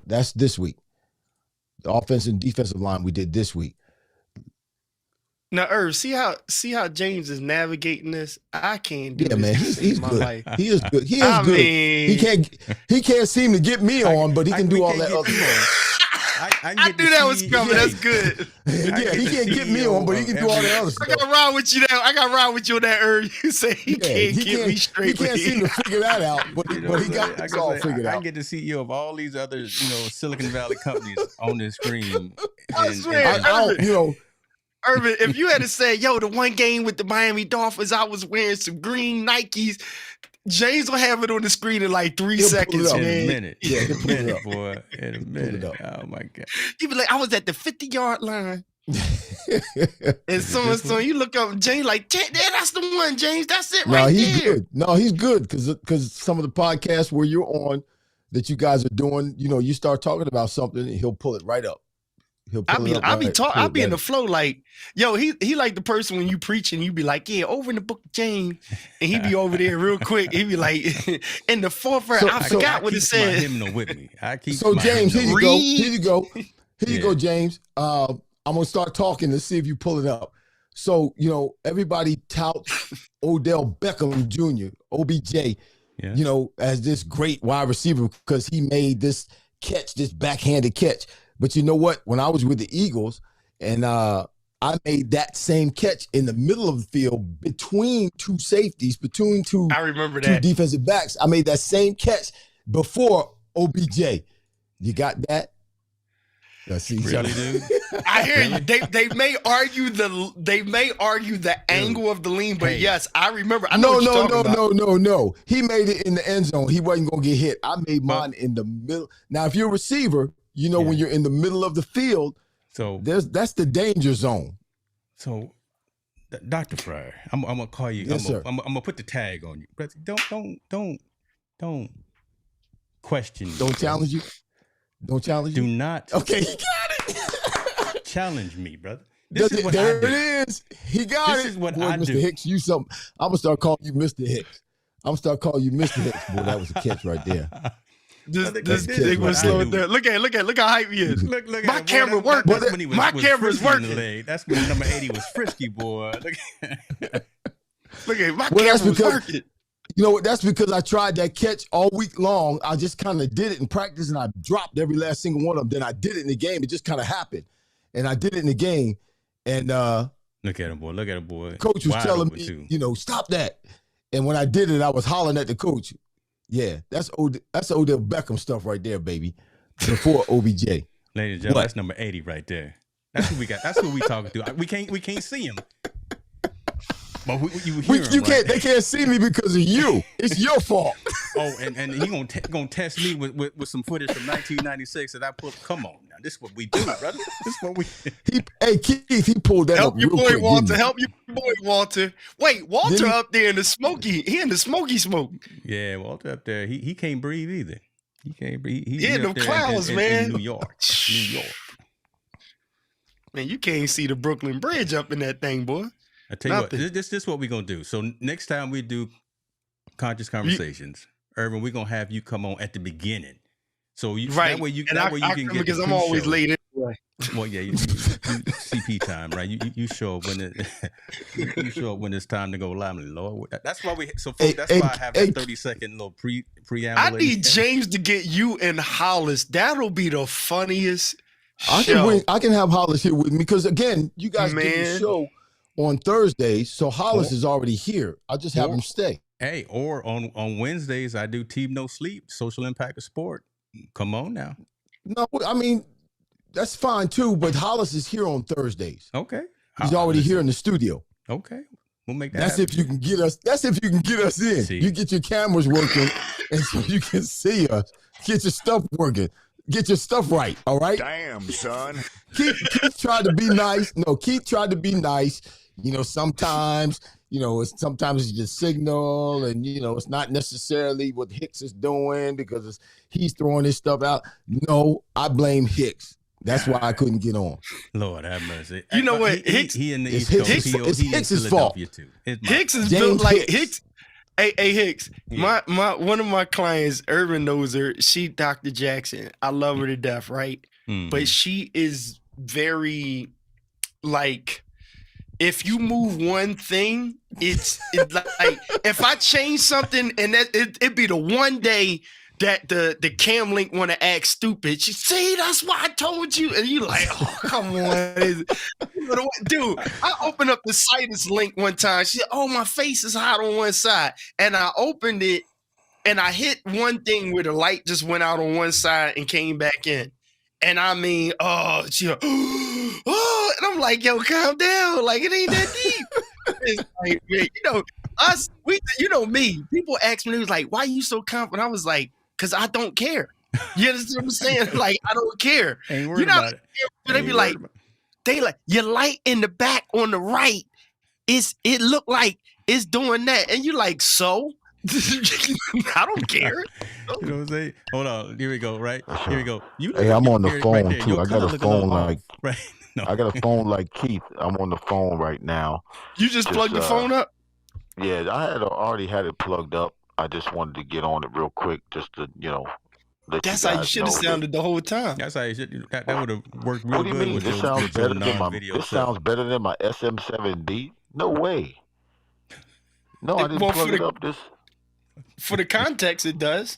That's this week. The offensive and defensive line we did this week. Now, Irv, see how James is navigating this? I can't do this. Man, he's good. Life. He is good. He is good. He can't seem to get me on, but he can do all that other stuff. I knew that was coming. That's good. Yeah, he can't get me on, but he can do all that other stuff. I got to ride with you now. I got to ride with you on that, Irv. You say he can't get me straight. He can't seem to figure that out, but he got this all figured out. I get the CEO of all these other, Silicon Valley companies on this screen. I swear, Irvin, if you had to say, the one game with the Miami Dolphins, I was wearing some green Nikes, James will have it on the screen in like 3 seconds, man. In a minute. Yeah, in a minute, boy. In a minute. Oh, my God. You'd be like, I was at the 50-yard line. And someone, you look up, James like, that's the one, James. That's it right he's there. Good. No, he's good because some of the podcasts where you're on that you guys are doing, you start talking about something and he'll pull it right up. I'll be in the flow like, he like the person when you preaching, you be like, over in the book of James, and he be over there real quick. He be like, in the fourth verse, I forgot what it said. Hymnal with me. James, here you go, James. I'm gonna start talking to see if you pull it up. So everybody touts Odell Beckham Jr., OBJ, as this great wide receiver because he made this catch, this backhanded catch. But you know what? When I was with the Eagles and I I made that same catch in the middle of the field between two safeties, between two I remember two that. defensive backs. I made that same catch before OBJ. You got that? See, Really, dude? I hear you. They may argue the angle of the lean, but yes, I remember. I know what you're talking about. No. He made it in the end zone. He wasn't gonna get hit. I made mine in the middle. Now, if you're a receiver, you know when you're in the middle of the field, so that's the danger zone. So, Dr. Fryer, I'm gonna call you. Yes, sir. I'm gonna put the tag on you, but don't question. Don't challenge you. Don't challenge you. Do not. Okay, he got it. Challenge me, brother. There it is. He got it. This is what Boy, I Mr. do. Hicks, you something. I'm gonna start calling you Mr. Hicks. I'm gonna start calling you Mr. Hicks. Boy, that was a catch right there. This thing was slow there. Look how hype he is. Look my at camera worked. My camera's working. That's when number 80 was frisky, boy. Look at my camera's working. You know what? That's because I tried that catch all week long. I just kind of did it in practice, and I dropped every last single one of them. Then I did it in the game. It just kind of happened, and I did it in the game. And look at him, boy. Look at him, boy. Coach was telling me, stop that. And when I did it, I was hollering at the coach. Yeah, that's Odell Beckham stuff right there, baby. Before OBJ. Ladies and gentlemen, that's number 80 right there. That's who we got. That's who we talking to. We can't see him. But you hear him, right? They can't see me because of you. It's your fault. Oh, and he gonna test me with some footage from 1996 that I put. Come on now, this is what we do, brother. This is what we. Hey Keith, he pulled that help up. Your real boy quick, Walter. Help your boy Walter. Wait, Walter up there in the smoky. He in the smoky smoke. Yeah, Walter up there. He can't breathe either. He can't breathe. He in the clouds, man. In New York. Man, you can't see the Brooklyn Bridge up in that thing, boy. I tell you what, this is what we're gonna do. So next time we do conscious conversations, Irvin, we're gonna have you come on at the beginning. So that way you can get because I'm always late anyway. Well, yeah, you CP time, right? You show up when it's time to go live, Lord. That's why that's why I have that 30-second little preamble. I need James to get you and Hollis. That'll be the funniest. I can have Hollis here with me because again, you guys get the show on Thursdays, so Hollis is already here. I'll just have him stay. Hey, or on Wednesdays, I do Team No Sleep, Social Impact of Sport. Come on now. No, I mean, that's fine too, but Hollis is here on Thursdays. Okay. He's already here in the studio. Okay. We'll make that happen. If you can get us. That's if you can get us in. See. You get your cameras working and so you can see us. Get your stuff working. Get your stuff right, all right? Damn, son. Keith tried to be nice. No, Keith tried to be nice. Sometimes, sometimes it's just signal and, it's not necessarily what Hicks is doing because he's throwing his stuff out. No, I blame Hicks. That's why I couldn't get on. Lord have mercy. You know what? Hicks, he in the East Coast. It's Hicks' fault. Too. Hicks is built like Hicks. Hey Hicks, my one of my clients, Irvin knows her. She Dr. Jackson. I love her to death, right? Mm-hmm. But she is very like, if you move one thing, it's like if I change something and that it'd be the one day that the cam link want to act stupid. She see, that's why I told you, and you like, oh come on, dude. I opened up the Citus link one time. She said, oh, my face is hot on one side, and I opened it, and I hit one thing where the light just went out on one side and came back in, and I mean, she, and I'm like, yo, calm down, like it ain't that deep. It's like, me. People ask me, they was like, why are you so confident? I was like, because I don't care. You understand what I'm saying? Like, I don't care. Ain't worried about it. They be like, your light in the back on the right, it look like it's doing that. And you like, so? I don't care. You know what I'm saying? Hold on. Here we go, right? Here we go. I'm on the phone, right too. I got a phone right. No. I got a phone like Keith. I'm on the phone right now. You just plugged the phone up? Yeah, I had already had it plugged up. I just wanted to get on it real quick, just to let That's you how you should have sounded the whole time. That's how you should. That would have worked real good. What do you mean? This sounds better than my SM7B? No way. No, I didn't plug it up. For the context, it does.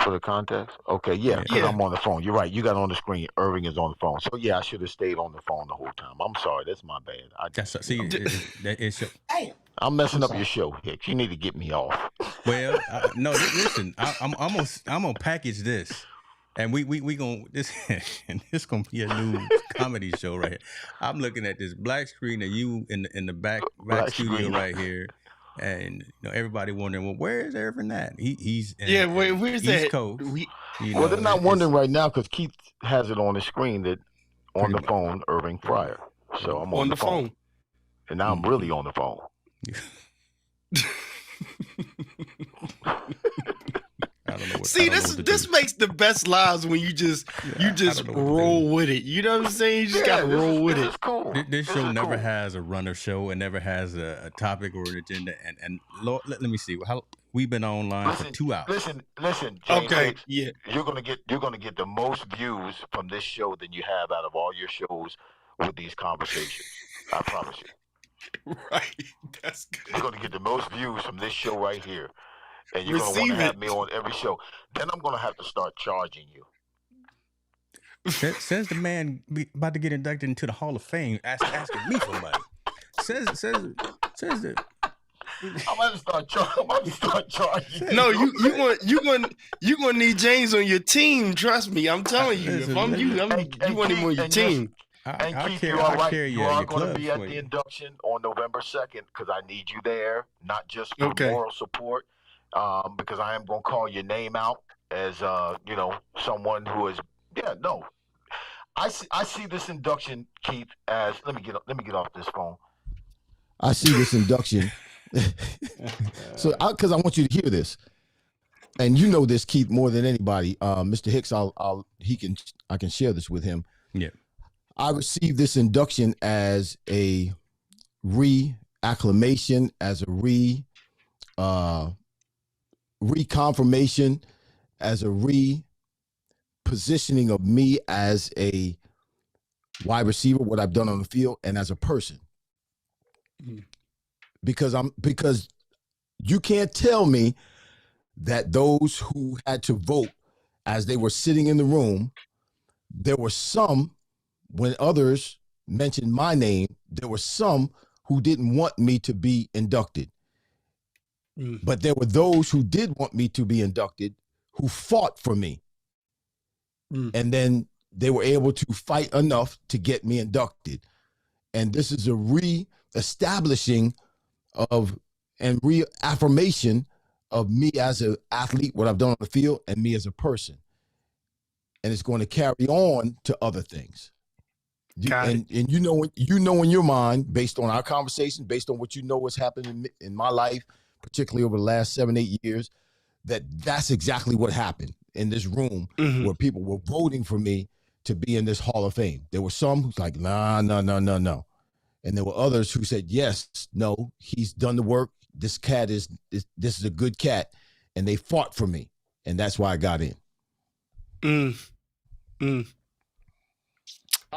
For the context? Okay, yeah, because Yeah. I'm on the phone. You're right. You got on the screen. Irving is on the phone. So yeah, I should have stayed on the phone the whole time. I'm sorry. That's my bad. That's You see, know, it's your, I'm messing up your show, Hicks. You need to get me off. well, no. Listen, I'm gonna package this, and we gonna this this gonna be a new comedy show right here. I'm looking at this black screen of you in the back Black studio screen. right here, and everybody wondering, well, where is Irvin at? He's in, Yeah, where's East that? Coast. Well, they're not wondering right now because Keith has it on the screen that on Pretty the much. phone, Irving Fryer. So I'm On the phone. and now I'm really on the phone. I don't know what. See, this makes the best lives when you just roll with it. You know what I'm saying? You just gotta roll with it. Cool. This show never has a runner show. It never has a topic or an agenda. And Lord, let me see. How we've been online for 2 hours. Listen, James. Okay, Hicks, yeah. You're gonna get the most views from this show than you have out of all your shows with these conversations. I promise you. Right. That's good. You're gonna get the most views from this show right here. And you're going to Receive want to have it. me on every show. Then I'm going to have to start charging you. Says the man about to get inducted into the Hall of Fame, asking me for money. Says that. I'm going to start charging. No, you gonna need James on your team. Trust me, I'm telling you. If I'm you, you want him on your team. And Keith, you are going to be at the induction on November 2nd because I need you there, not just for moral support. Because I am going to call your name out as, someone who is, I see this induction, Keith, as, let me get off this phone. I see this induction. So, because I want you to hear this, and you know this, Keith, more than anybody. Mr. Hicks, I can share this with him. Yeah. I received this induction as a reacclimation, as a reconfirmation, as a repositioning of me as a wide receiver, what I've done on the field, and as a person. Because you can't tell me that those who had to vote as they were sitting in the room, there were some, when others mentioned my name, there were some who didn't want me to be inducted. But there were those who did want me to be inducted, who fought for me. And then they were able to fight enough to get me inducted. And this is a re-establishing of and reaffirmation of me as an athlete, what I've done on the field, and me as a person. And it's going to carry on to other things. And you know in your mind, based on our conversation, based on what you know what's happened in my life, particularly over the last 7-8 years, that's exactly what happened in this room where people were voting for me to be in this Hall of Fame. There were some who's like, no. And there were others who said, yes, no, he's done the work. This cat this is a good cat. And they fought for me. And that's why I got in.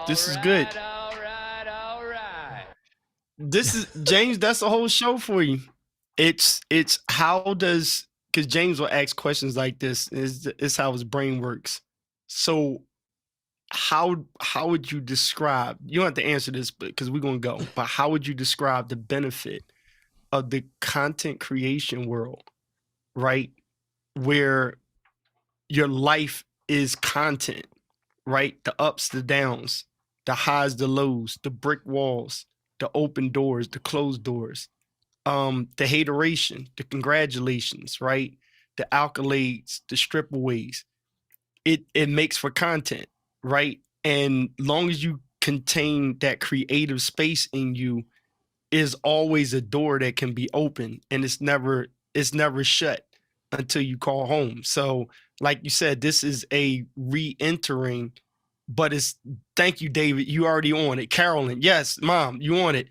This is good. All right. This is James, that's the whole show for you. It's because James will ask questions like this. Is how his brain works. So how would you describe, you don't have to answer this because we're gonna go, but how would you describe the benefit of the content creation world, right? Where your life is content, right? The ups, the downs, the highs, the lows, the brick walls, the open doors, the closed doors, the hateration, the congratulations, right? The accolades, the stripaways. It makes for content, right? And long as you contain that creative space in you, is always a door that can be open, and it's never shut until you call home. So, like you said, this is a re-entering, but thank you, David. You already on it. Carolyn, yes, Mom, you on it.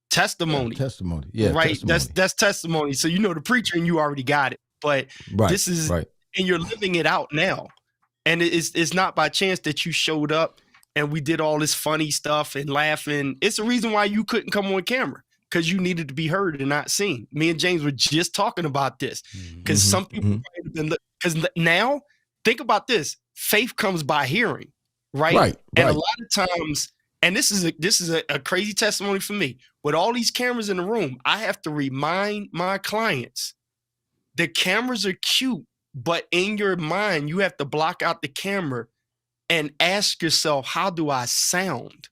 Testimony. Testimony. Yeah. Right. Testimony. That's testimony. So you know the preacher and you already got it. But this is and you're living it out now. And it's not by chance that you showed up and we did all this funny stuff and laughing. It's the reason why you couldn't come on camera, because you needed to be heard and not seen. Me and James were just talking about this because some people, because now think about this. Faith comes by hearing, right? Right. And a lot of times, and this is a crazy testimony for me. With all these cameras in the room, I have to remind my clients, the cameras are cute, but in your mind, you have to block out the camera and ask yourself, how do I sound?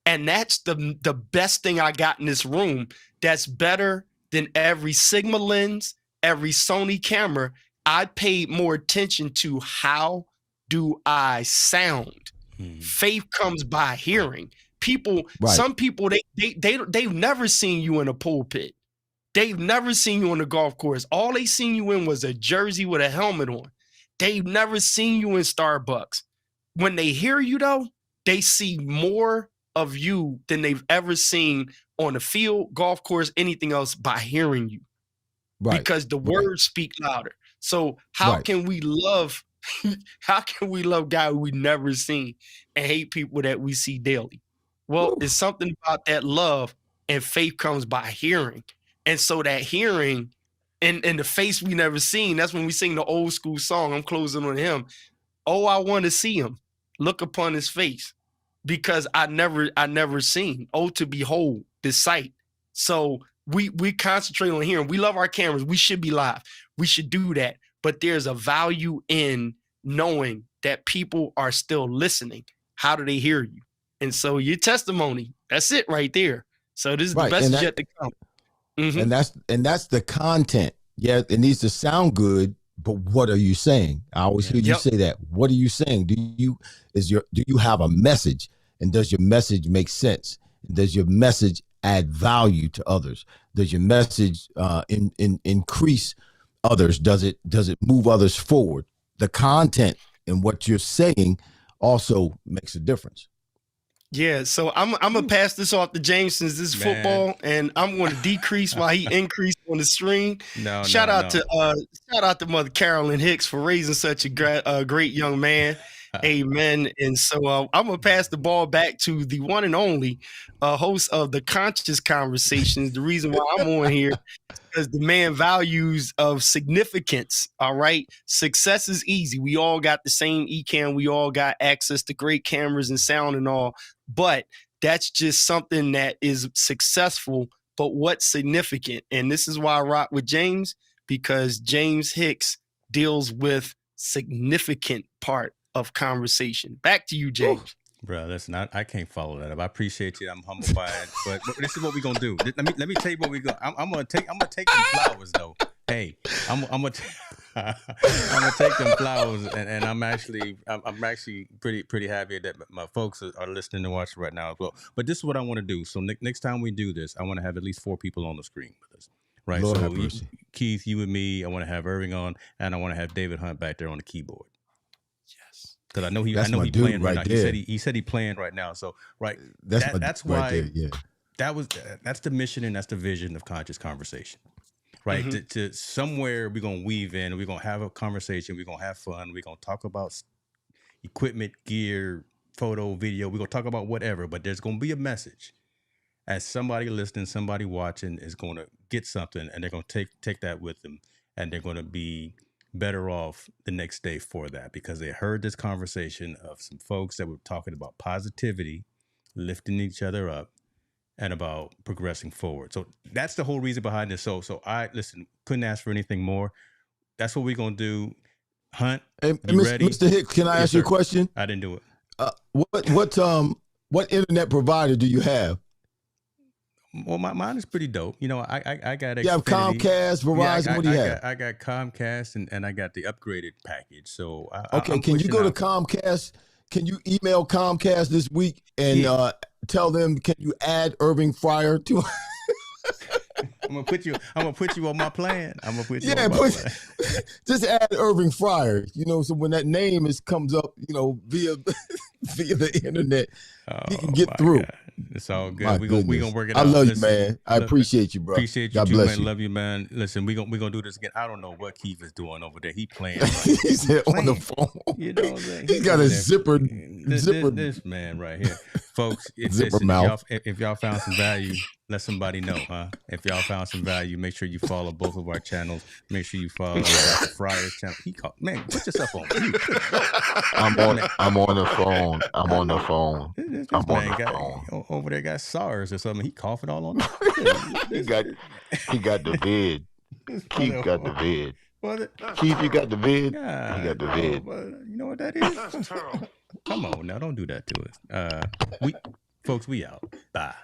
And that's the best thing I got in this room. That's better than every Sigma lens, every Sony camera. I paid more attention to how do I sound. Faith comes by hearing. People, some people, they've never seen you in a pulpit. They've never seen you on the golf course. All they seen you in was a jersey with a helmet on. They've never seen you in Starbucks. When they hear you, though, they see more of you than they've ever seen on the field, golf course, anything else by hearing you. Because the words speak louder. So how can we love guys we never seen and hate people that we see daily? Well, it's something about that love, and faith comes by hearing. And so that hearing and the face we never seen, that's when we sing the old school song. I'm closing on him. Oh, I want to see him. Look upon his face. Because I never seen. Oh, to behold this sight. So we concentrate on hearing. We love our cameras. We should be live. We should do that. But there's a value in knowing that people are still listening. How do they hear you? And so your testimony, that's it right there. So this is the best yet to come. And that's the content. Yeah, it needs to sound good, but what are you saying? I always hear you say that. What are you saying? Do you have a message? And does your message make sense? Does your message add value to others? Does your message increase others? Does it move others forward? The content and what you're saying also makes a difference. Yeah, so I'm gonna pass this off to James since this is football, and I'm going to decrease while he increased on the stream. Shout out to Mother Carolyn Hicks for raising such a great young man. Amen. And so I'm gonna pass the ball back to the one and only host of the Conscious Conversations. The reason why I'm on here is because the man values of significance. All right, success is easy. We all got the same eCam. We all got access to great cameras and sound and all. But that's just something that is successful, but what's significant? And this is why I rock with James, because James Hicks deals with significant part of conversation. Back to you, James. Bro, listen, I can't follow that up. I appreciate you. I'm humbled by it. But this is what we're gonna do. Let me tell you what we go. I'm gonna take them flowers though. Hey, I'm gonna take them flowers, and I'm actually pretty happy that my folks are listening and watching right now as well. But this is what I want to do. So next time we do this, I want to have at least 4 people on the screen with us. Right. Lord so Keith, you and me. I want to have Irving on, and I want to have David Hunt back there on the keyboard. Yes. Because I know he playing right now. He said he playing right now. So that's why right there, that's the mission and that's the vision of Conscious Conversation. Right. Mm-hmm. To somewhere we're gonna weave in, we're gonna have a conversation, we're gonna have fun, we're gonna talk about equipment, gear, photo, video, we're gonna talk about whatever, but there's gonna be a message. As somebody listening, somebody watching is gonna get something, and they're gonna take that with them, and they're gonna be better off the next day for that, because they heard this conversation of some folks that were talking about positivity, lifting each other up, and about progressing forward. So that's the whole reason behind this. So I couldn't ask for anything more. That's what we're gonna do. Hunt, hey, ready? Mr. Hicks, can I ask you a question? I didn't do it. What internet provider do you have? Well, mine is pretty dope. You know, I got Xfinity. You have Comcast, Verizon. What do you have? I got Comcast and I got the upgraded package. So can you go to Comcast? Can you email Comcast this week and tell them, can you add Irving Fryer to? I'm gonna put you on my plan. I'm gonna put you on my plan. Just add Irving Fryer. You know, so when that name comes up, you know, via the internet, he can get through. God. It's all good. My We gonna work it out. I love Listen, you, man. I appreciate you, bro. Appreciate you God too, bless man. you. Love you, man. Listen, we gonna do this again. I don't know what Keith is doing over there. He playing. He said on the phone. You know what I'm saying? He's got a zipper. This man right here, folks. If y'all found some value, let somebody know, huh? If y'all found some value, make sure you follow both of our channels. Make sure you follow Dr. Fryer's channel. He called, man, put yourself on mute. I'm on the phone. I'm on the phone. This man got over there got SARS or something. He coughing all on. he got the vid. Keith got the vid. Keith, you got the vid? God, he got the vid. You know what that is? Come on now, don't do that to us. Folks, we out. Bye.